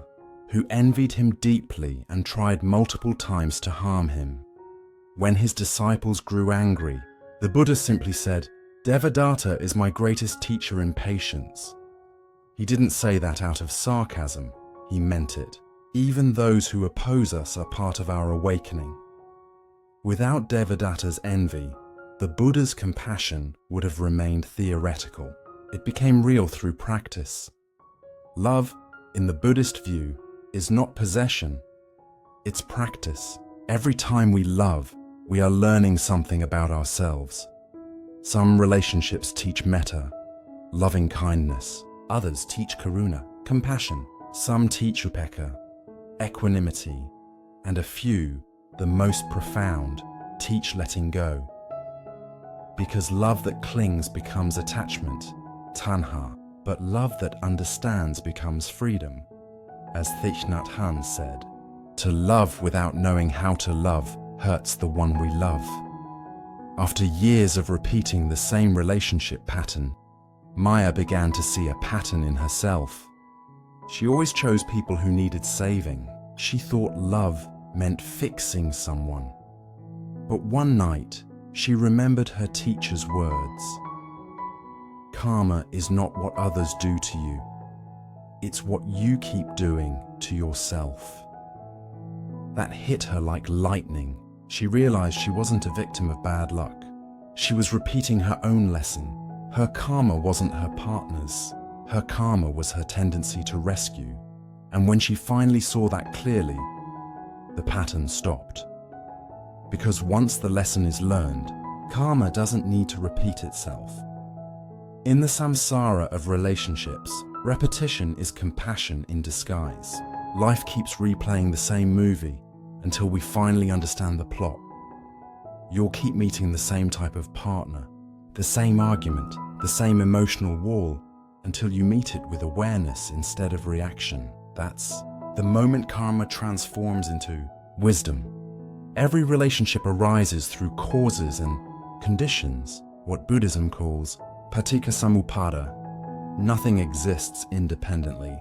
who envied him deeply and tried multiple times to harm him. When his disciples grew angry, the Buddha simply said, "Devadatta is my greatest teacher in patience." He didn't say that out of sarcasm, he meant it. Even those who oppose us are part of our awakening. Without Devadatta's envy, the Buddha's compassion would have remained theoretical. It became real through practice. Love, in the Buddhist view, is not possession, it's practice. Every time we love, we are learning something about ourselves. Some relationships teach metta, loving kindness. Others teach karuna, compassion. Some teach upekkha, equanimity. And a few, the most profound, teach letting go. Because love that clings becomes attachment, tanha, but love that understands becomes freedom. As Thich Nhat Hanh said, "To love without knowing how to love hurts the one we love." After years of repeating the same relationship pattern, Maya began to see a pattern in herself. She always chose people who needed saving. She thought love meant fixing someone. But one night, she remembered her teacher's words. "Karma is not what others do to you. It's what you keep doing to yourself." That hit her like lightning. She realized she wasn't a victim of bad luck. She was repeating her own lesson. Her karma wasn't her partner's. Her karma was her tendency to rescue. And when she finally saw that clearly, the pattern stopped. Because once the lesson is learned, karma doesn't need to repeat itself. In the samsara of relationships, repetition is compassion in disguise. Life keeps replaying the same movie until we finally understand the plot. You'll keep meeting the same type of partner, the same argument, the same emotional wall, until you meet it with awareness instead of reaction. That's the moment karma transforms into wisdom. Every relationship arises through causes and conditions, what Buddhism calls paticca-samuppada. Nothing exists independently.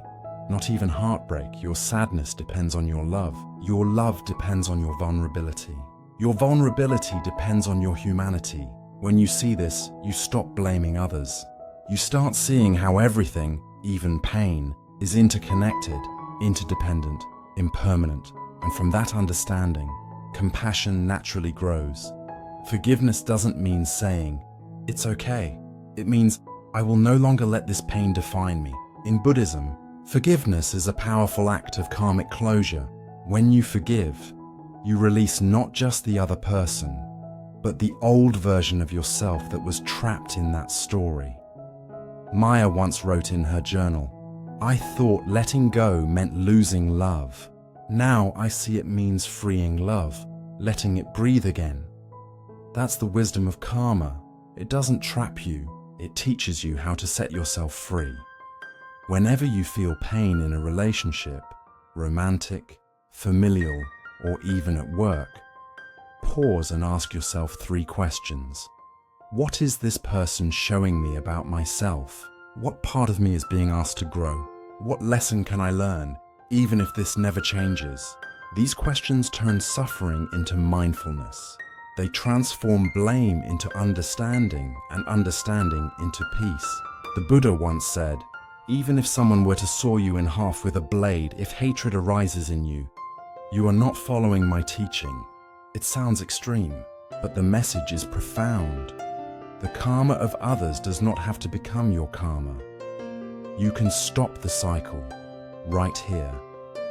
Not even heartbreak. Your sadness depends on your love. Your love depends on your vulnerability. Your vulnerability depends on your humanity. When you see this, you stop blaming others. You start seeing how everything, even pain, is interconnected, interdependent, impermanent, and from that understanding, compassion naturally grows. Forgiveness doesn't mean saying, "It's okay." It means, "I will no longer let this pain define me." In Buddhism, forgiveness is a powerful act of karmic closure. When you forgive, you release not just the other person, but the old version of yourself that was trapped in that story. Maya once wrote in her journal, "I thought letting go meant losing love. Now I see it means freeing love, letting it breathe again." That's the wisdom of karma. It doesn't trap you, it teaches you how to set yourself free. Whenever you feel pain in a relationship, romantic, familial, or even at work, pause and ask yourself 3 questions. What is this person showing me about myself? What part of me is being asked to grow? What lesson can I learn, even if this never changes? These questions turn suffering into mindfulness. They transform blame into understanding and understanding into peace. The Buddha once said, "Even if someone were to saw you in half with a blade, if hatred arises in you, you are not following my teaching." It sounds extreme, but the message is profound. The karma of others does not have to become your karma. You can stop the cycle right here,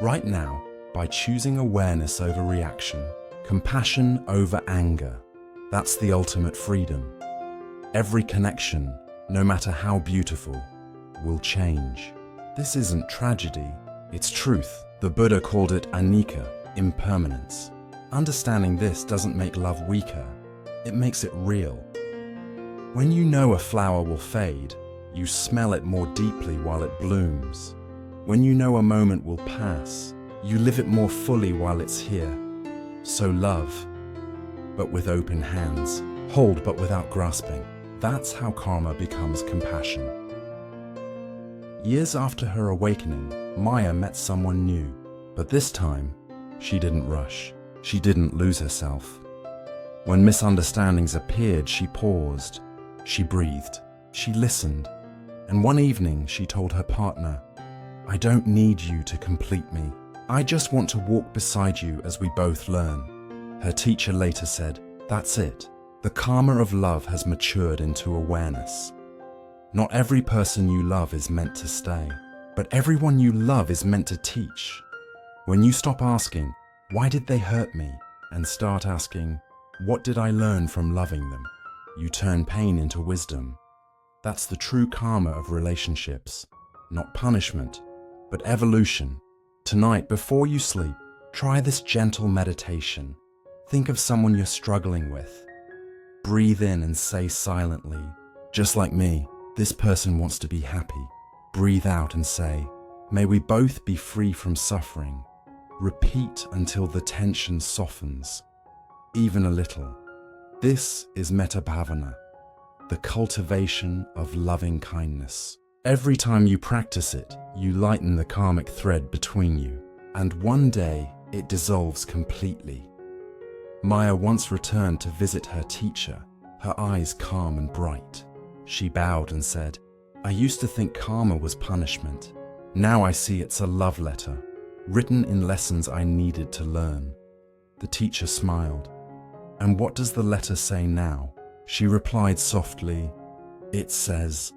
right now, by choosing awareness over reaction, compassion over anger. That's the ultimate freedom. Every connection, no matter how beautiful, will change. This isn't tragedy, it's truth. The Buddha called it anicca, impermanence. Understanding this doesn't make love weaker, it makes it real. When you know a flower will fade, you smell it more deeply while it blooms. When you know a moment will pass, you live it more fully while it's here. So love, but with open hands. Hold, but without grasping. That's how karma becomes compassion. Years after her awakening, Maya met someone new. But this time, she didn't rush. She didn't lose herself. When misunderstandings appeared, she paused. She breathed. She listened. And one evening, she told her partner, "I don't need you to complete me. I just want to walk beside you as we both learn." Her teacher later said, "That's it. The karma of love has matured into awareness. Not every person you love is meant to stay, but everyone you love is meant to teach." When you stop asking, "Why did they hurt me?" and start asking, "What did I learn from loving them?" you turn pain into wisdom. That's the true karma of relationships. Not punishment, but evolution. Tonight, before you sleep, try this gentle meditation. Think of someone you're struggling with. Breathe in and say silently, "Just like me, this person wants to be happy." Breathe out and say, "May we both be free from suffering." Repeat until the tension softens, even a little. This is metta bhavana, the cultivation of loving kindness. Every time you practice it, you lighten the karmic thread between you, and one day it dissolves completely. Maya once returned to visit her teacher, her eyes calm and bright. She bowed and said, "I used to think karma was punishment. Now I see it's a love letter, written in lessons I needed to learn." The teacher smiled. "And what does the letter say now?" She replied softly, "It says,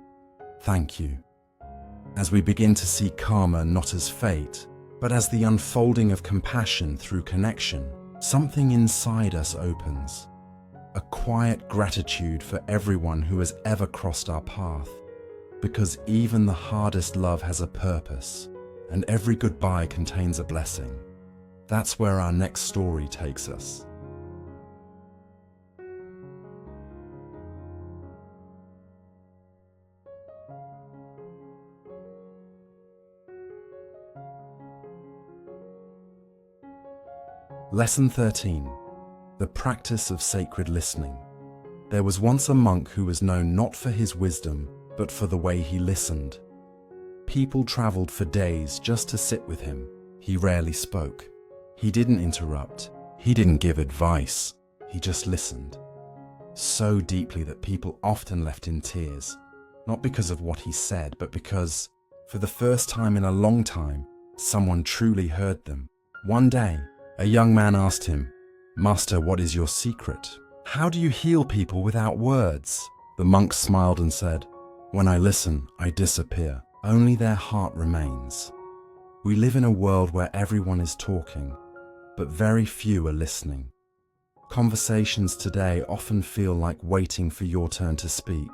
thank you." As we begin to see karma not as fate, but as the unfolding of compassion through connection, something inside us opens. A quiet gratitude for everyone who has ever crossed our path. Because even the hardest love has a purpose, and every goodbye contains a blessing. That's where our next story takes us. Lesson 13. The practice of sacred listening. There was once a monk who was known not for his wisdom, but for the way he listened. People traveled for days just to sit with him. He rarely spoke. He didn't interrupt. He didn't give advice. He just listened. So deeply that people often left in tears. not because of what he said, but because, for the first time in a long time, someone truly heard them. One day, a young man asked him, "Master, what is your secret? How do you heal people without words?" The monk smiled and said, "When I listen, I disappear. Only their heart remains." We live in a world where everyone is talking, but very few are listening. Conversations today often feel like waiting for your turn to speak.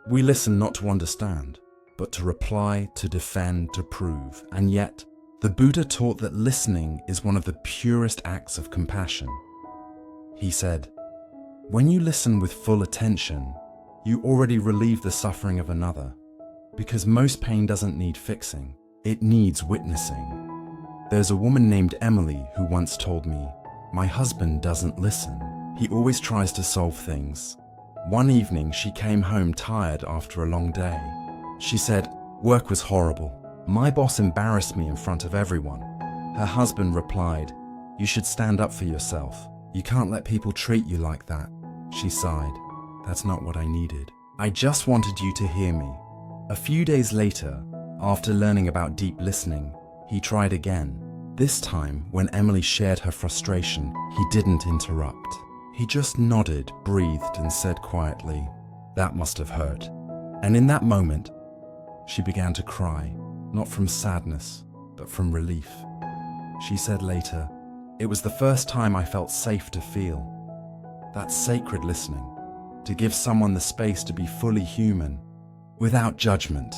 We listen not to understand, but to reply, to defend, to prove. And yet, the Buddha taught that listening is one of the purest acts of compassion. He said, "When you listen with full attention, you already relieve the suffering of another, because most pain doesn't need fixing, it needs witnessing." There's a woman named Emily who once told me, "My husband doesn't listen. He always tries to solve things." One evening, she came home tired after a long day. She said, "Work was horrible. My boss embarrassed me in front of everyone." Her husband replied, "You should stand up for yourself. You can't let people treat you like that." She sighed, "That's not what I needed. I just wanted you to hear me." A few days later, after learning about deep listening, he tried again. This time, when Emily shared her frustration, he didn't interrupt. He just nodded, breathed, and said quietly, "That must have hurt." And in that moment, she began to cry, not from sadness, but from relief. She said later, "It was the first time I felt safe to feel." That's sacred listening, to give someone the space to be fully human, without judgment.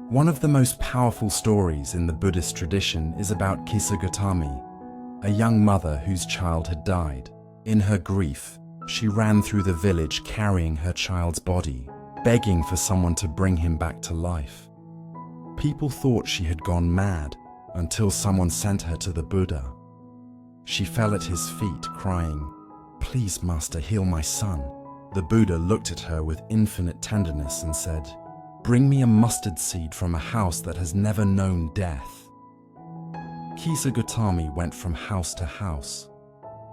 One of the most powerful stories in the Buddhist tradition is about Kisa Gautami, a young mother whose child had died. In her grief, she ran through the village carrying her child's body, begging for someone to bring him back to life. People thought she had gone mad until someone sent her to the Buddha. She fell at his feet, crying, "Please, Master, heal my son." The Buddha looked at her with infinite tenderness and said, "Bring me a mustard seed from a house that has never known death." Kisa Gautami went from house to house,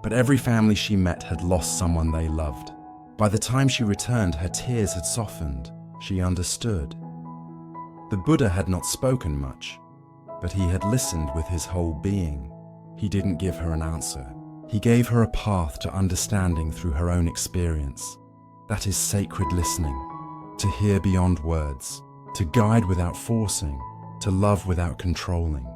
but every family she met had lost someone they loved. By the time she returned, her tears had softened. She understood. The Buddha had not spoken much, but he had listened with his whole being. He didn't give her an answer. He gave her a path to understanding through her own experience. That is sacred listening, to hear beyond words, to guide without forcing, to love without controlling.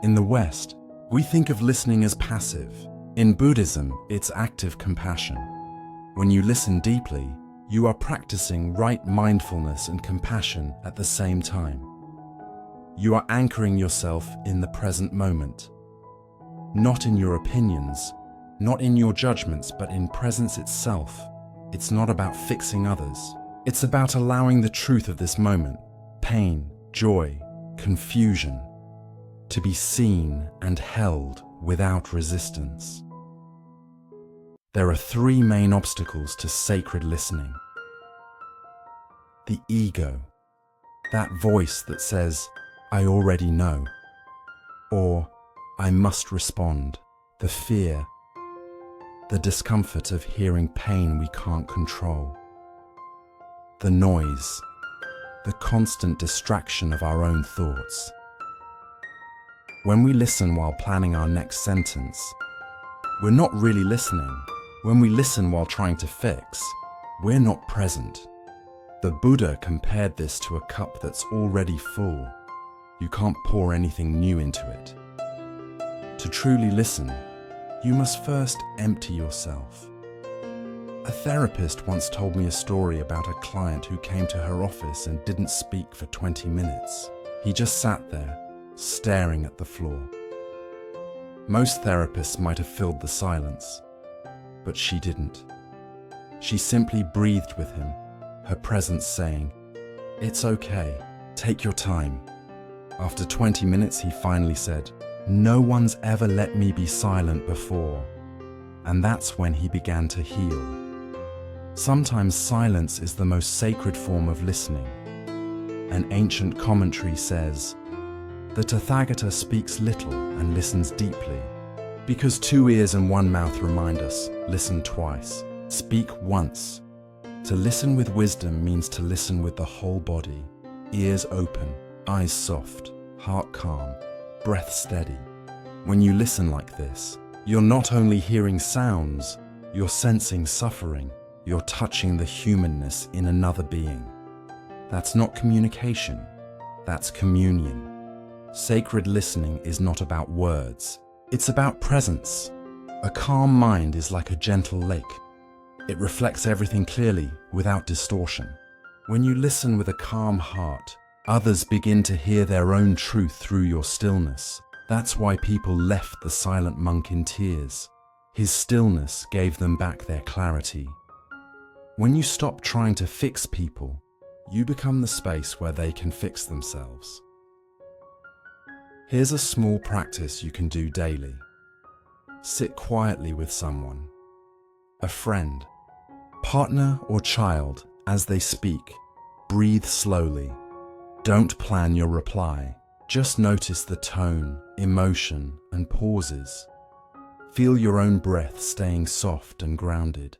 In the West, we think of listening as passive. In Buddhism, it's active compassion. When you listen deeply, you are practicing right mindfulness and compassion at the same time. You are anchoring yourself in the present moment, not in your opinions, not in your judgments, but in presence itself. It's not about fixing others. It's about allowing the truth of this moment, pain, joy, confusion, to be seen and held without resistance. There are three main obstacles to sacred listening. The ego, that voice that says, "I already know," or "I must respond." The fear, the discomfort of hearing pain we can't control. The noise, the constant distraction of our own thoughts. When we listen while planning our next sentence, we're not really listening. When we listen while trying to fix, we're not present. The Buddha compared this to a cup that's already full. You can't pour anything new into it. To truly listen, you must first empty yourself. A therapist once told me a story about a client who came to her office and didn't speak for 20 minutes. He just sat there, staring at the floor. Most therapists might have filled the silence, but she didn't. She simply breathed with him, her presence saying, "It's okay, take your time." After 20 minutes, he finally said, "No one's ever let me be silent before." And that's when he began to heal. Sometimes silence is the most sacred form of listening. An ancient commentary says, "The Tathagata speaks little and listens deeply." Because 2 ears and 1 mouth remind us, listen twice. Speak once, To listen with wisdom means to listen with the whole body, ears open, eyes soft, heart calm, breath steady. When you listen like this, you're not only hearing sounds, you're sensing suffering, you're touching the humanness in another being. That's not communication, that's communion. Sacred listening is not about words, it's about presence. A calm mind is like a gentle lake. It reflects everything clearly, without distortion. When you listen with a calm heart, others begin to hear their own truth through your stillness. That's why people left the silent monk in tears. His stillness gave them back their clarity. When you stop trying to fix people, you become the space where they can fix themselves. Here's a small practice you can do daily. Sit quietly with someone, a friend, partner or child. As they speak, breathe slowly. Don't plan your reply. Just notice the tone, emotion, and pauses. Feel your own breath staying soft and grounded.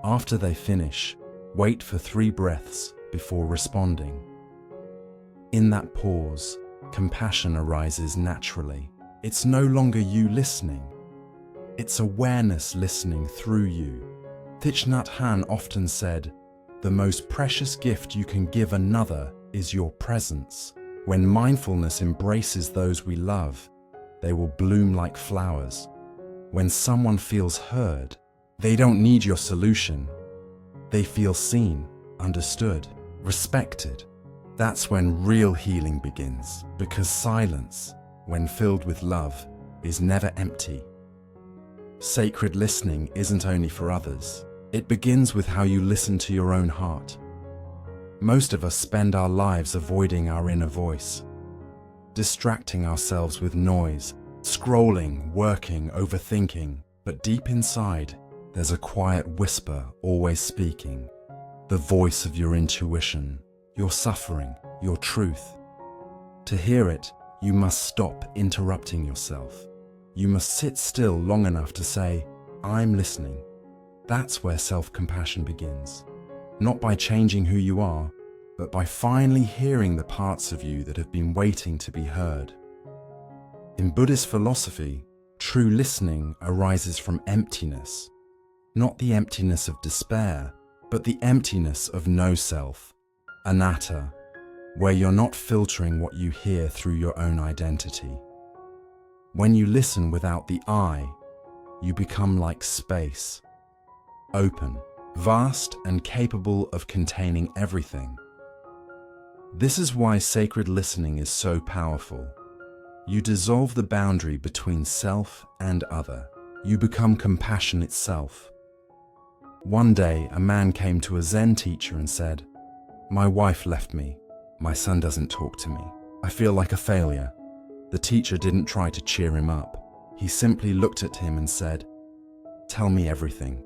After they finish, wait for 3 breaths before responding. In that pause, compassion arises naturally. It's no longer you listening. It's awareness listening through you. Thich Nhat Hanh often said, "The most precious gift you can give another is your presence." When mindfulness embraces those we love, they will bloom like flowers. When someone feels heard, they don't need your solution. They feel seen, understood, respected. That's when real healing begins, because silence, when filled with love, is never empty. Sacred listening isn't only for others. It begins with how you listen to your own heart. Most of us spend our lives avoiding our inner voice, distracting ourselves with noise, scrolling, working, overthinking. But deep inside, there's a quiet whisper always speaking, the voice of your intuition, your suffering, your truth. To hear it, you must stop interrupting yourself. You must sit still long enough to say, "I'm listening." That's where self-compassion begins. Not by changing who you are, but by finally hearing the parts of you that have been waiting to be heard. In Buddhist philosophy, true listening arises from emptiness. Not the emptiness of despair, but the emptiness of no self, anatta, where you're not filtering what you hear through your own identity. When you listen without the I, you become like space. Open, vast and capable of containing everything. This is why sacred listening is so powerful. You dissolve the boundary between self and other. You become compassion itself. One day, a man came to a Zen teacher and said, "My wife left me. My son doesn't talk to me. I feel like a failure." The teacher didn't try to cheer him up. He simply looked at him and said, "Tell me everything."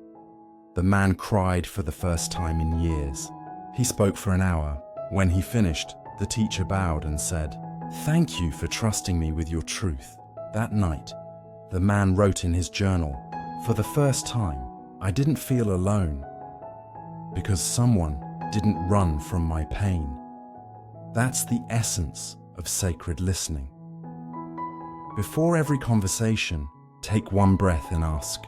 The man cried for the first time in years. He spoke for an hour. When he finished, the teacher bowed and said, "Thank you for trusting me with your truth." That night, the man wrote in his journal, "For the first time, I didn't feel alone, because someone didn't run from my pain." That's the essence of sacred listening. Before every conversation, take one breath and ask,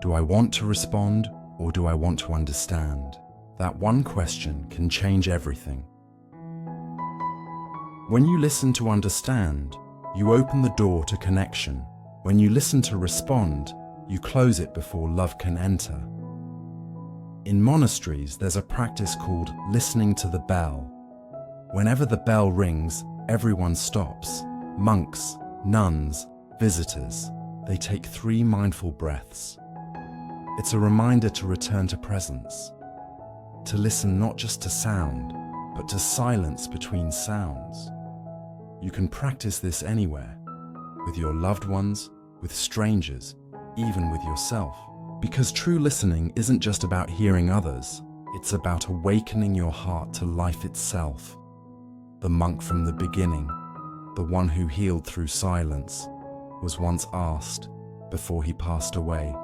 "Do I want to respond or do I want to understand?" That one question can change everything. When you listen to understand, you open the door to connection. When you listen to respond, you close it before love can enter. In monasteries, there's a practice called listening to the bell. Whenever the bell rings, everyone stops. Monks, nuns, visitors. They take 3 mindful breaths. It's a reminder to return to presence, to listen not just to sound, but to silence between sounds. You can practice this anywhere, with your loved ones, with strangers, even with yourself. Because true listening isn't just about hearing others, it's about awakening your heart to life itself. The monk from the beginning, the one who healed through silence, was once asked, before he passed away,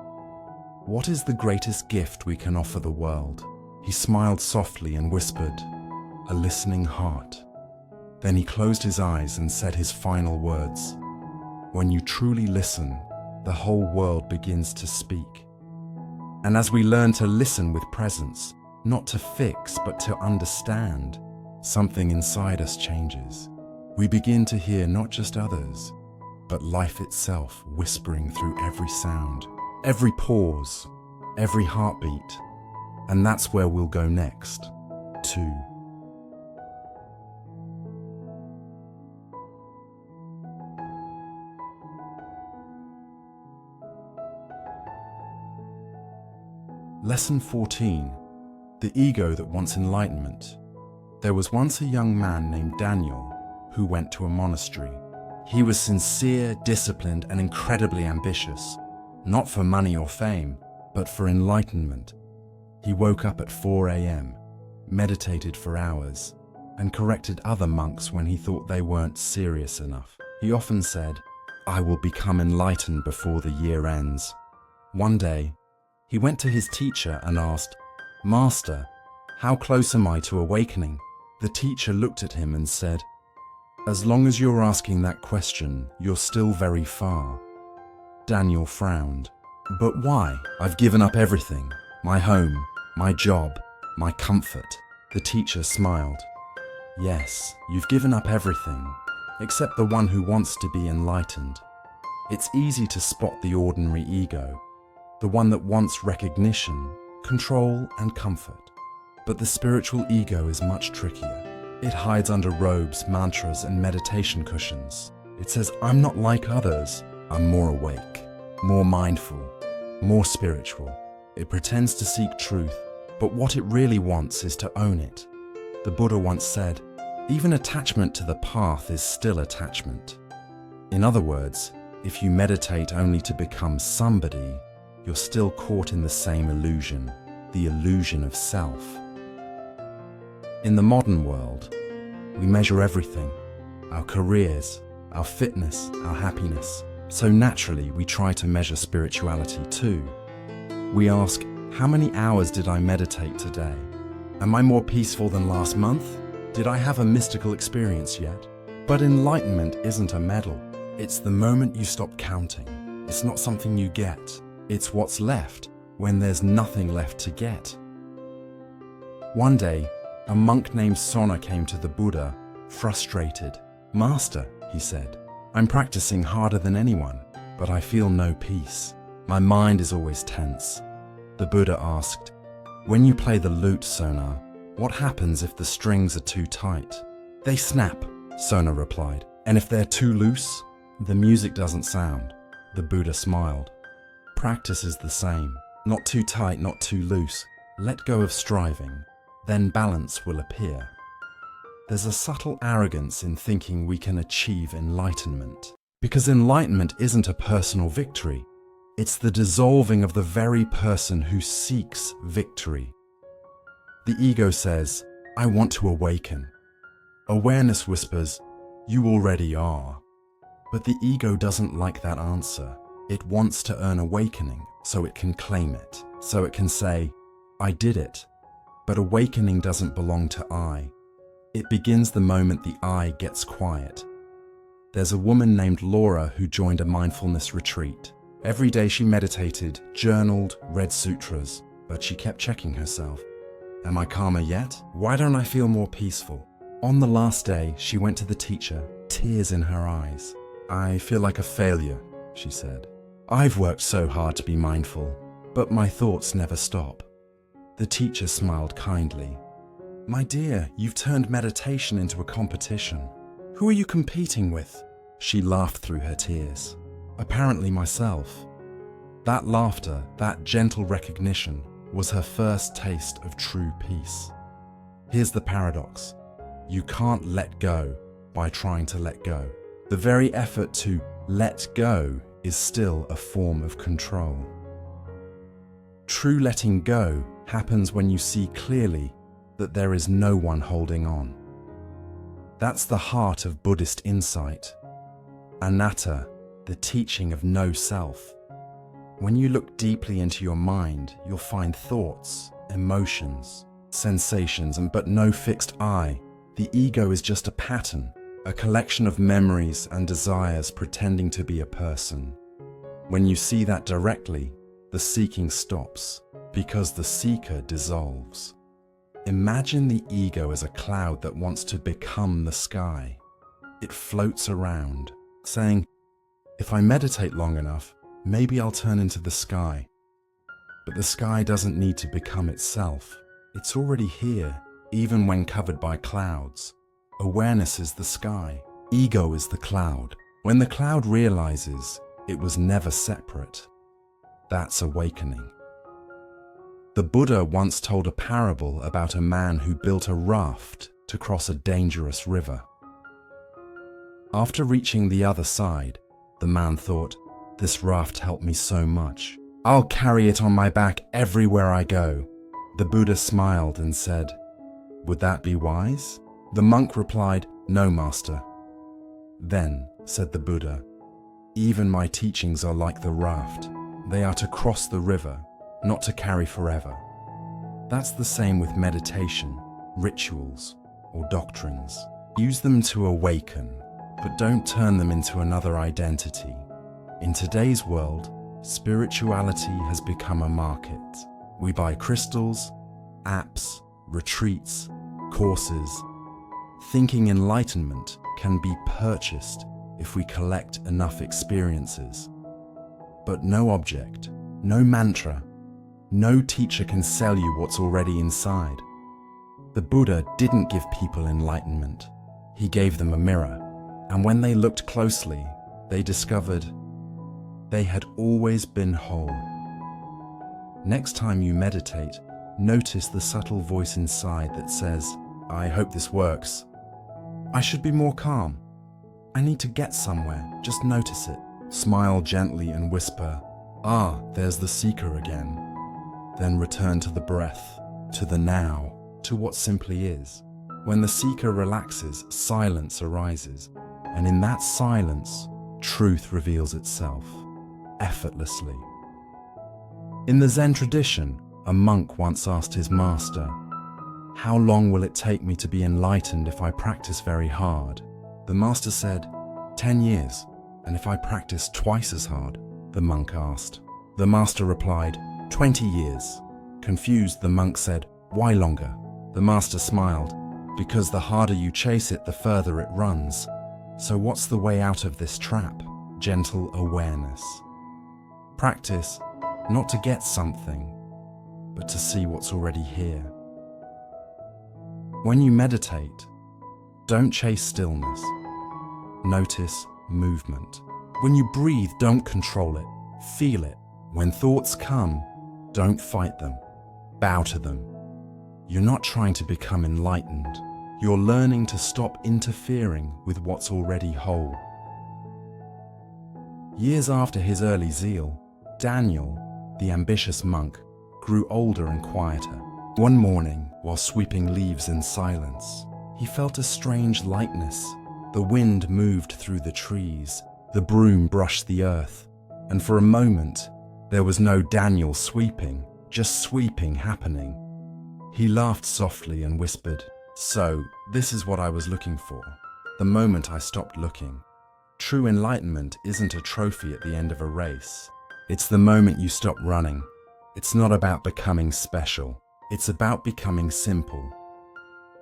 "What is the greatest gift we can offer the world?" He smiled softly and whispered, "A listening heart." Then he closed his eyes and said his final words, "When you truly listen, the whole world begins to speak." And as we learn to listen with presence, not to fix but to understand, something inside us changes. We begin to hear not just others, but life itself whispering through every sound, every pause, every heartbeat. And that's where we'll go next, too. Lesson 14. The ego that wants enlightenment. There was once a young man named Daniel who went to a monastery. He was sincere, disciplined, and incredibly ambitious, not for money or fame, but for enlightenment. He woke up at 4 a.m., meditated for hours, and corrected other monks when he thought they weren't serious enough. He often said, "I will become enlightened before the year ends." One day, he went to his teacher and asked, "Master, how close am I to awakening?" The teacher looked at him and said, "As long as you're asking that question, you're still very far." Daniel frowned. "But why? I've given up everything. My home, my job, my comfort." The teacher smiled. "Yes, you've given up everything, except the one who wants to be enlightened. It's easy to spot the ordinary ego, the one that wants recognition, control, and comfort. But the spiritual ego is much trickier. It hides under robes, mantras, and meditation cushions. It says, "I'm not like others. I'm more awake, more mindful, more spiritual." It pretends to seek truth, but what it really wants is to own it. The Buddha once said, "Even attachment to the path is still attachment." In other words, if you meditate only to become somebody, you're still caught in the same illusion, the illusion of self. In the modern world, we measure everything, our careers, our fitness, our happiness. So naturally, we try to measure spirituality too. We ask, how many hours did I meditate today? Am I more peaceful than last month? Did I have a mystical experience yet? But enlightenment isn't a medal. It's the moment you stop counting. It's not something you get. It's what's left when there's nothing left to get. One day, a monk named Sona came to the Buddha, frustrated. "Master," he said, "I'm practicing harder than anyone, but I feel no peace. My mind is always tense." The Buddha asked, "When you play the lute, Sona, what happens if the strings are too tight?" "They snap," Sona replied. "And if they're too loose, the music doesn't sound." The Buddha smiled. Practice is the same. Not too tight, not too loose. Let go of striving. Then balance will appear. There's a subtle arrogance in thinking we can achieve enlightenment. Because enlightenment isn't a personal victory. It's the dissolving of the very person who seeks victory. The ego says, "I want to awaken." Awareness whispers, "You already are." But the ego doesn't like that answer. It wants to earn awakening so it can claim it, so it can say, "I did it." But awakening doesn't belong to I. It begins the moment the I gets quiet. There's a woman named Laura who joined a mindfulness retreat. Every day she meditated, journaled, read sutras, but she kept checking herself. Am I calmer yet? Why don't I feel more peaceful? On the last day, she went to the teacher, tears in her eyes. I feel like a failure, she said. I've worked so hard to be mindful, but my thoughts never stop. The teacher smiled kindly. My dear, you've turned meditation into a competition. Who are you competing with? She laughed through her tears. Apparently myself. That laughter, that gentle recognition, was her first taste of true peace. Here's the paradox. You can't let go by trying to let go. The very effort to let go is still a form of control. True letting go happens when you see clearly that there is no one holding on. That's the heart of Buddhist insight. Anatta, the teaching of no self. When you look deeply into your mind, you'll find thoughts, emotions, sensations, but no fixed I. The ego is just a pattern, a collection of memories and desires pretending to be a person. When you see that directly, the seeking stops, because the seeker dissolves. Imagine the ego as a cloud that wants to become the sky. It floats around, saying, if I meditate long enough, maybe I'll turn into the sky. But the sky doesn't need to become itself. It's already here, even when covered by clouds. Awareness is the sky. Ego is the cloud. When the cloud realizes it was never separate, that's awakening. The Buddha once told a parable about a man who built a raft to cross a dangerous river. After reaching the other side, the man thought, this raft helped me so much. I'll carry it on my back everywhere I go. The Buddha smiled and said, would that be wise? The monk replied, no, master. Then, said the Buddha, even my teachings are like the raft. They are to cross the river, not to carry forever. That's the same with meditation, rituals, or doctrines. Use them to awaken, but don't turn them into another identity. In today's world, spirituality has become a market. We buy crystals, apps, retreats, courses. Thinking enlightenment can be purchased if we collect enough experiences. But no object, no mantra, no teacher can sell you what's already inside. The Buddha didn't give people enlightenment. He gave them a mirror, and when they looked closely, they discovered they had always been whole. Next time you meditate, notice the subtle voice inside that says, I hope this works. I should be more calm. I need to get somewhere, just notice it. Smile gently and whisper, ah, there's the seeker again. Then return to the breath, to the now, to what simply is. When the seeker relaxes, silence arises, and in that silence, truth reveals itself, effortlessly. In the Zen tradition, a monk once asked his master, how long will it take me to be enlightened if I practice very hard? The master said, 10 years. And if I practice twice as hard? The monk asked. The master replied, 20 years. Confused, the monk said, why longer? The master smiled, because the harder you chase it, the further it runs. So what's the way out of this trap? Gentle awareness. Practice, not to get something, but to see what's already here. When you meditate, don't chase stillness. Notice movement. When you breathe, don't control it. Feel it. When thoughts come, don't fight them. Bow to them. You're not trying to become enlightened. You're learning to stop interfering with what's already whole. Years after his early zeal, Daniel, the ambitious monk, grew older and quieter. One morning, while sweeping leaves in silence, he felt a strange lightness. The wind moved through the trees, the broom brushed the earth, and for a moment, there was no Daniel sweeping, just sweeping happening. He laughed softly and whispered, so, this is what I was looking for. The moment I stopped looking. True enlightenment isn't a trophy at the end of a race. It's the moment you stop running. It's not about becoming special. It's about becoming simple.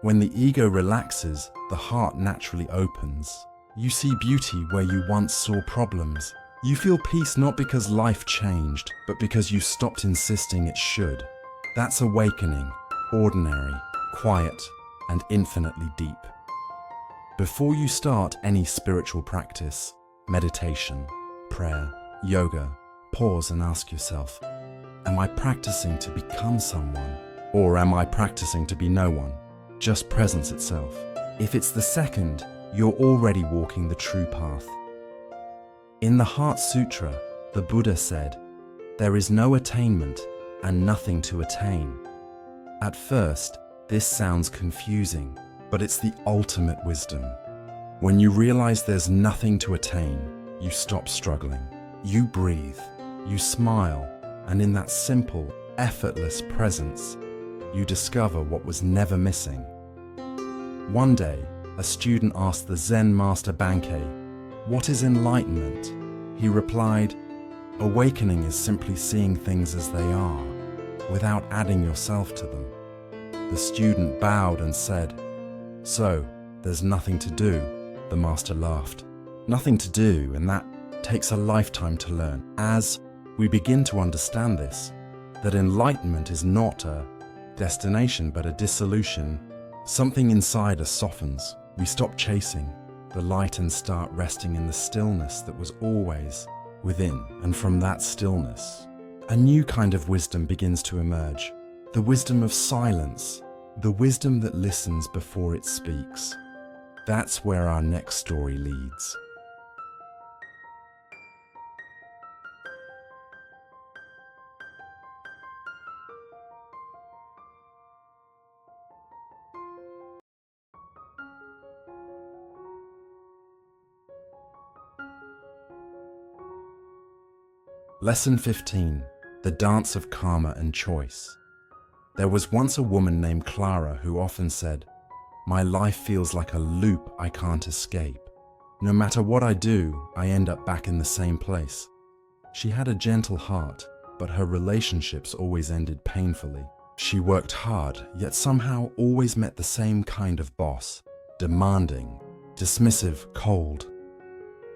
When the ego relaxes, the heart naturally opens. You see beauty where you once saw problems. You feel peace not because life changed, but because you stopped insisting it should. That's awakening, ordinary, quiet, and infinitely deep. Before you start any spiritual practice, meditation, prayer, yoga, pause and ask yourself, am I practicing to become someone? Or am I practicing to be no one? Just presence itself. If it's the second, you're already walking the true path. In the Heart Sutra, the Buddha said, there is no attainment and nothing to attain. At first, this sounds confusing, but it's the ultimate wisdom. When you realize there's nothing to attain, you stop struggling. You breathe. You smile, and in that simple, effortless presence, you discover what was never missing. One day, a student asked the Zen master Bankei, "What is enlightenment?" He replied, "Awakening is simply seeing things as they are, without adding yourself to them." The student bowed and said, "So, there's nothing to do?" The master laughed. "Nothing to do, and that takes a lifetime to learn." As we begin to understand this, that enlightenment is not a destination but a dissolution, something inside us softens. We stop chasing the light and start resting in the stillness that was always within. And from that stillness, a new kind of wisdom begins to emerge. The wisdom of silence, the wisdom that listens before it speaks. That's where our next story leads. Lesson 15. The Dance of Karma and Choice. There was once a woman named Clara who often said, "My life feels like a loop I can't escape. No matter what I do, I end up back in the same place." She had a gentle heart, but her relationships always ended painfully. She worked hard, yet somehow always met the same kind of boss, demanding, dismissive, cold.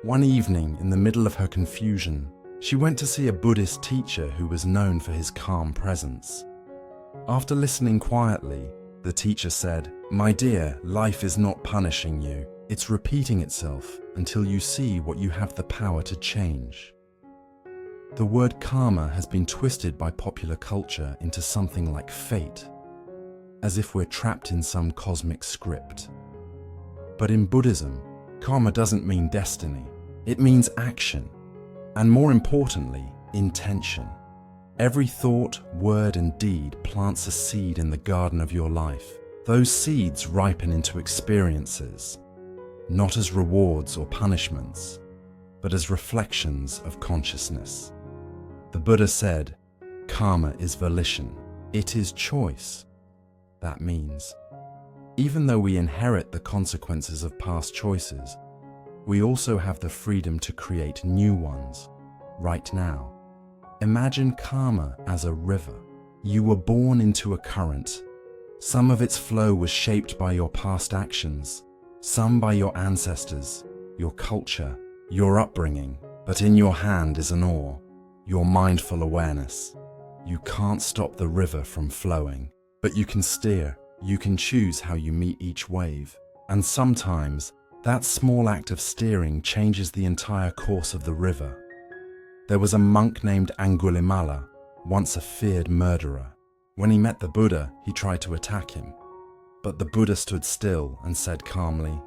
One evening, in the middle of her confusion, she went to see a Buddhist teacher who was known for his calm presence. After listening quietly, the teacher said, "My dear, life is not punishing you. It's repeating itself until you see what you have the power to change." The word karma has been twisted by popular culture into something like fate, as if we're trapped in some cosmic script. But in Buddhism, karma doesn't mean destiny. It means action. And more importantly, intention. Every thought, word, and deed plants a seed in the garden of your life. Those seeds ripen into experiences, not as rewards or punishments, but as reflections of consciousness. The Buddha said, "Karma is volition. It is choice." That means, even though we inherit the consequences of past choices, we also have the freedom to create new ones, right now. Imagine karma as a river. You were born into a current. Some of its flow was shaped by your past actions, some by your ancestors, your culture, your upbringing. But in your hand is an oar, your mindful awareness. You can't stop the river from flowing, but you can steer. You can choose how you meet each wave. And sometimes, that small act of steering changes the entire course of the river. There was a monk named Angulimala, once a feared murderer. When he met the Buddha, he tried to attack him. But the Buddha stood still and said calmly,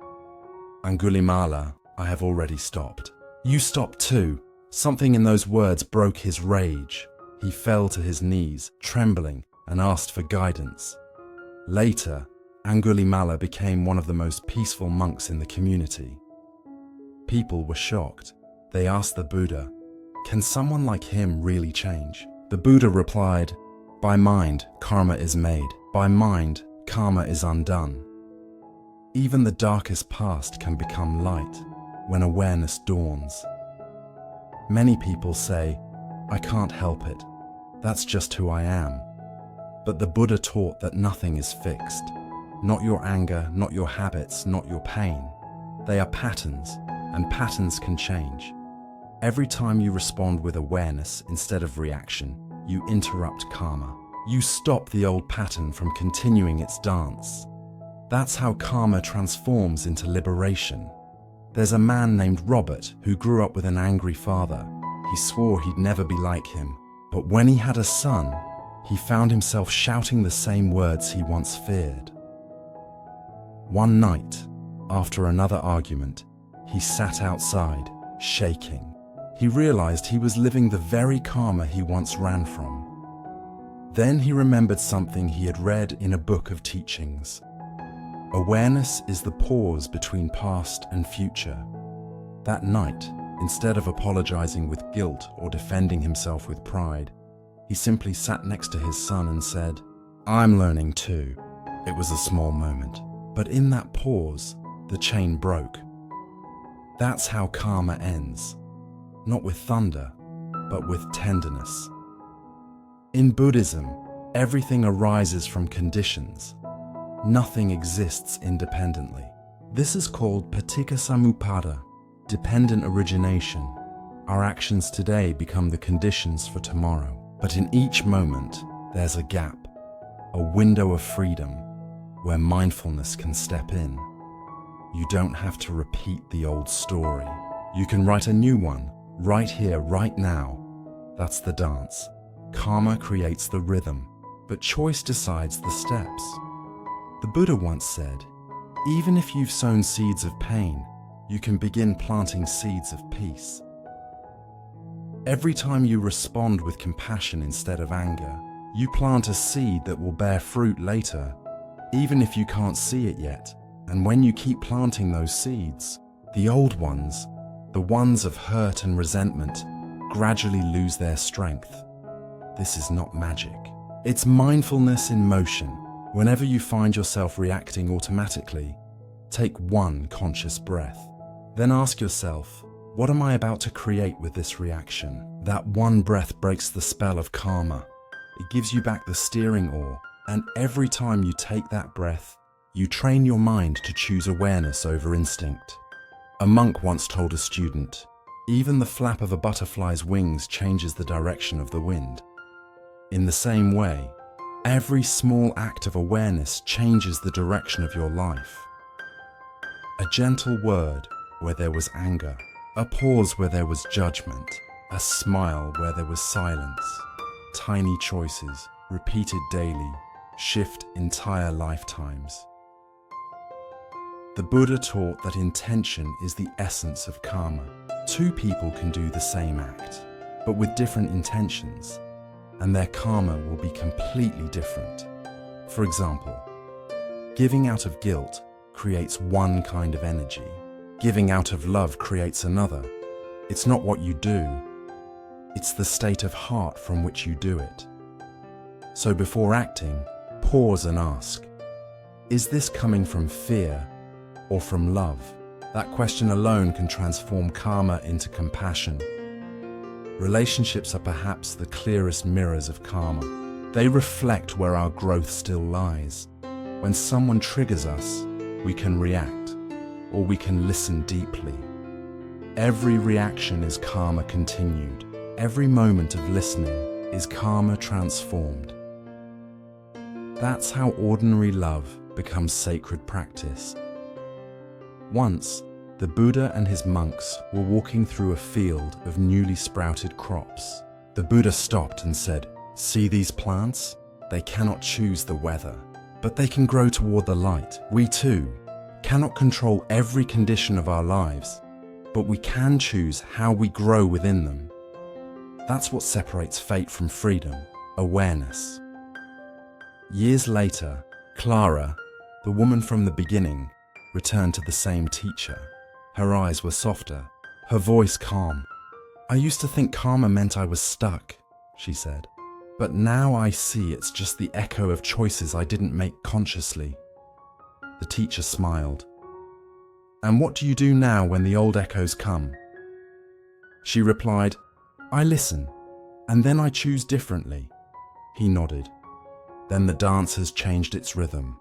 "Angulimala, I have already stopped." "You stopped too." Something in those words broke his rage. He fell to his knees, trembling, and asked for guidance. Later, Angulimala became one of the most peaceful monks in the community. People were shocked. They asked the Buddha, "Can someone like him really change?" The Buddha replied, "By mind, karma is made. By mind, karma is undone." Even the darkest past can become light when awareness dawns. Many people say, "I can't help it. That's just who I am." But the Buddha taught that nothing is fixed. Not your anger, not your habits, not your pain. They are patterns, and patterns can change. Every time you respond with awareness instead of reaction, you interrupt karma. You stop the old pattern from continuing its dance. That's how karma transforms into liberation. There's a man named Robert who grew up with an angry father. He swore he'd never be like him. But when he had a son, he found himself shouting the same words he once feared. One night, after another argument, he sat outside, shaking. He realized he was living the very karma he once ran from. Then he remembered something he had read in a book of teachings. Awareness is the pause between past and future. That night, Instead of apologizing with guilt or defending himself with pride, he simply sat next to his son and said, "I'm learning too." It was a small moment, but in that pause, the chain broke. That's how karma ends, not with thunder, but with tenderness. In Buddhism, everything arises from conditions. Nothing exists independently. This is called paticca-samuppada, dependent origination. Our actions today become the conditions for tomorrow. But in each moment, there's a gap, a window of freedom, where mindfulness can step in. You don't have to repeat the old story. You can write a new one, right here, right now. That's the dance. Karma creates the rhythm, but choice decides the steps. The Buddha once said, even if you've sown seeds of pain, you can begin planting seeds of peace. Every time you respond with compassion instead of anger, you plant a seed that will bear fruit later, even if you can't see it yet. And when you keep planting those seeds, the old ones, the ones of hurt and resentment, gradually lose their strength. This is not magic. It's mindfulness in motion. Whenever you find yourself reacting automatically, take one conscious breath. Then ask yourself, what am I about to create with this reaction? That one breath breaks the spell of karma. It gives you back the steering oar, and every time you take that breath, you train your mind to choose awareness over instinct. A monk once told a student, even the flap of a butterfly's wings changes the direction of the wind. In the same way, every small act of awareness changes the direction of your life. A gentle word where there was anger, a pause where there was judgment, a smile where there was silence. Tiny choices, repeated daily, shift entire lifetimes. The Buddha taught that intention is the essence of karma. Two people can do the same act, but with different intentions, and their karma will be completely different. For example, giving out of guilt creates one kind of energy. Giving out of love creates another. It's not what you do, it's the state of heart from which you do it. So before acting, pause and ask, is this coming from fear or from love? That question alone can transform karma into compassion. Relationships are perhaps the clearest mirrors of karma. They reflect where our growth still lies. When someone triggers us, we can react, or we can listen deeply. Every reaction is karma continued. Every moment of listening is karma transformed. That's how ordinary love becomes sacred practice. Once, the Buddha and his monks were walking through a field of newly sprouted crops. The Buddha stopped and said, "See these plants? They cannot choose the weather, but they can grow toward the light. We too cannot control every condition of our lives, but we can choose how we grow within them." That's what separates fate from freedom, awareness. Years later, Clara, the woman from the beginning, returned to the same teacher. Her eyes were softer, her voice calm. "I used to think karma meant I was stuck," she said. "But now I see it's just the echo of choices I didn't make consciously." The teacher smiled. "And what do you do now when the old echoes come?" She replied, "I listen, and then I choose differently." He nodded. Then the dance has changed its rhythm.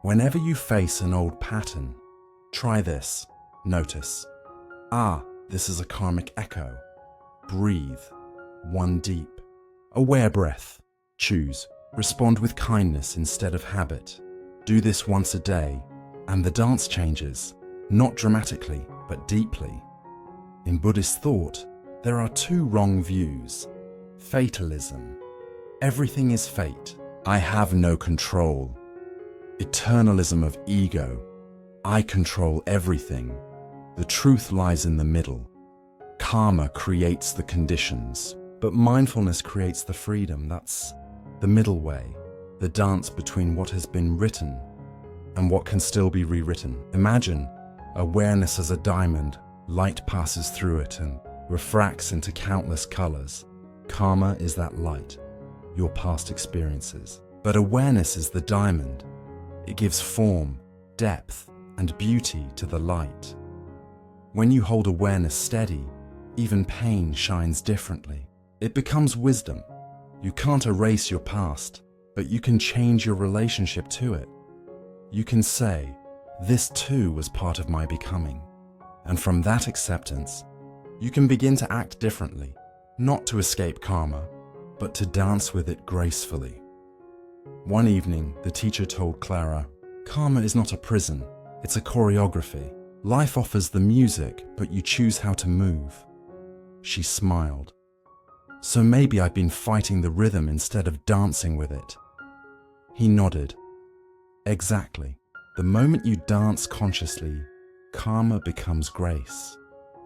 Whenever you face an old pattern, try this. Notice, this is a karmic echo. Breathe, one deep. Aware breath. Choose. Respond with kindness instead of habit. Do this once a day, and the dance changes, not dramatically, but deeply. In Buddhist thought, there are two wrong views. Fatalism. Everything is fate. I have no control. Eternalism of ego. I control everything. The truth lies in the middle. Karma creates the conditions, but mindfulness creates the freedom. That's the middle way, the dance between what has been written and what can still be rewritten. Imagine awareness as a diamond Light passes through it and refracts into countless colors. Karma is that light, your past experiences. But awareness is the diamond. It gives form, depth, and beauty to the light. When you hold awareness steady, even pain shines differently. It becomes wisdom. You can't erase your past, but you can change your relationship to it. You can say, this too was part of my becoming. And from that acceptance, you can begin to act differently, not to escape karma, but to dance with it gracefully. One evening, the teacher told Clara, karma is not a prison, it's a choreography. Life offers the music, but you choose how to move. She smiled. So maybe I've been fighting the rhythm instead of dancing with it. He nodded. Exactly. The moment you dance consciously, karma becomes grace.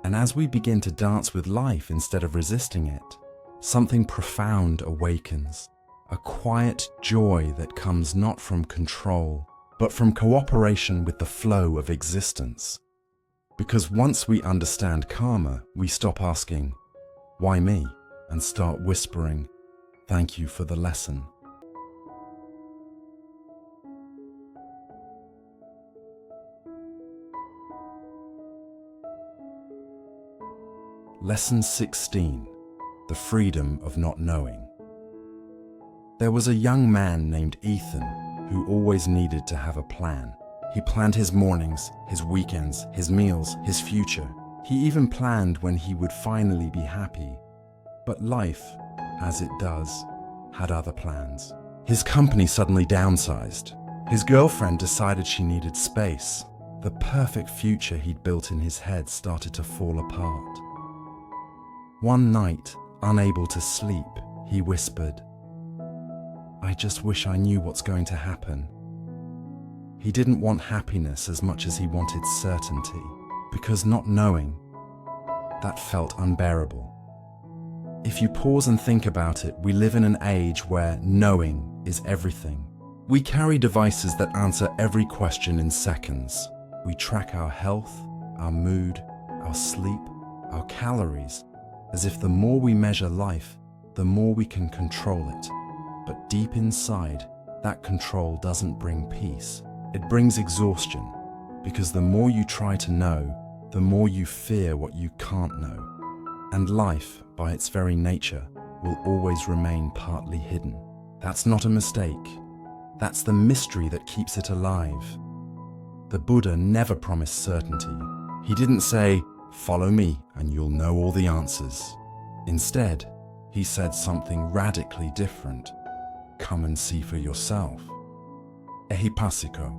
And as we begin to dance with life instead of resisting it, something profound awakens. A quiet joy that comes not from control, but from cooperation with the flow of existence. Because once we understand karma, we stop asking, why me? And start whispering, thank you for the lesson. Lesson 16. The freedom of not knowing. There was a young man named Ethan who always needed to have a plan. He planned his mornings, his weekends, his meals, his future. He even planned when he would finally be happy. But life, as it does, had other plans. His company suddenly downsized. His girlfriend decided she needed space. The perfect future he'd built in his head started to fall apart. One night, unable to sleep, he whispered, I just wish I knew what's going to happen. He didn't want happiness as much as he wanted certainty, because not knowing, that felt unbearable. If you pause and think about it, we live in an age where knowing is everything. We carry devices that answer every question in seconds. We track our health, our mood, our sleep, our calories, as if the more we measure life, the more we can control it. But deep inside, that control doesn't bring peace. It brings exhaustion, because the more you try to know, the more you fear what you can't know. And life, by its very nature, will always remain partly hidden. That's not a mistake. That's the mystery that keeps it alive. The Buddha never promised certainty. He didn't say, follow me and you'll know all the answers. Instead, he said something radically different. Come and see for yourself. Ehipassiko.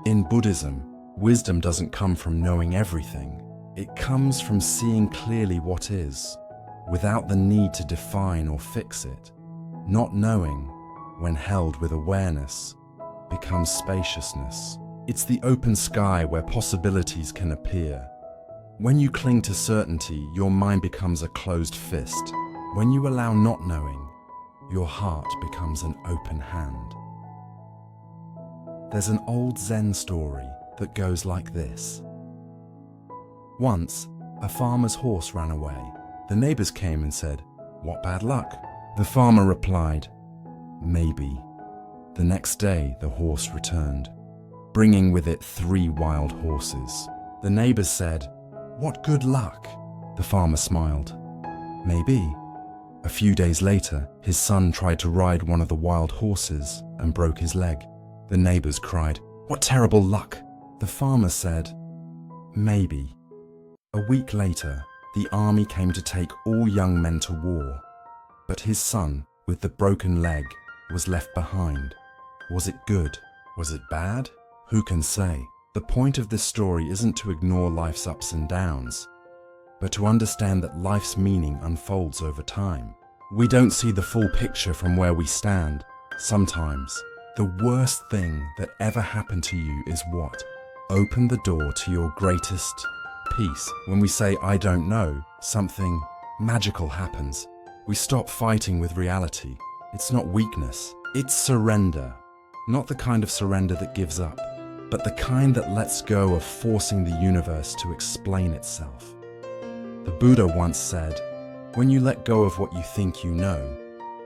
In Buddhism, wisdom doesn't come from knowing everything. It comes from seeing clearly what is, without the need to define or fix it. Not knowing, when held with awareness, becomes spaciousness. It's the open sky where possibilities can appear. When you cling to certainty, your mind becomes a closed fist. When you allow not knowing, your heart becomes an open hand. There's an old Zen story that goes like this. Once, a farmer's horse ran away. The neighbors came and said, "What bad luck?" The farmer replied, "Maybe." The next day, the horse returned, bringing with it 3 wild horses. The neighbors said, "What good luck?" The farmer smiled, "Maybe." A few days later, his son tried to ride one of the wild horses and broke his leg. The neighbors cried, "What terrible luck!" The farmer said, "Maybe." A week later, the army came to take all young men to war, but his son, with the broken leg, was left behind. Was it good? Was it bad? Who can say? The point of this story isn't to ignore life's ups and downs, but to understand that life's meaning unfolds over time. We don't see the full picture from where we stand. Sometimes, the worst thing that ever happened to you is what? Open the door to your greatest peace. When we say, "I don't know," something magical happens. We stop fighting with reality. It's not weakness, it's surrender. Not the kind of surrender that gives up, but the kind that lets go of forcing the universe to explain itself. The Buddha once said, "When you let go of what you think you know,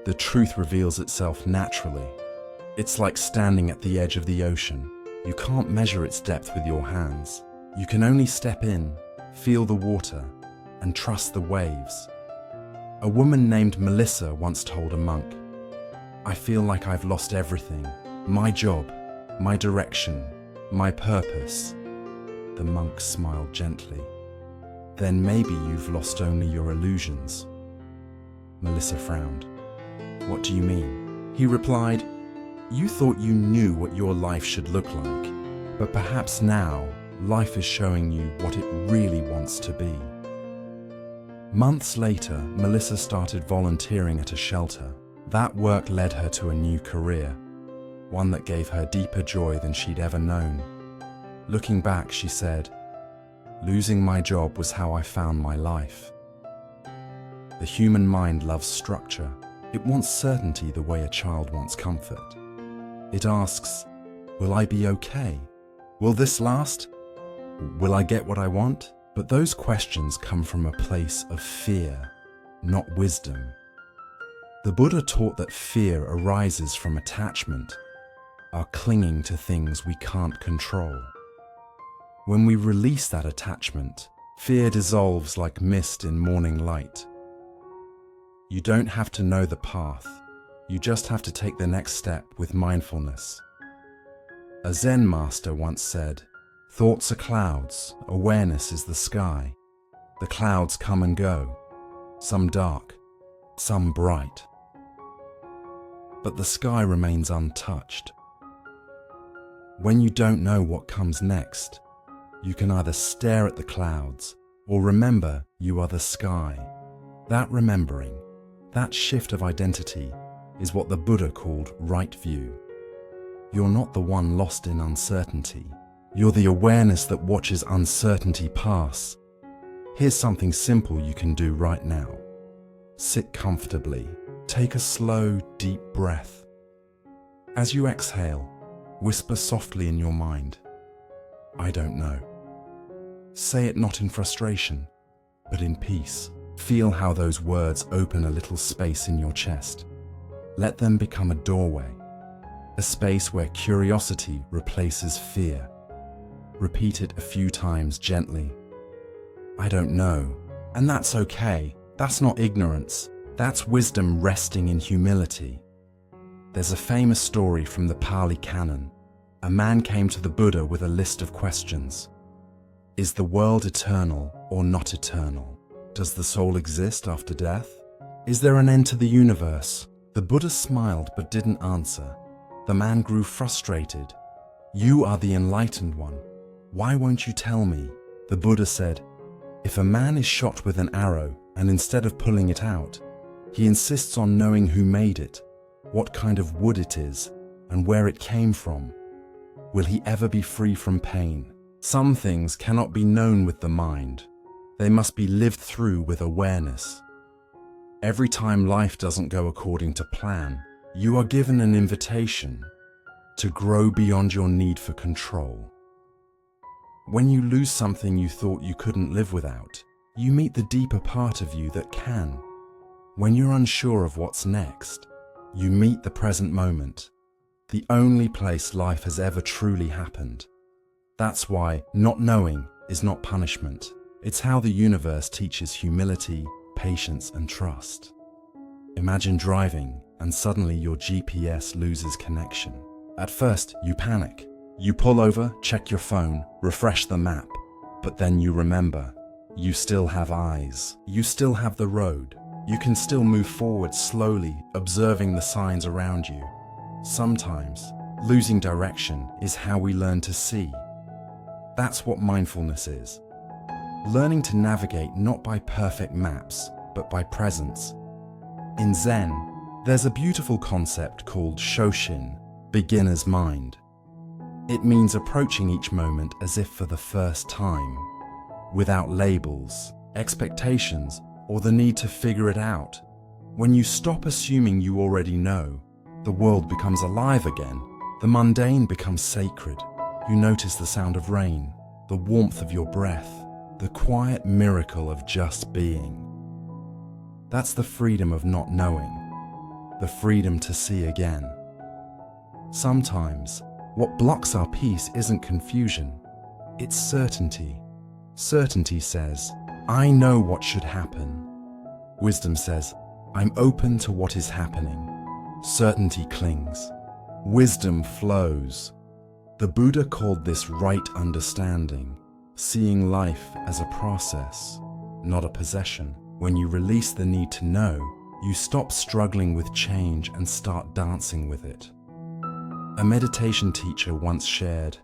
the truth reveals itself naturally. It's like standing at the edge of the ocean. You can't measure its depth with your hands. You can only step in, feel the water, and trust the waves." A woman named Melissa once told a monk, "I feel like I've lost everything. My job, my direction, my purpose." The monk smiled gently. "Then maybe you've lost only your illusions." Melissa frowned. "What do you mean?" He replied, "You thought you knew what your life should look like, but perhaps now life is showing you what it really wants to be." Months later, Melissa started volunteering at a shelter. That work led her to a new career, one that gave her deeper joy than she'd ever known. Looking back, she said, "Losing my job was how I found my life." The human mind loves structure. It wants certainty the way a child wants comfort. It asks, "Will I be okay? Will this last? Will I get what I want?" But those questions come from a place of fear, not wisdom. The Buddha taught that fear arises from attachment, our clinging to things we can't control. When we release that attachment, fear dissolves like mist in morning light. You don't have to know the path. You just have to take the next step with mindfulness. A Zen master once said, "Thoughts are clouds, awareness is the sky. The clouds come and go, some dark, some bright. But the sky remains untouched." When you don't know what comes next, you can either stare at the clouds or remember you are the sky. That remembering, that shift of identity, is what the Buddha called right view. You're not the one lost in uncertainty. You're the awareness that watches uncertainty pass. Here's something simple you can do right now. Sit comfortably. Take a slow, deep breath. As you exhale, whisper softly in your mind, "I don't know." Say it not in frustration, but in peace. Feel how those words open a little space in your chest. Let them become a doorway, a space where curiosity replaces fear. Repeat it a few times gently. "I don't know." And that's okay. That's not ignorance. That's wisdom resting in humility. There's a famous story from the Pali Canon. A man came to the Buddha with a list of questions. Is the world eternal or not eternal? Does the soul exist after death? Is there an end to the universe? The Buddha smiled but didn't answer. The man grew frustrated. "You are the enlightened one. Why won't you tell me?" The Buddha said, "If a man is shot with an arrow and instead of pulling it out, he insists on knowing who made it, what kind of wood it is, and where it came from, will he ever be free from pain? Some things cannot be known with the mind. They must be lived through with awareness. Every time life doesn't go according to plan, you are given an invitation to grow beyond your need for control. When you lose something you thought you couldn't live without, you meet the deeper part of you that can. When you're unsure of what's next, you meet the present moment, the only place life has ever truly happened. That's why not knowing is not punishment. It's how the universe teaches humility, patience, and trust. Imagine driving and suddenly your GPS loses connection. At first, you panic. You pull over, check your phone, refresh the map, but then you remember, you still have eyes. You still have the road. You can still move forward slowly, observing the signs around you. Sometimes, losing direction is how we learn to see. That's what mindfulness is. Learning to navigate not by perfect maps, but by presence. In Zen, there's a beautiful concept called Shoshin, beginner's mind. It means approaching each moment as if for the first time, without labels, expectations, or the need to figure it out. When you stop assuming you already know, the world becomes alive again. The mundane becomes sacred. You notice the sound of rain, the warmth of your breath, the quiet miracle of just being. That's the freedom of not knowing, the freedom to see again. Sometimes, what blocks our peace isn't confusion, it's certainty. Certainty says, I know what should happen. Wisdom says, I'm open to what is happening. Certainty clings. Wisdom flows. The Buddha called this right understanding, seeing life as a process, not a possession. When you release the need to know, you stop struggling with change and start dancing with it. A meditation teacher once shared,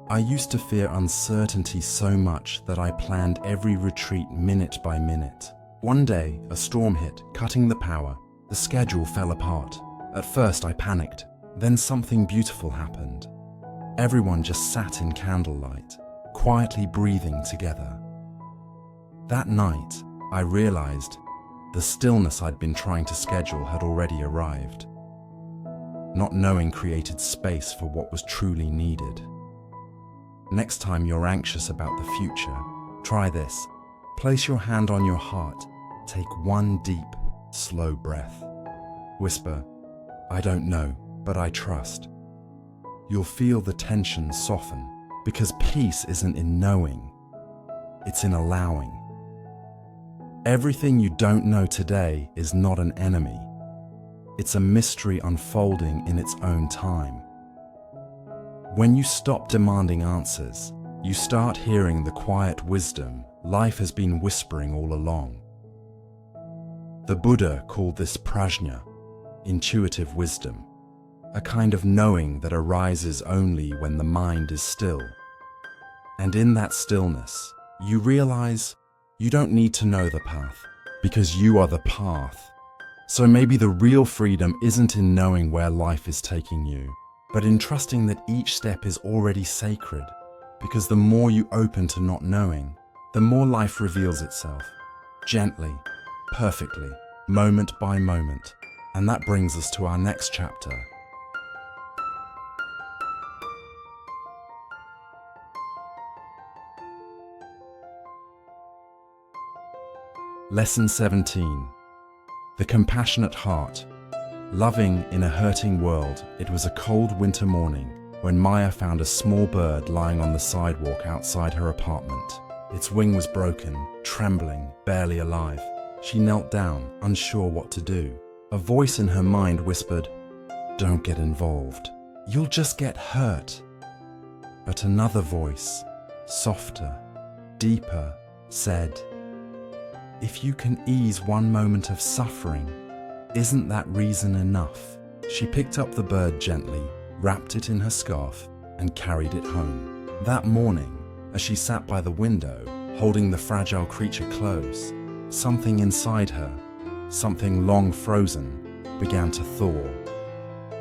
I used to fear uncertainty so much that I planned every retreat minute by minute. One day, a storm hit, cutting the power. The schedule fell apart. At first, I panicked. Then something beautiful happened. Everyone just sat in candlelight, quietly breathing together. That night, I realized the stillness I'd been trying to schedule had already arrived. Not knowing created space for what was truly needed. Next time you're anxious about the future, try this. Place your hand on your heart. Take one deep, slow breath. Whisper, I don't know, but I trust. You'll feel the tension soften, because peace isn't in knowing, it's in allowing. Everything you don't know today is not an enemy. It's a mystery unfolding in its own time. When you stop demanding answers, you start hearing the quiet wisdom life has been whispering all along. The Buddha called this prajna, intuitive wisdom, a kind of knowing that arises only when the mind is still. And in that stillness, you realize you don't need to know the path, because you are the path. So maybe the real freedom isn't in knowing where life is taking you, but in trusting that each step is already sacred, because the more you open to not knowing, the more life reveals itself, gently, perfectly, moment by moment. And that brings us to our next chapter. Lesson 17. The compassionate heart. Loving in a hurting world, it was a cold winter morning when Maya found a small bird lying on the sidewalk outside her apartment. Its wing was broken, trembling, barely alive. She knelt down, unsure what to do. A voice in her mind whispered, "Don't get involved. You'll just get hurt." But another voice, softer, deeper, said, "If you can ease one moment of suffering, isn't that reason enough?" She picked up the bird gently, wrapped it in her scarf, and carried it home. That morning, as she sat by the window, holding the fragile creature close, something inside her, something long frozen, began to thaw.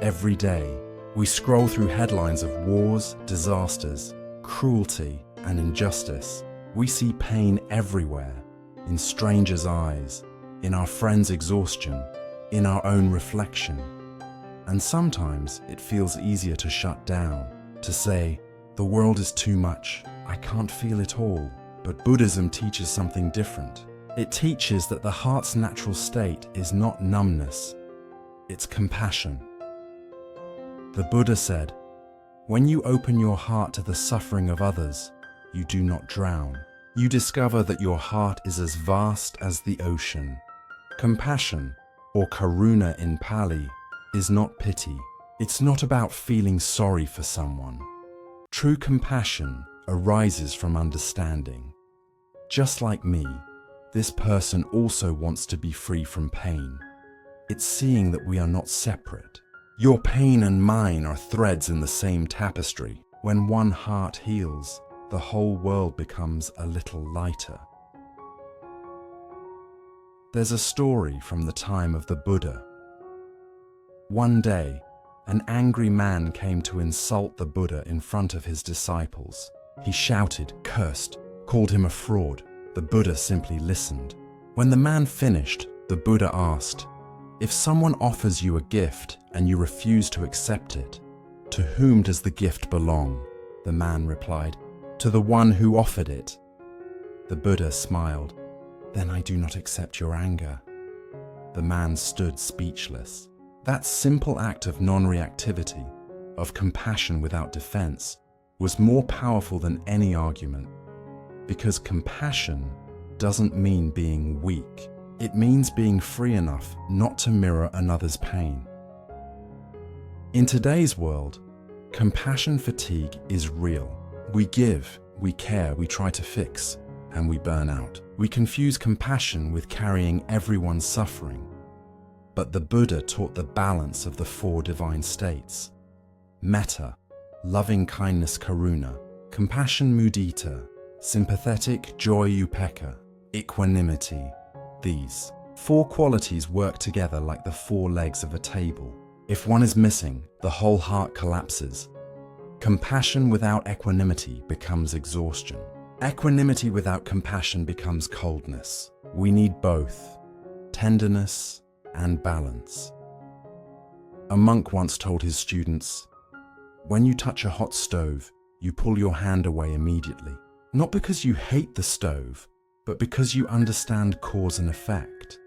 Every day, we scroll through headlines of wars, disasters, cruelty, and injustice. We see pain everywhere, in strangers' eyes, in our friends' exhaustion, in our own reflection. And sometimes it feels easier to shut down, to say, "The world is too much, I can't feel it all." But Buddhism teaches something different. It teaches that the heart's natural state is not numbness, it's compassion. The Buddha said, "When you open your heart to the suffering of others, you do not drown. You discover that your heart is as vast as the ocean." Compassion, or karuna in Pali, is not pity. It's not about feeling sorry for someone. True compassion arises from understanding. Just like me, this person also wants to be free from pain. It's seeing that we are not separate. Your pain and mine are threads in the same tapestry. When one heart heals, the whole world becomes a little lighter. There's a story from the time of the Buddha. One day, an angry man came to insult the Buddha in front of his disciples. He shouted, cursed, called him a fraud. The Buddha simply listened. When the man finished, the Buddha asked, "If someone offers you a gift and you refuse to accept it, to whom does the gift belong?" The man replied, "To the one who offered it." The Buddha smiled. "Then I do not accept your anger." The man stood speechless. That simple act of non-reactivity, of compassion without defense, was more powerful than any argument. Because compassion doesn't mean being weak. It means being free enough not to mirror another's pain. In today's world, compassion fatigue is real. We give, we care, we try to fix, and we burn out. We confuse compassion with carrying everyone's suffering. But the Buddha taught the balance of the four divine states: metta, loving kindness karuna, compassion mudita, sympathetic joy upekkha, equanimity. These four qualities work together like the four legs of a table. If one is missing, the whole heart collapses. Compassion without equanimity becomes exhaustion. Equanimity without compassion becomes coldness. We need both, tenderness and balance. A monk once told his students, "When you touch a hot stove, you pull your hand away immediately. Not because you hate the stove, but because you understand cause and effect."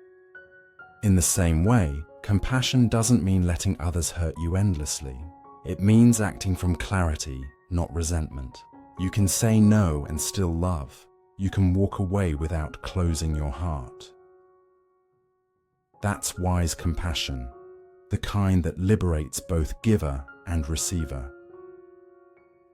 In the same way, compassion doesn't mean letting others hurt you endlessly. It means acting from clarity, not resentment. You can say no and still love. You can walk away without closing your heart. That's wise compassion, the kind that liberates both giver and receiver.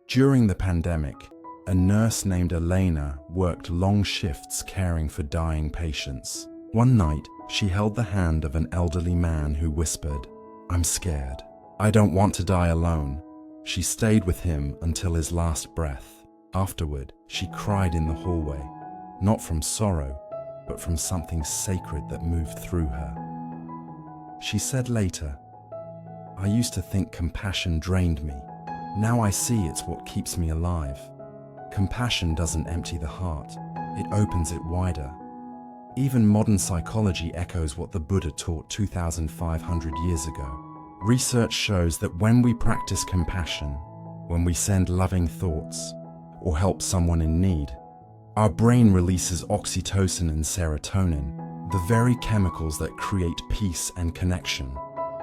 During the pandemic, a nurse named Elena worked long shifts caring for dying patients. One night, she held the hand of an elderly man who whispered, "I'm scared. I don't want to die alone." She stayed with him until his last breath. Afterward, she cried in the hallway, not from sorrow, but from something sacred that moved through her. She said later, "I used to think compassion drained me. Now I see it's what keeps me alive." Compassion doesn't empty the heart, it opens it wider. Even modern psychology echoes what the Buddha taught 2,500 years ago. Research shows that when we practice compassion, when we send loving thoughts, or help someone in need, our brain releases oxytocin and serotonin, the very chemicals that create peace and connection.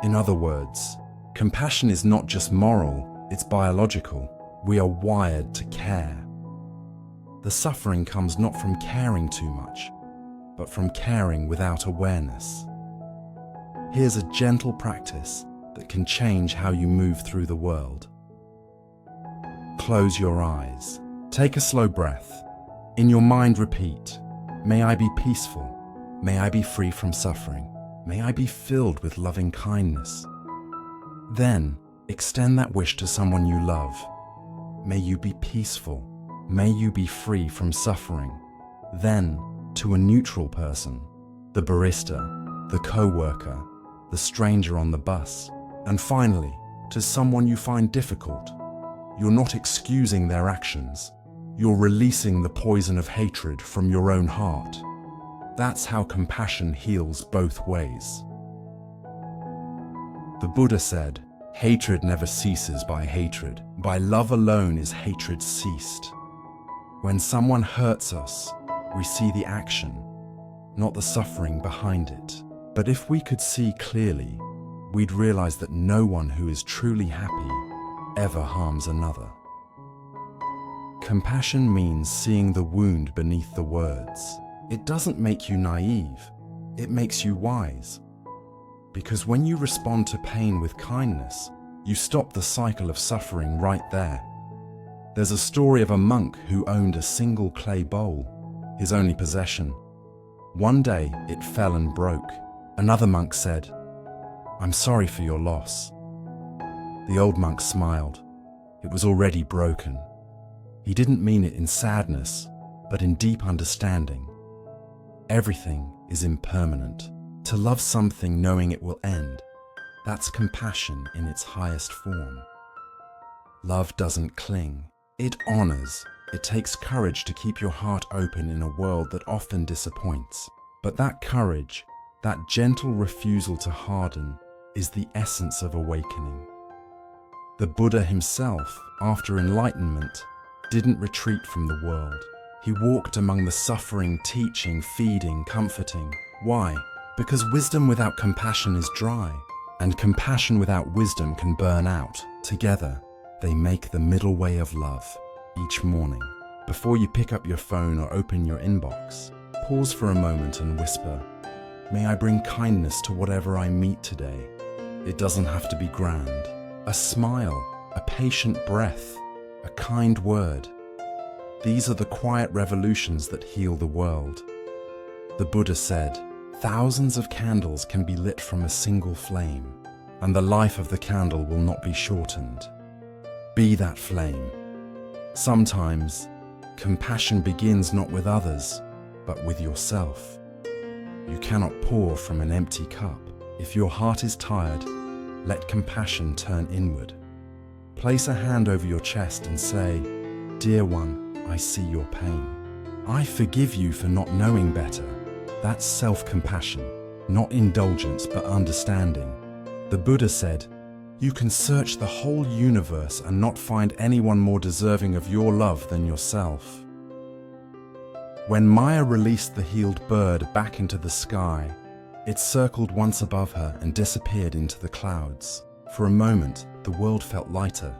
In other words, compassion is not just moral, it's biological. We are wired to care. The suffering comes not from caring too much, but from caring without awareness. Here's a gentle practice that can change how you move through the world. Close your eyes. Take a slow breath. In your mind repeat, "May I be peaceful. May I be free from suffering. May I be filled with loving kindness." Then, extend that wish to someone you love. May you be peaceful. May you be free from suffering. Then, to a neutral person, the barista, the co-worker, the stranger on the bus, and finally, to someone you find difficult. You're not excusing their actions. You're releasing the poison of hatred from your own heart. That's how compassion heals both ways. The Buddha said, "Hatred never ceases by hatred. By love alone is hatred ceased." When someone hurts us, we see the action, not the suffering behind it. But if we could see clearly, we'd realize that no one who is truly happy ever harms another. Compassion means seeing the wound beneath the words. It doesn't make you naive, it makes you wise. Because when you respond to pain with kindness, you stop the cycle of suffering right there. There's a story of a monk who owned a single clay bowl, his only possession. One day, it fell and broke. Another monk said, "I'm sorry for your loss." The old monk smiled. It was already broken. He didn't mean it in sadness, but in deep understanding. Everything is impermanent. To love something knowing it will end, that's compassion in its highest form. Love doesn't cling. It honors. It takes courage to keep your heart open in a world that often disappoints. But that courage, that gentle refusal to harden, is the essence of awakening. The Buddha himself, after enlightenment, didn't retreat from the world. He walked among the suffering, teaching, feeding, comforting. Why? Because wisdom without compassion is dry, and compassion without wisdom can burn out. Together, they make the middle way of love. Each morning, before you pick up your phone or open your inbox, pause for a moment and whisper, "May I bring kindness to whatever I meet today." It doesn't have to be grand. A smile, a patient breath, a kind word. These are the quiet revolutions that heal the world. The Buddha said, "Thousands of candles can be lit from a single flame, and the life of the candle will not be shortened." Be that flame. Sometimes, compassion begins not with others, but with yourself. You cannot pour from an empty cup. If your heart is tired, let compassion turn inward. Place a hand over your chest and say, "Dear one, I see your pain. I forgive you for not knowing better." That's self-compassion, not indulgence but understanding. The Buddha said, "You can search the whole universe and not find anyone more deserving of your love than yourself." When Maya released the healed bird back into the sky, it circled once above her and disappeared into the clouds. For a moment, the world felt lighter.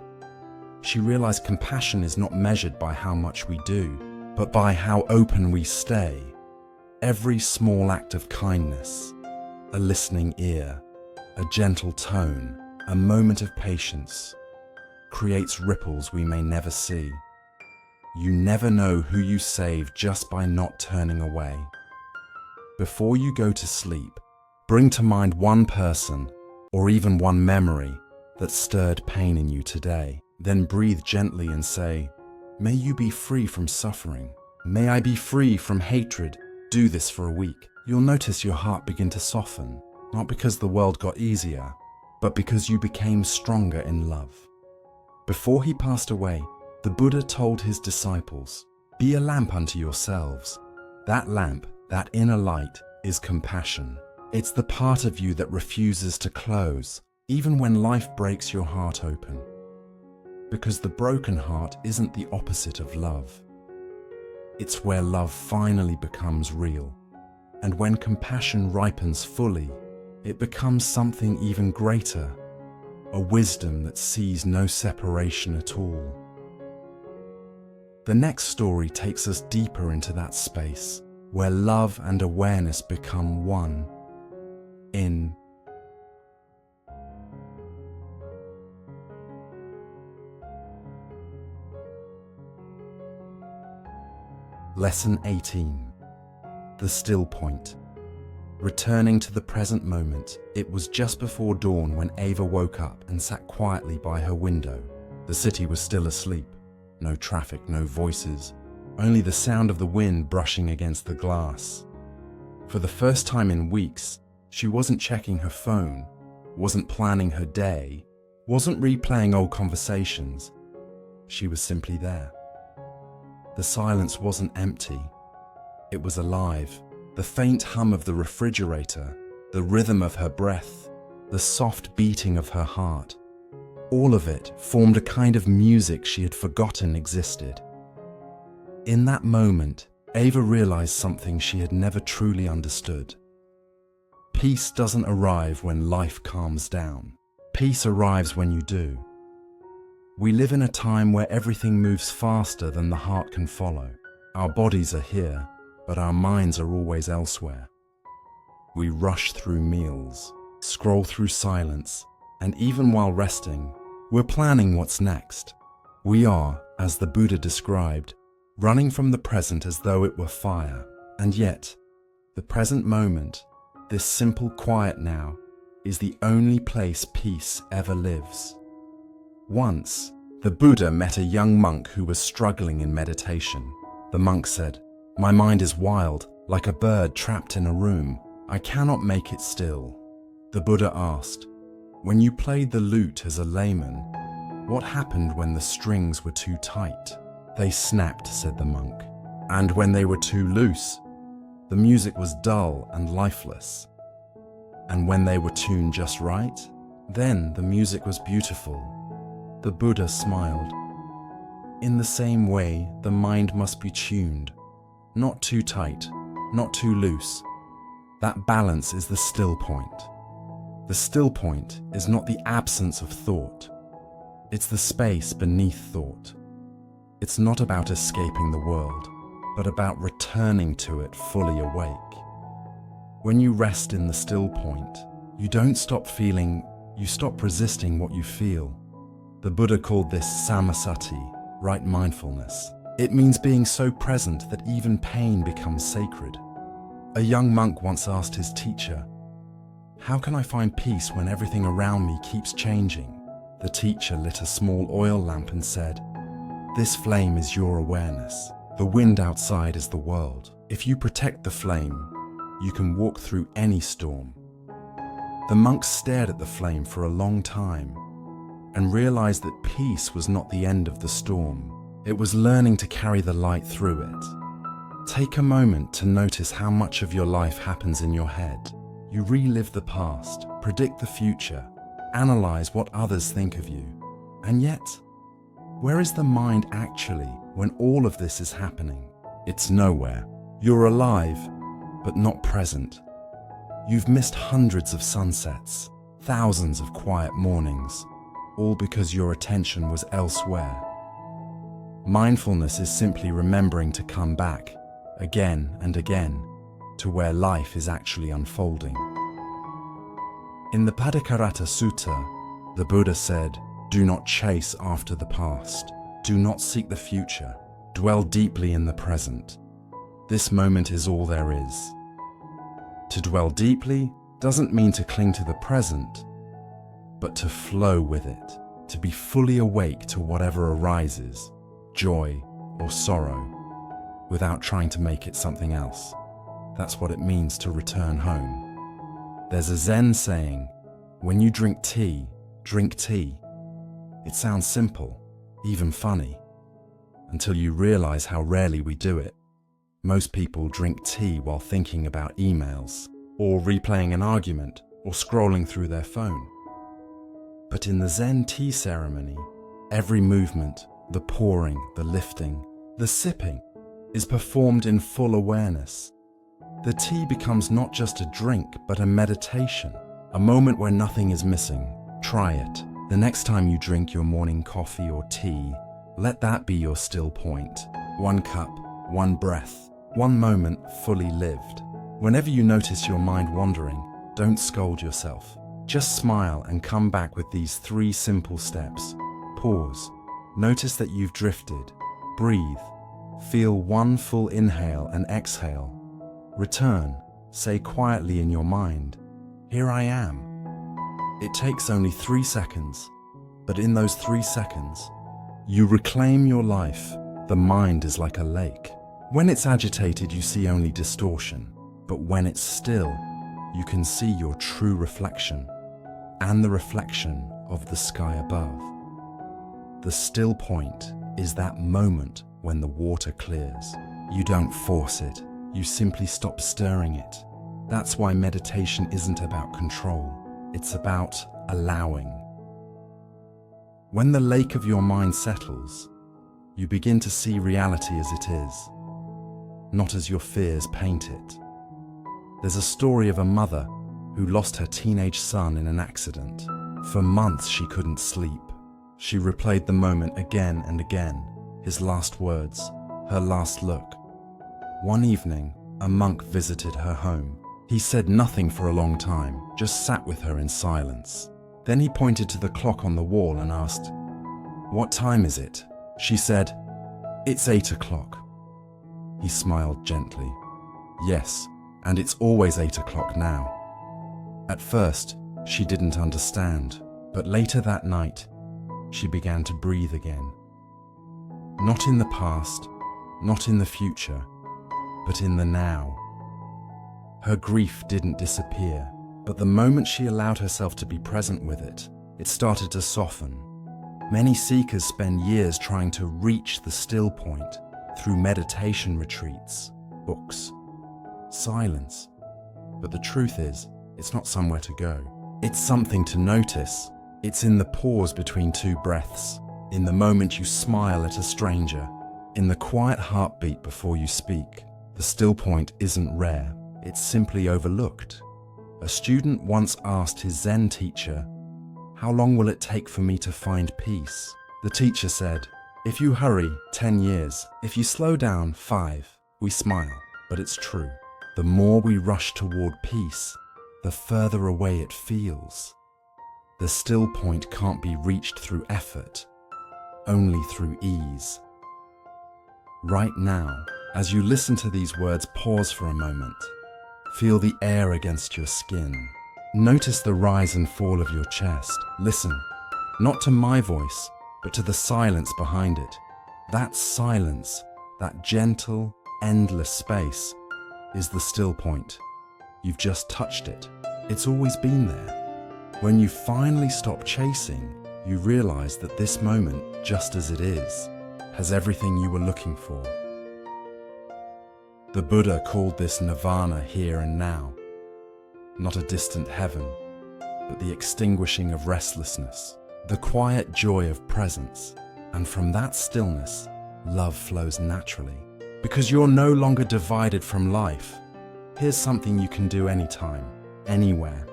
She realized compassion is not measured by how much we do, but by how open we stay. Every small act of kindness, a listening ear, a gentle tone, a moment of patience, creates ripples we may never see. You never know who you save just by not turning away. Before you go to sleep, bring to mind one person, or even one memory, that stirred pain in you today. Then breathe gently and say, "May you be free from suffering. May I be free from hatred." Do this for a week. You'll notice your heart begin to soften, not because the world got easier, but because you became stronger in love. Before he passed away, the Buddha told his disciples, "Be a lamp unto yourselves." That lamp, that inner light, is compassion. It's the part of you that refuses to close, even when life breaks your heart open. Because the broken heart isn't the opposite of love. It's where love finally becomes real. And when compassion ripens fully, it becomes something even greater, a wisdom that sees no separation at all. The next story takes us deeper into that space, where love and awareness become one. In Lesson 18. The Still Point. Returning to the present moment, it was just before dawn when Ava woke up and sat quietly by her window. The city was still asleep. No traffic, no voices, only the sound of the wind brushing against the glass. For the first time in weeks, she wasn't checking her phone, wasn't planning her day, wasn't replaying old conversations. She was simply there. The silence wasn't empty. It was alive. The faint hum of the refrigerator, the rhythm of her breath, the soft beating of her heart. All of it formed a kind of music she had forgotten existed. In that moment, Ava realized something she had never truly understood. Peace doesn't arrive when life calms down. Peace arrives when you do. We live in a time where everything moves faster than the heart can follow. Our bodies are here, but our minds are always elsewhere. We rush through meals, scroll through silence, and even while resting, we're planning what's next. We are, as the Buddha described, running from the present as though it were fire. And yet, the present moment, this simple quiet now, is the only place peace ever lives. Once, the Buddha met a young monk who was struggling in meditation. The monk said, "My mind is wild, like a bird trapped in a room. I cannot make it still." The Buddha asked, "When you played the lute as a layman, what happened when the strings were too tight?" "They snapped," said the monk. "And when they were too loose, the music was dull and lifeless. And when they were tuned just right, then the music was beautiful." The Buddha smiled. In the same way, the mind must be tuned. Not too tight, not too loose. That balance is the still point. The still point is not the absence of thought. It's the space beneath thought. It's not about escaping the world, but about returning to it fully awake. When you rest in the still point, you don't stop feeling, you stop resisting what you feel. The Buddha called this samasati, right mindfulness. It means being so present that even pain becomes sacred. A young monk once asked his teacher, "How can I find peace when everything around me keeps changing?" The teacher lit a small oil lamp and said, "This flame is your awareness. The wind outside is the world. If you protect the flame, you can walk through any storm." The monk stared at the flame for a long time and realized that peace was not the end of the storm. It was learning to carry the light through it. Take a moment to notice how much of your life happens in your head. You relive the past, predict the future, analyze what others think of you. And yet, where is the mind actually when all of this is happening? It's nowhere. You're alive, but not present. You've missed hundreds of sunsets, thousands of quiet mornings, all because your attention was elsewhere. Mindfulness is simply remembering to come back, again and again, to where life is actually unfolding. In the Padakarata Sutta, the Buddha said, "Do not chase after the past. Do not seek the future. Dwell deeply in the present. This moment is all there is." To dwell deeply doesn't mean to cling to the present, but to flow with it, to be fully awake to whatever arises, joy or sorrow, without trying to make it something else. That's what it means to return home. There's a Zen saying, "When you drink tea, drink tea." It sounds simple, even funny, until you realize how rarely we do it. Most people drink tea while thinking about emails, or replaying an argument, or scrolling through their phone. But in the Zen tea ceremony, every movement, the pouring, the lifting, the sipping, is performed in full awareness. The tea becomes not just a drink, but a meditation, a moment where nothing is missing. Try it. The next time you drink your morning coffee or tea, let that be your still point. One cup, one breath, one moment fully lived. Whenever you notice your mind wandering, don't scold yourself. Just smile and come back with these 3 simple steps. Pause. Notice that you've drifted. Breathe. Feel one full inhale and exhale. Return. Say quietly in your mind, "Here I am." It takes only 3 seconds, but in those 3 seconds, you reclaim your life. The mind is like a lake. When it's agitated, you see only distortion, but when it's still, you can see your true reflection and the reflection of the sky above. The still point is that moment when the water clears. You don't force it, you simply stop stirring it. That's why meditation isn't about control, it's about allowing. When the lake of your mind settles, you begin to see reality as it is, not as your fears paint it. There's a story of a mother who lost her teenage son in an accident. For months she couldn't sleep. She replayed the moment again and again, his last words, her last look. One evening, a monk visited her home. He said nothing for a long time, just sat with her in silence. Then he pointed to the clock on the wall and asked, "What time is it?" She said, "It's 8 o'clock." He smiled gently. "Yes, and it's always 8 o'clock now." At first, she didn't understand, but later that night, she began to breathe again. Not in the past, not in the future, but in the now. Her grief didn't disappear, but the moment she allowed herself to be present with it, it started to soften. Many seekers spend years trying to reach the still point through meditation retreats, books, silence. But the truth is, it's not somewhere to go. It's something to notice, It's in the pause between two breaths, in the moment you smile at a stranger, in the quiet heartbeat before you speak. The still point isn't rare, it's simply overlooked. A student once asked his Zen teacher, "How long will it take for me to find peace?" The teacher said, "If you hurry, 10 years. If you slow down, 5. We smile, but it's true. The more we rush toward peace, the further away it feels. The still point can't be reached through effort, only through ease." Right now, as you listen to these words, pause for a moment. Feel the air against your skin. Notice the rise and fall of your chest. Listen, not to my voice, but to the silence behind it. That silence, that gentle, endless space, is the still point. You've just touched it. It's always been there. When you finally stop chasing, you realize that this moment, just as it is, has everything you were looking for. The Buddha called this nirvana here and now. Not a distant heaven, but the extinguishing of restlessness, the quiet joy of presence. And from that stillness, love flows naturally. Because you're no longer divided from life. Here's something you can do anytime, anywhere.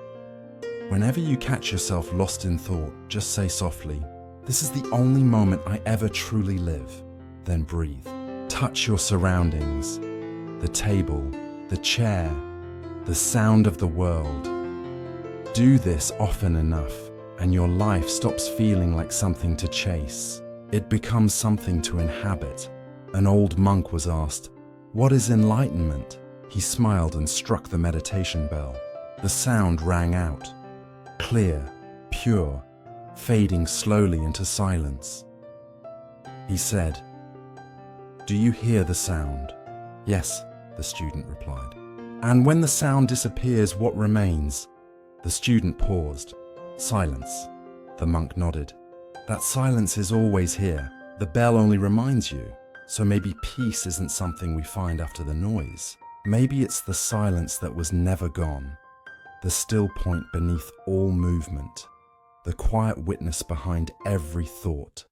Whenever you catch yourself lost in thought, just say softly, "This is the only moment I ever truly live." Then breathe. Touch your surroundings, the table, the chair, the sound of the world. Do this often enough, and your life stops feeling like something to chase. It becomes something to inhabit. An old monk was asked, "What is enlightenment?" He smiled and struck the meditation bell. The sound rang out, clear, pure, fading slowly into silence. He said, "Do you hear the sound?" "Yes," the student replied. "And when the sound disappears, what remains?" The student paused. "Silence." The monk nodded. "That silence is always here. The bell only reminds you. So maybe peace isn't something we find after the noise. Maybe it's the silence that was never gone. The still point beneath all movement. The quiet witness behind every thought.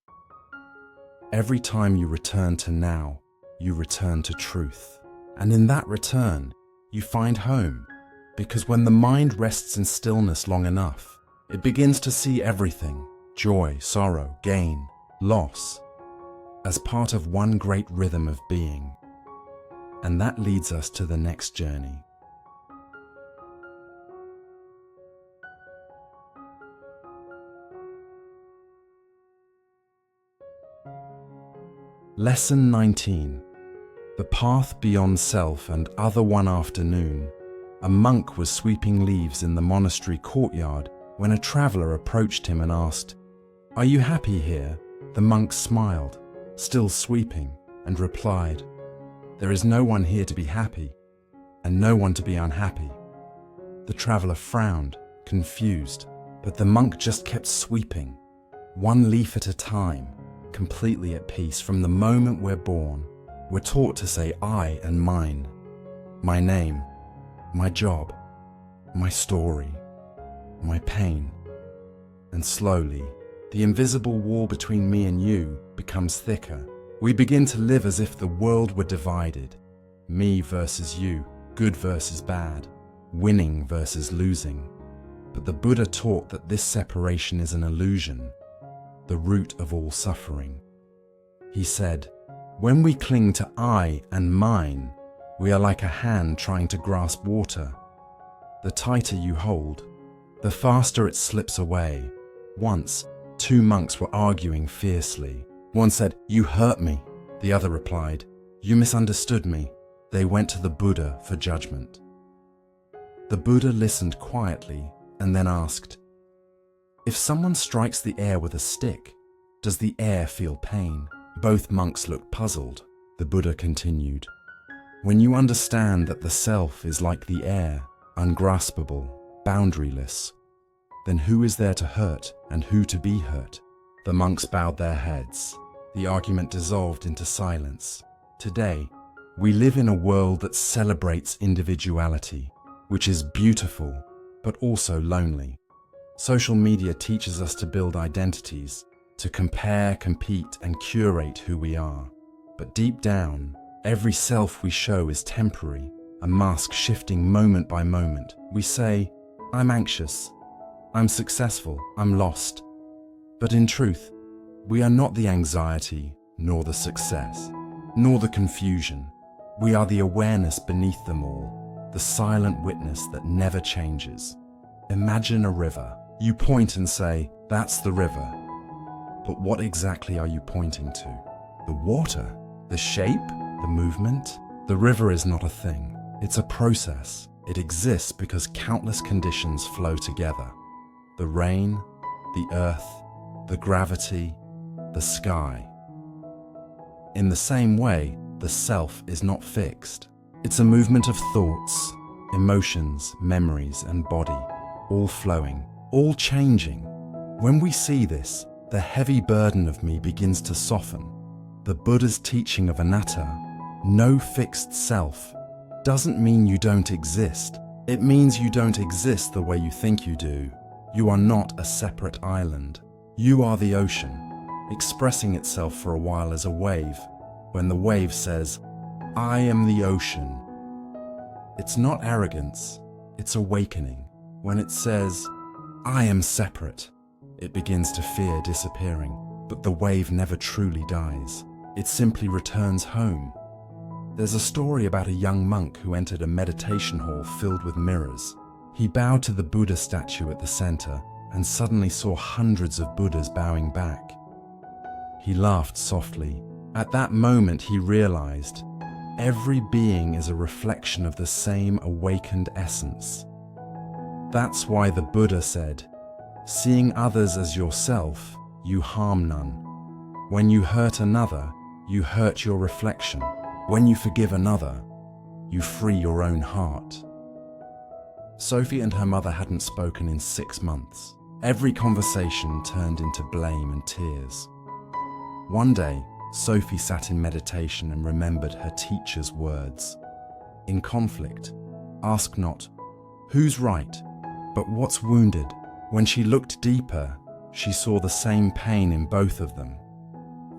Every time you return to now, you return to truth. And in that return, you find home. Because when the mind rests in stillness long enough, it begins to see everything, joy, sorrow, gain, loss, as part of one great rhythm of being. And that leads us to the next journey. Lesson 19. The path beyond self. And other one afternoon, a monk was sweeping leaves in the monastery courtyard when a traveler approached him and asked, "Are you happy here?" The monk smiled, still sweeping, and replied, "There is no one here to be happy, and no one to be unhappy." The traveler frowned, confused, but the monk just kept sweeping, one leaf at a time, completely at peace. From the moment we're born, we're taught to say I and mine, my name, my job, my story, my pain. And slowly, the invisible wall between me and you becomes thicker. We begin to live as if the world were divided. Me versus you, good versus bad, winning versus losing. But the Buddha taught that this separation is an illusion, the root of all suffering. He said, when we cling to I and mine, we are like a hand trying to grasp water. The tighter you hold, the faster it slips away. Once, two monks were arguing fiercely. One said, "You hurt me." The other replied, "You misunderstood me." They went to the Buddha for judgment. The Buddha listened quietly and then asked, "If someone strikes the air with a stick, does the air feel pain?" Both monks looked puzzled. The Buddha continued, "When you understand that the self is like the air, ungraspable, boundaryless, then who is there to hurt and who to be hurt?" The monks bowed their heads. The argument dissolved into silence. Today, we live in a world that celebrates individuality, which is beautiful, but also lonely. Social media teaches us to build identities, to compare, compete, and curate who we are. But deep down, every self we show is temporary, a mask shifting moment by moment. We say, I'm anxious, I'm successful, I'm lost. But in truth, we are not the anxiety, nor the success, nor the confusion. We are the awareness beneath them all, the silent witness that never changes. Imagine a river. You point and say, that's the river. But what exactly are you pointing to? The water? The shape? The movement? The river is not a thing. It's a process. It exists because countless conditions flow together. The rain, the earth, the gravity, the sky. In the same way, the self is not fixed. It's a movement of thoughts, emotions, memories, and body, all flowing, all changing. When we see this, the heavy burden of me begins to soften. The Buddha's teaching of anatta, no fixed self, doesn't mean you don't exist. It means you don't exist the way you think you do. You are not a separate island. You are the ocean, expressing itself for a while as a wave. When the wave says, I am the ocean, it's not arrogance, it's awakening. When it says, I am separate, it begins to fear disappearing. But the wave never truly dies. It simply returns home. There's a story about a young monk who entered a meditation hall filled with mirrors. He bowed to the Buddha statue at the center and suddenly saw hundreds of Buddhas bowing back. He laughed softly. At that moment he realized every being is a reflection of the same awakened essence. That's why the Buddha said, seeing others as yourself, you harm none. When you hurt another, you hurt your reflection. When you forgive another, you free your own heart. Sophie and her mother hadn't spoken in 6 months. Every conversation turned into blame and tears. One day, Sophie sat in meditation and remembered her teacher's words. In conflict, ask not, who's right, but what's wounded? When she looked deeper, she saw the same pain in both of them.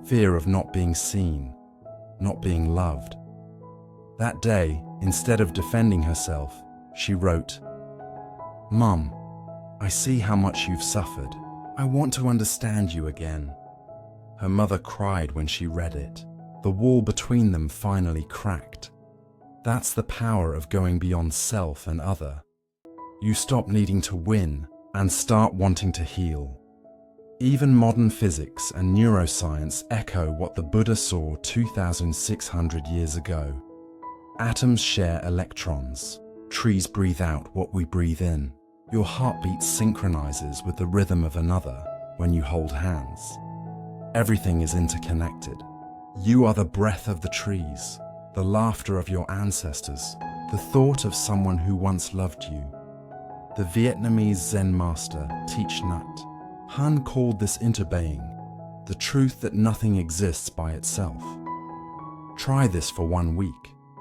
Fear of not being seen, not being loved. That day, instead of defending herself, she wrote, Mum, I see how much you've suffered. I want to understand you again. Her mother cried when she read it. The wall between them finally cracked. That's the power of going beyond self and other. You stop needing to win and start wanting to heal. Even modern physics and neuroscience echo what the Buddha saw 2,600 years ago. Atoms share electrons. Trees breathe out what we breathe in. Your heartbeat synchronizes with the rhythm of another when you hold hands. Everything is interconnected. You are the breath of the trees, the laughter of your ancestors, the thought of someone who once loved you. The Vietnamese Zen master Thich Nhat Hanh called this interbeing, the truth that nothing exists by itself. Try this for 1 week.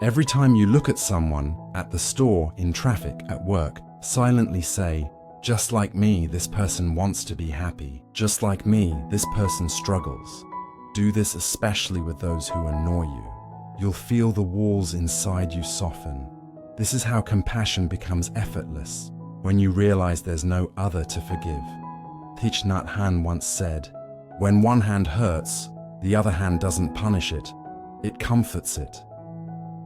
Every time you look at someone, at the store, in traffic, at work, silently say, just like me, this person wants to be happy. Just like me, this person struggles. Do this especially with those who annoy you. You'll feel the walls inside you soften. This is how compassion becomes effortless, when you realize there's no other to forgive. Thich Nhat Hanh once said, when one hand hurts, the other hand doesn't punish it, it comforts it.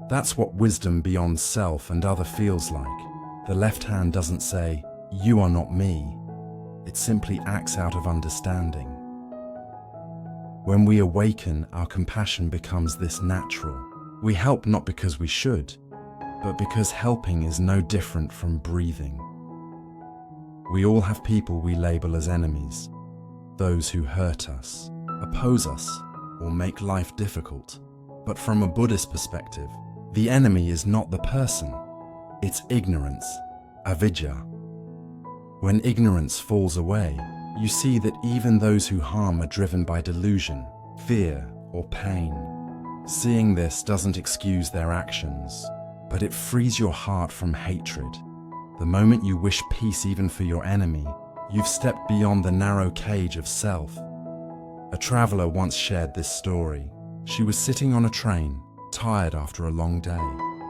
That's what wisdom beyond self and other feels like. The left hand doesn't say, you are not me. It simply acts out of understanding. When we awaken, our compassion becomes this natural. We help not because we should, but because helping is no different from breathing. We all have people we label as enemies, those who hurt us, oppose us, or make life difficult. But from a Buddhist perspective, the enemy is not the person, it's ignorance, avidya. When ignorance falls away, you see that even those who harm are driven by delusion, fear, or pain. Seeing this doesn't excuse their actions, but it frees your heart from hatred. The moment you wish peace even for your enemy, You've stepped beyond the narrow cage of self. A traveler once shared this story. She was sitting on a train, tired after a long day.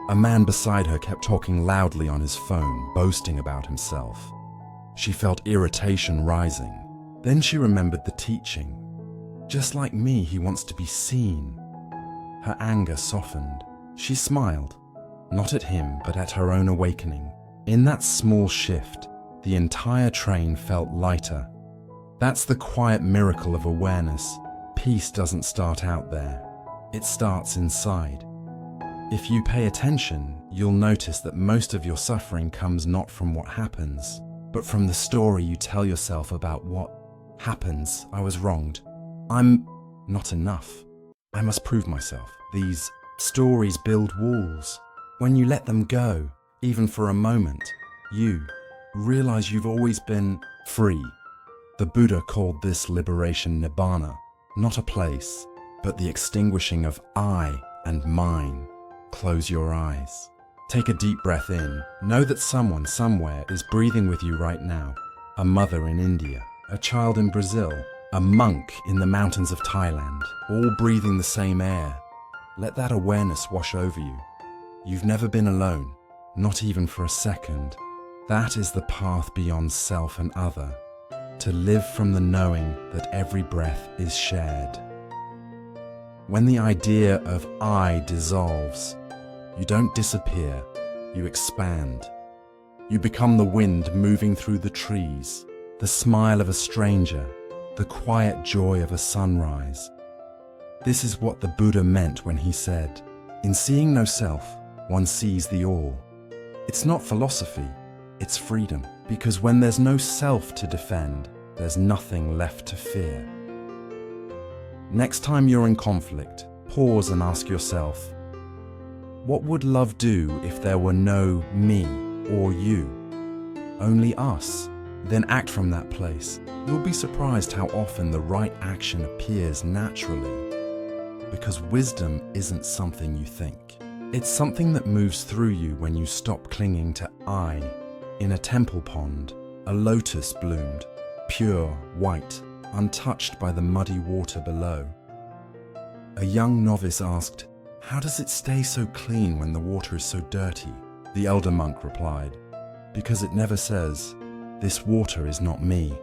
A man beside her kept talking loudly on his phone, boasting about himself. She felt irritation rising. Then she remembered the teaching. Just like me, he wants to be seen. Her anger softened. She smiled, not at him, but at her own awakening. In that small shift, the entire train felt lighter. That's the quiet miracle of awareness. Peace doesn't start out there. It starts inside. If you pay attention, you'll notice that most of your suffering comes not from what happens, but from the story you tell yourself about what happens. I was wronged. I'm not enough. I must prove myself. These stories build walls. When you let them go, even for a moment, you realize you've always been free. The Buddha called this liberation nibbana, not a place, but the extinguishing of I and mine. Close your eyes. Take a deep breath in. Know that someone somewhere is breathing with you right now. A mother in India, a child in Brazil, a monk in the mountains of Thailand, all breathing the same air. Let that awareness wash over you. You've never been alone, not even for a second. That is the path beyond self and other, to live from the knowing that every breath is shared. When the idea of I dissolves, you don't disappear, you expand. You become the wind moving through the trees, the smile of a stranger, the quiet joy of a sunrise. This is what the Buddha meant when he said, "In seeing no self, one sees the all." It's not philosophy, it's freedom. Because when there's no self to defend, there's nothing left to fear. Next time you're in conflict, pause and ask yourself, what would love do if there were no me or you? Only us. Then act from that place. You'll be surprised how often the right action appears naturally. Because wisdom isn't something you think. It's something that moves through you when you stop clinging to I. In a temple pond, a lotus bloomed, pure, white, untouched by the muddy water below. A young novice asked, "How does it stay so clean when the water is so dirty?" The elder monk replied, "Because it never says, 'This water is not me.'"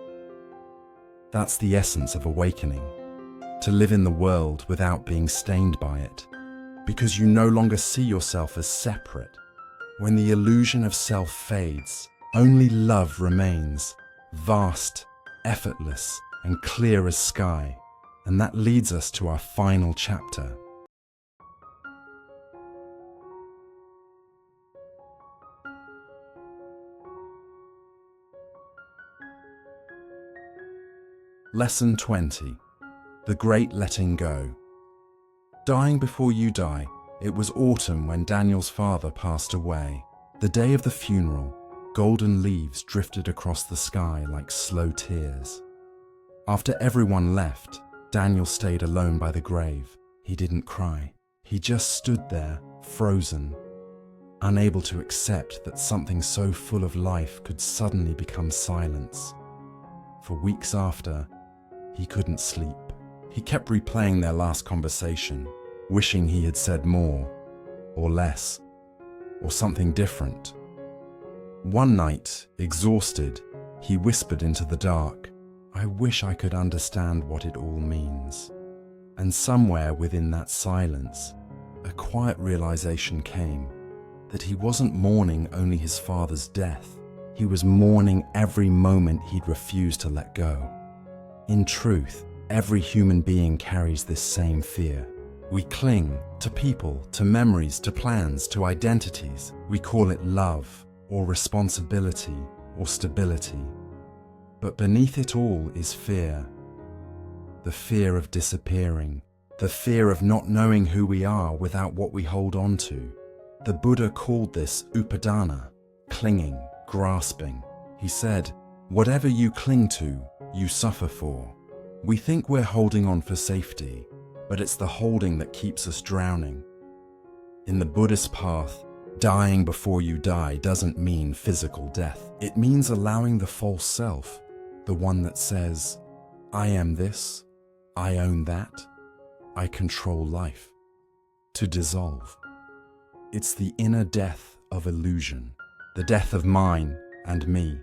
That's the essence of awakening. To live in the world without being stained by it. Because you no longer see yourself as separate. When the illusion of self fades, only love remains, vast, effortless, and clear as sky. And that leads us to our final chapter. Lesson 20. The Great Letting Go. Dying before you die. It was autumn when Daniel's father passed away. The day of the funeral, golden leaves drifted across the sky like slow tears. After everyone left, Daniel stayed alone by the grave. He didn't cry. He just stood there, frozen, unable to accept that something so full of life could suddenly become silence. For weeks after, he couldn't sleep. He kept replaying their last conversation, wishing he had said more, or less, or something different. One night, exhausted, he whispered into the dark, "I wish I could understand what it all means." And somewhere within that silence, a quiet realization came that he wasn't mourning only his father's death. He was mourning every moment he'd refused to let go. In truth, every human being carries this same fear. We cling to people, to memories, to plans, to identities. We call it love, or responsibility, or stability. But beneath it all is fear. The fear of disappearing. The fear of not knowing who we are without what we hold on to. The Buddha called this upadana, clinging, grasping. He said, "Whatever you cling to, you suffer for." We think we're holding on for safety, but it's the holding that keeps us drowning. In the Buddhist path, dying before you die doesn't mean physical death. It means allowing the false self, the one that says, I am this, I own that, I control life, to dissolve. It's the inner death of illusion, the death of mine and me.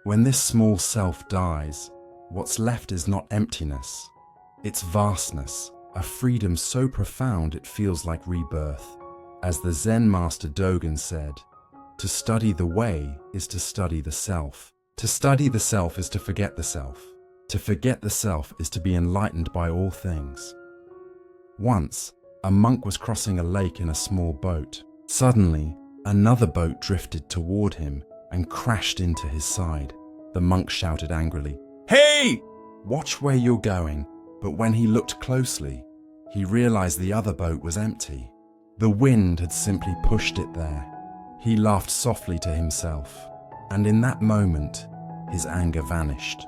When this small self dies, what's left is not emptiness, it's vastness, a freedom so profound it feels like rebirth. As the Zen master Dogen said, to study the way is to study the self. To study the self is to forget the self. To forget the self is to be enlightened by all things. Once, a monk was crossing a lake in a small boat. Suddenly, another boat drifted toward him and crashed into his side. The monk shouted angrily, "Hey! Watch where you're going." But when he looked closely, he realized the other boat was empty. The wind had simply pushed it there. He laughed softly to himself, and in that moment, his anger vanished.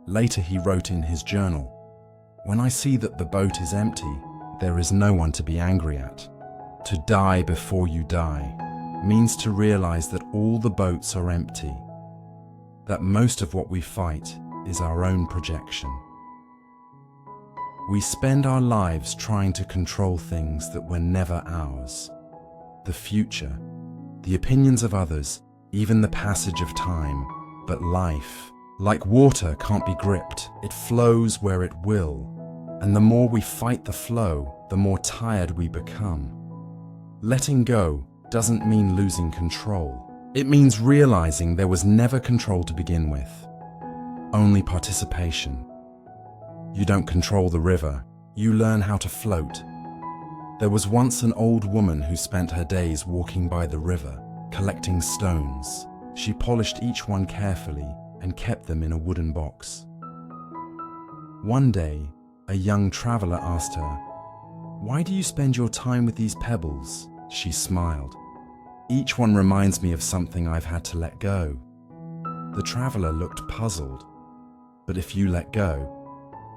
Later he wrote in his journal, "When I see that the boat is empty, there is no one to be angry at. To die before you die means to realize that all the boats are empty, that most of what we fight is our own projection." We spend our lives trying to control things that were never ours. The future, the opinions of others, even the passage of time. But life, like water, can't be gripped. It flows where it will. And the more we fight the flow, the more tired we become. Letting go doesn't mean losing control. It means realizing there was never control to begin with, only participation. You don't control the river, you learn how to float. There was once an old woman who spent her days walking by the river, collecting stones. She polished each one carefully and kept them in a wooden box. One day, a young traveler asked her, "Why do you spend your time with these pebbles?" She smiled. "Each one reminds me of something I've had to let go." The traveler looked puzzled. "But if you let go,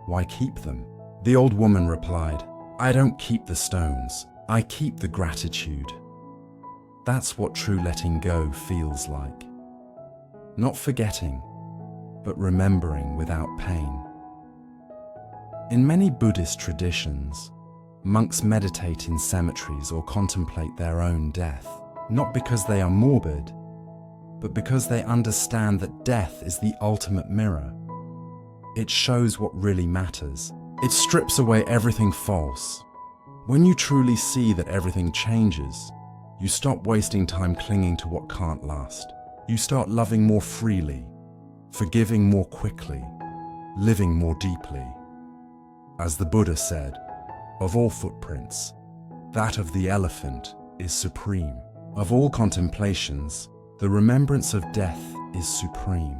why keep them?" The old woman replied, "I don't keep the stones, I keep the gratitude." That's what true letting go feels like. Not forgetting, but remembering without pain. In many Buddhist traditions, monks meditate in cemeteries or contemplate their own death, not because they are morbid, but because they understand that death is the ultimate mirror. It shows what really matters. It strips away everything false. When you truly see that everything changes, you stop wasting time clinging to what can't last. You start loving more freely, forgiving more quickly, living more deeply. As the Buddha said, of all footprints, that of the elephant is supreme. Of all contemplations, the remembrance of death is supreme.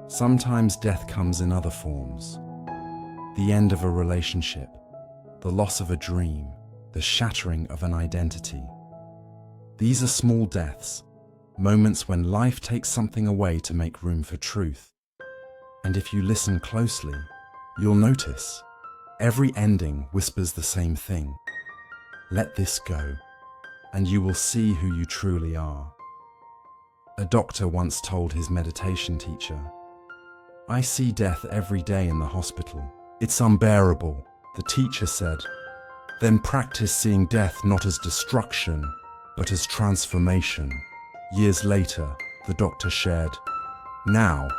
Sometimes death comes in other forms. The end of a relationship, the loss of a dream, the shattering of an identity. These are small deaths, moments when life takes something away to make room for truth. And if you listen closely, you'll notice every ending whispers the same thing. Let this go, and you will see who you truly are. A doctor once told his meditation teacher, "I see death every day in the hospital. It's unbearable." The teacher said, "Then practice seeing death not as destruction, but as transformation." Years later, the doctor shared, "Now,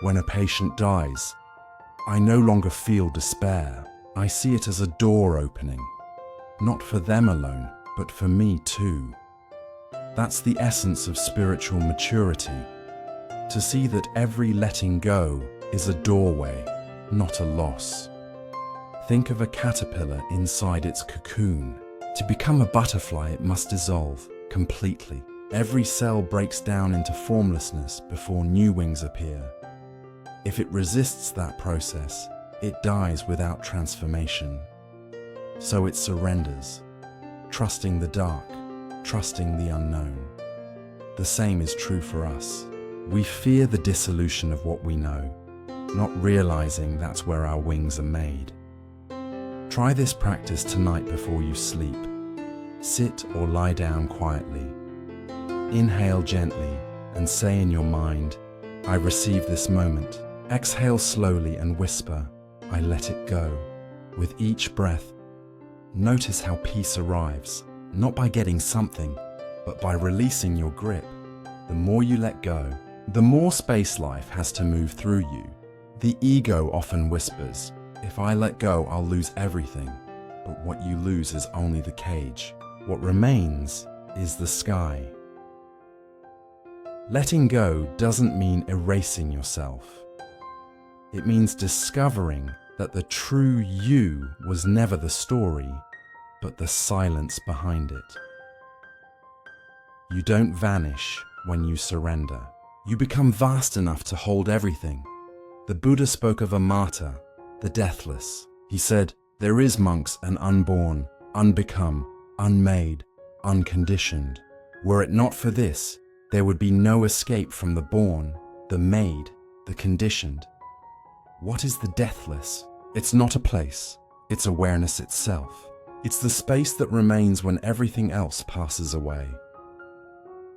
when a patient dies, I no longer feel despair. I see it as a door opening, not for them alone, but for me too." That's the essence of spiritual maturity, to see that every letting go is a doorway, not a loss. Think of a caterpillar inside its cocoon. To become a butterfly, it must dissolve completely. Every cell breaks down into formlessness before new wings appear. If it resists that process, it dies without transformation. So it surrenders, trusting the dark, trusting the unknown. The same is true for us. We fear the dissolution of what we know, not realizing that's where our wings are made. Try this practice tonight before you sleep. Sit or lie down quietly. Inhale gently and say in your mind, I receive this moment. Exhale slowly and whisper, I let it go. With each breath, notice how peace arrives, not by getting something, but by releasing your grip. The more you let go, the more space life has to move through you. The ego often whispers, if I let go, I'll lose everything. But what you lose is only the cage. What remains is the sky. Letting go doesn't mean erasing yourself. It means discovering that the true you was never the story, but the silence behind it. You don't vanish when you surrender. You become vast enough to hold everything. The Buddha spoke of a martyr, the deathless. He said, there is, monks, an unborn, unbecome, unmade, unconditioned. Were it not for this, there would be no escape from the born, the made, the conditioned. What is the deathless? It's not a place, it's awareness itself. It's the space that remains when everything else passes away.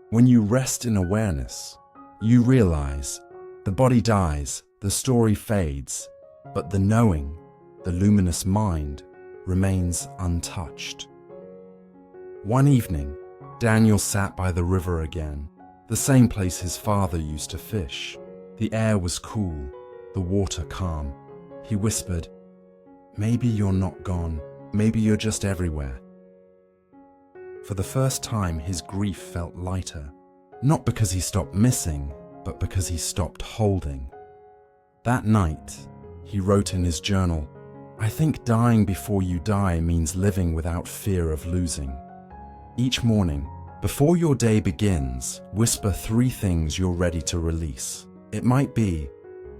When you rest in awareness, you realize the body dies, the story fades, but the knowing, the luminous mind, remains untouched. One evening, Daniel sat by the river again, the same place his father used to fish. The air was cool, the water calm. He whispered, maybe you're not gone, maybe you're just everywhere. For the first time, his grief felt lighter, not because he stopped missing, but because he stopped holding. That night, he wrote in his journal, I think dying before you die means living without fear of losing. Each morning, before your day begins, whisper 3 things you're ready to release. It might be,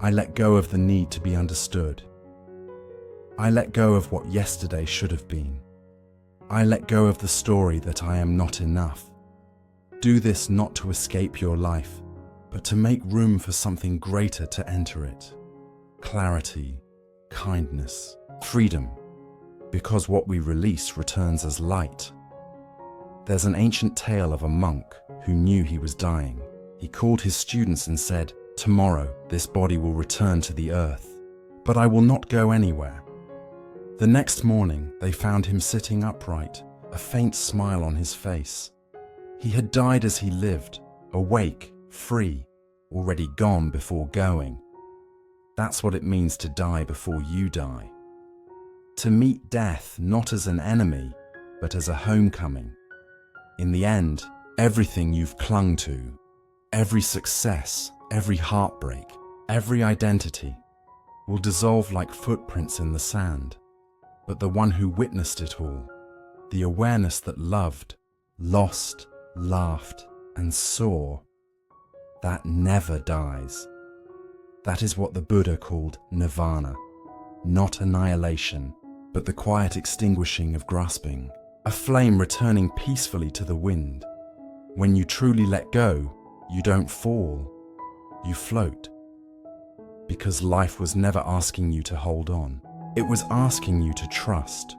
I let go of the need to be understood. I let go of what yesterday should have been. I let go of the story that I am not enough. Do this not to escape your life, but to make room for something greater to enter it. Clarity, kindness, freedom, because what we release returns as light. There's an ancient tale of a monk who knew he was dying. He called his students and said, tomorrow this body will return to the earth, but I will not go anywhere. The next morning they found him sitting upright, a faint smile on his face. He had died as he lived, awake, free, already gone before going. That's what it means to die before you die. To meet death not as an enemy, but as a homecoming. In the end, everything you've clung to, every success, every heartbreak, every identity, will dissolve like footprints in the sand. But the one who witnessed it all, the awareness that loved, lost, laughed, and saw, that never dies. That is what the Buddha called nirvana, not annihilation, but the quiet extinguishing of grasping, a flame returning peacefully to the wind. When you truly let go, you don't fall, you float. Because life was never asking you to hold on, it was asking you to trust.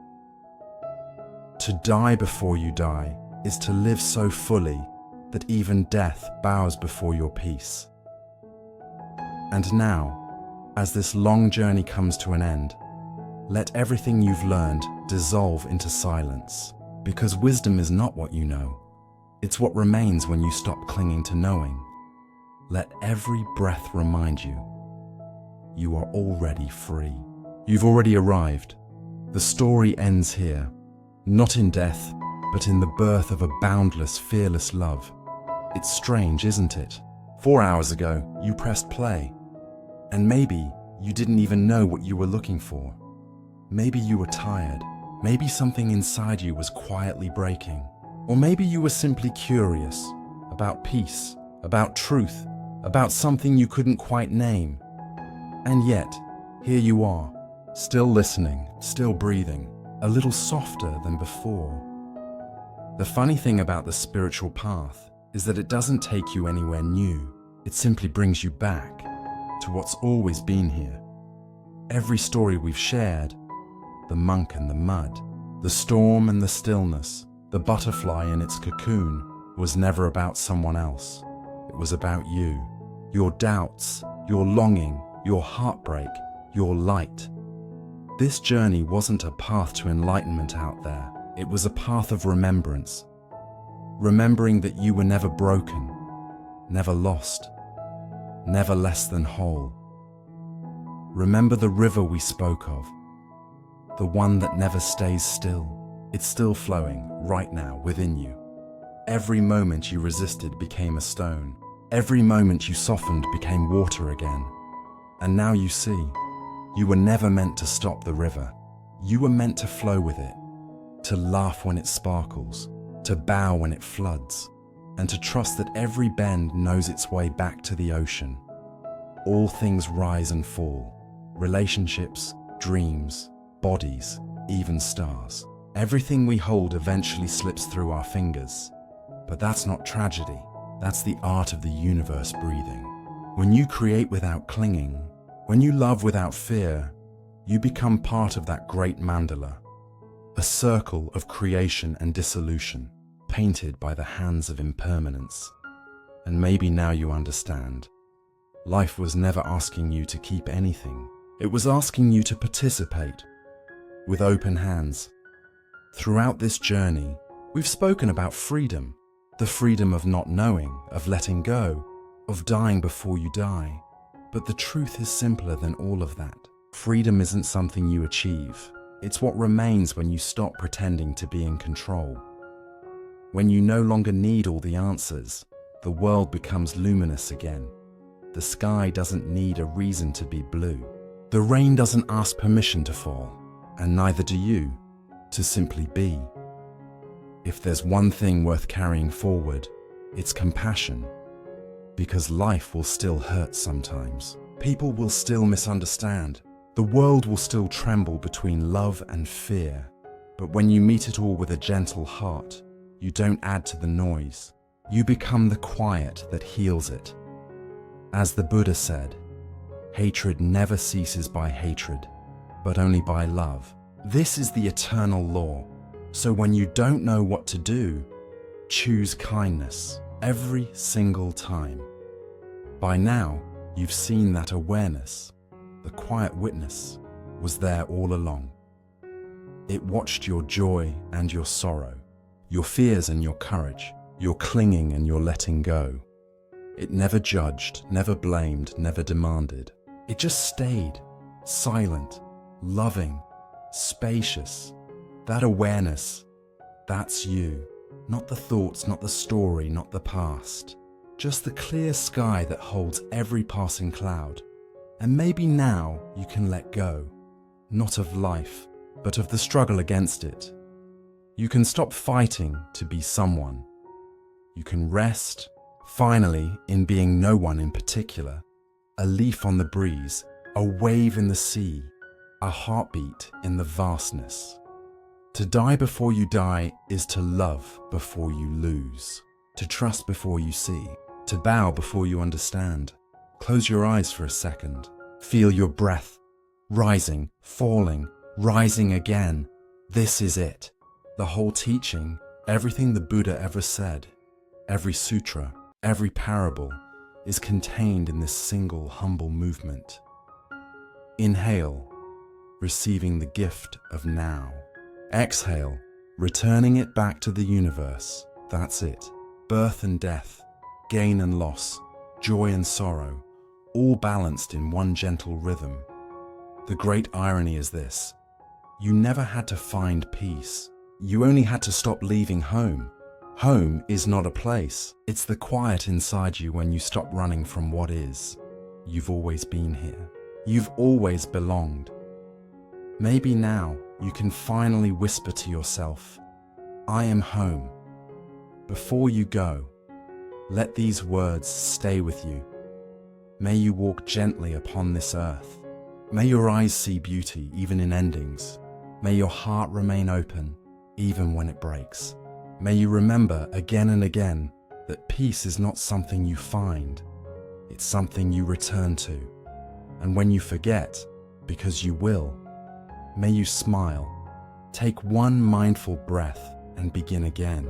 To die before you die is to live so fully that even death bows before your peace. And now, as this long journey comes to an end, let everything you've learned dissolve into silence, because wisdom is not what you know. It's what remains when you stop clinging to knowing. Let every breath remind you, you are already free. You've already arrived. The story ends here, not in death, but in the birth of a boundless, fearless love. It's strange, isn't it? 4 hours ago, you pressed play. And maybe you didn't even know what you were looking for. Maybe you were tired. Maybe something inside you was quietly breaking. Or maybe you were simply curious about peace, about truth, about something you couldn't quite name. And yet, here you are, still listening, still breathing, a little softer than before. The funny thing about the spiritual path is that it doesn't take you anywhere new. It simply brings you back to what's always been here. Every story we've shared, the monk and the mud, the storm and the stillness, the butterfly in its cocoon, was never about someone else. It was about you. your doubts, your longing, your heartbreak, your light. This journey wasn't a path to enlightenment out there. It was a path of remembrance. Remembering that you were never broken, never lost, never less than whole. Remember the river we spoke of, the one that never stays still. It's still flowing right now within you. Every moment you resisted became a stone. Every moment you softened became water again. And now you see, you were never meant to stop the river. You were meant to flow with it, to laugh when it sparkles, to bow when it floods, and to trust that every bend knows its way back to the ocean. All things rise and fall, relationships, dreams, bodies, even stars. Everything we hold eventually slips through our fingers. But that's not tragedy. That's the art of the universe breathing. When you create without clinging, when you love without fear, you become part of that great mandala, a circle of creation and dissolution, painted by the hands of impermanence. And maybe now you understand. Life was never asking you to keep anything. It was asking you to participate with open hands. Throughout this journey, we've spoken about freedom, the freedom of not knowing, of letting go, of dying before you die. But the truth is simpler than all of that. Freedom isn't something you achieve. It's what remains when you stop pretending to be in control. When you no longer need all the answers, the world becomes luminous again. The sky doesn't need a reason to be blue. The rain doesn't ask permission to fall, and neither do you, to simply be. If there's one thing worth carrying forward, it's compassion. Because life will still hurt sometimes. People will still misunderstand. The world will still tremble between love and fear. But when you meet it all with a gentle heart, you don't add to the noise. You become the quiet that heals it. As the Buddha said, hatred never ceases by hatred, but only by love. This is the eternal law. So when you don't know what to do, choose kindness every single time. By now, you've seen that awareness, the quiet witness, was there all along. It watched your joy and your sorrow, your fears and your courage, your clinging and your letting go. It never judged, never blamed, never demanded. It just stayed, silent, loving, spacious. That awareness, that's you. Not the thoughts, not the story, not the past. Just the clear sky that holds every passing cloud. And maybe now you can let go, not of life, but of the struggle against it. You can stop fighting to be someone. You can rest, finally, in being no one in particular. A leaf on the breeze, a wave in the sea, a heartbeat in the vastness. To die before you die is to love before you lose, to trust before you see, to bow before you understand. Close your eyes for a second. Feel your breath, rising, falling, rising again. This is it. The whole teaching, everything the Buddha ever said, every sutra, every parable, is contained in this single humble movement. Inhale, receiving the gift of now. Exhale, returning it back to the universe. That's it. Birth and death, gain and loss, joy and sorrow, all balanced in one gentle rhythm. The great irony is this: you never had to find peace. You only had to stop leaving home. Home is not a place. It's the quiet inside you when you stop running from what is. You've always been here. You've always belonged. Maybe now you can finally whisper to yourself, I am home. Before you go, let these words stay with you. May you walk gently upon this earth. May your eyes see beauty even in endings. May your heart remain open even when it breaks. May you remember again and again that peace is not something you find, it's something you return to. And when you forget, because you will, may you smile, take one mindful breath and begin again.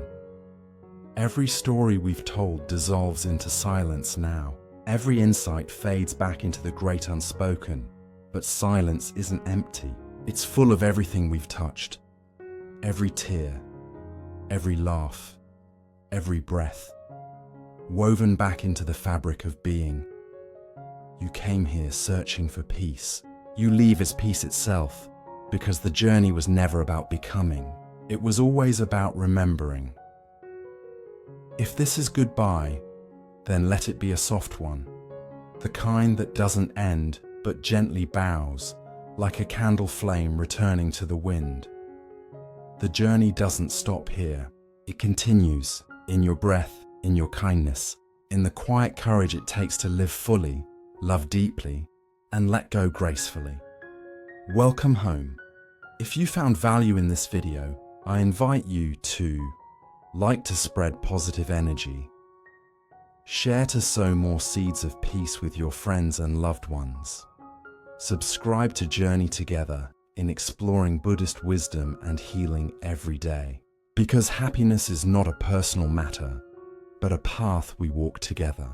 Every story we've told dissolves into silence now. Every insight fades back into the great unspoken, but silence isn't empty. It's full of everything we've touched. Every tear, every laugh, every breath, woven back into the fabric of being. You came here searching for peace. You leave as peace itself, because the journey was never about becoming. It was always about remembering. If this is goodbye, then let it be a soft one, the kind that doesn't end but gently bows, like a candle flame returning to the wind. The journey doesn't stop here. It continues in your breath, in your kindness, in the quiet courage it takes to live fully, love deeply, and let go gracefully. Welcome home. If you found value in this video, I invite you to like to spread positive energy, share to sow more seeds of peace with your friends and loved ones, subscribe to journey together in exploring Buddhist wisdom and healing every day. Because happiness is not a personal matter, but a path we walk together.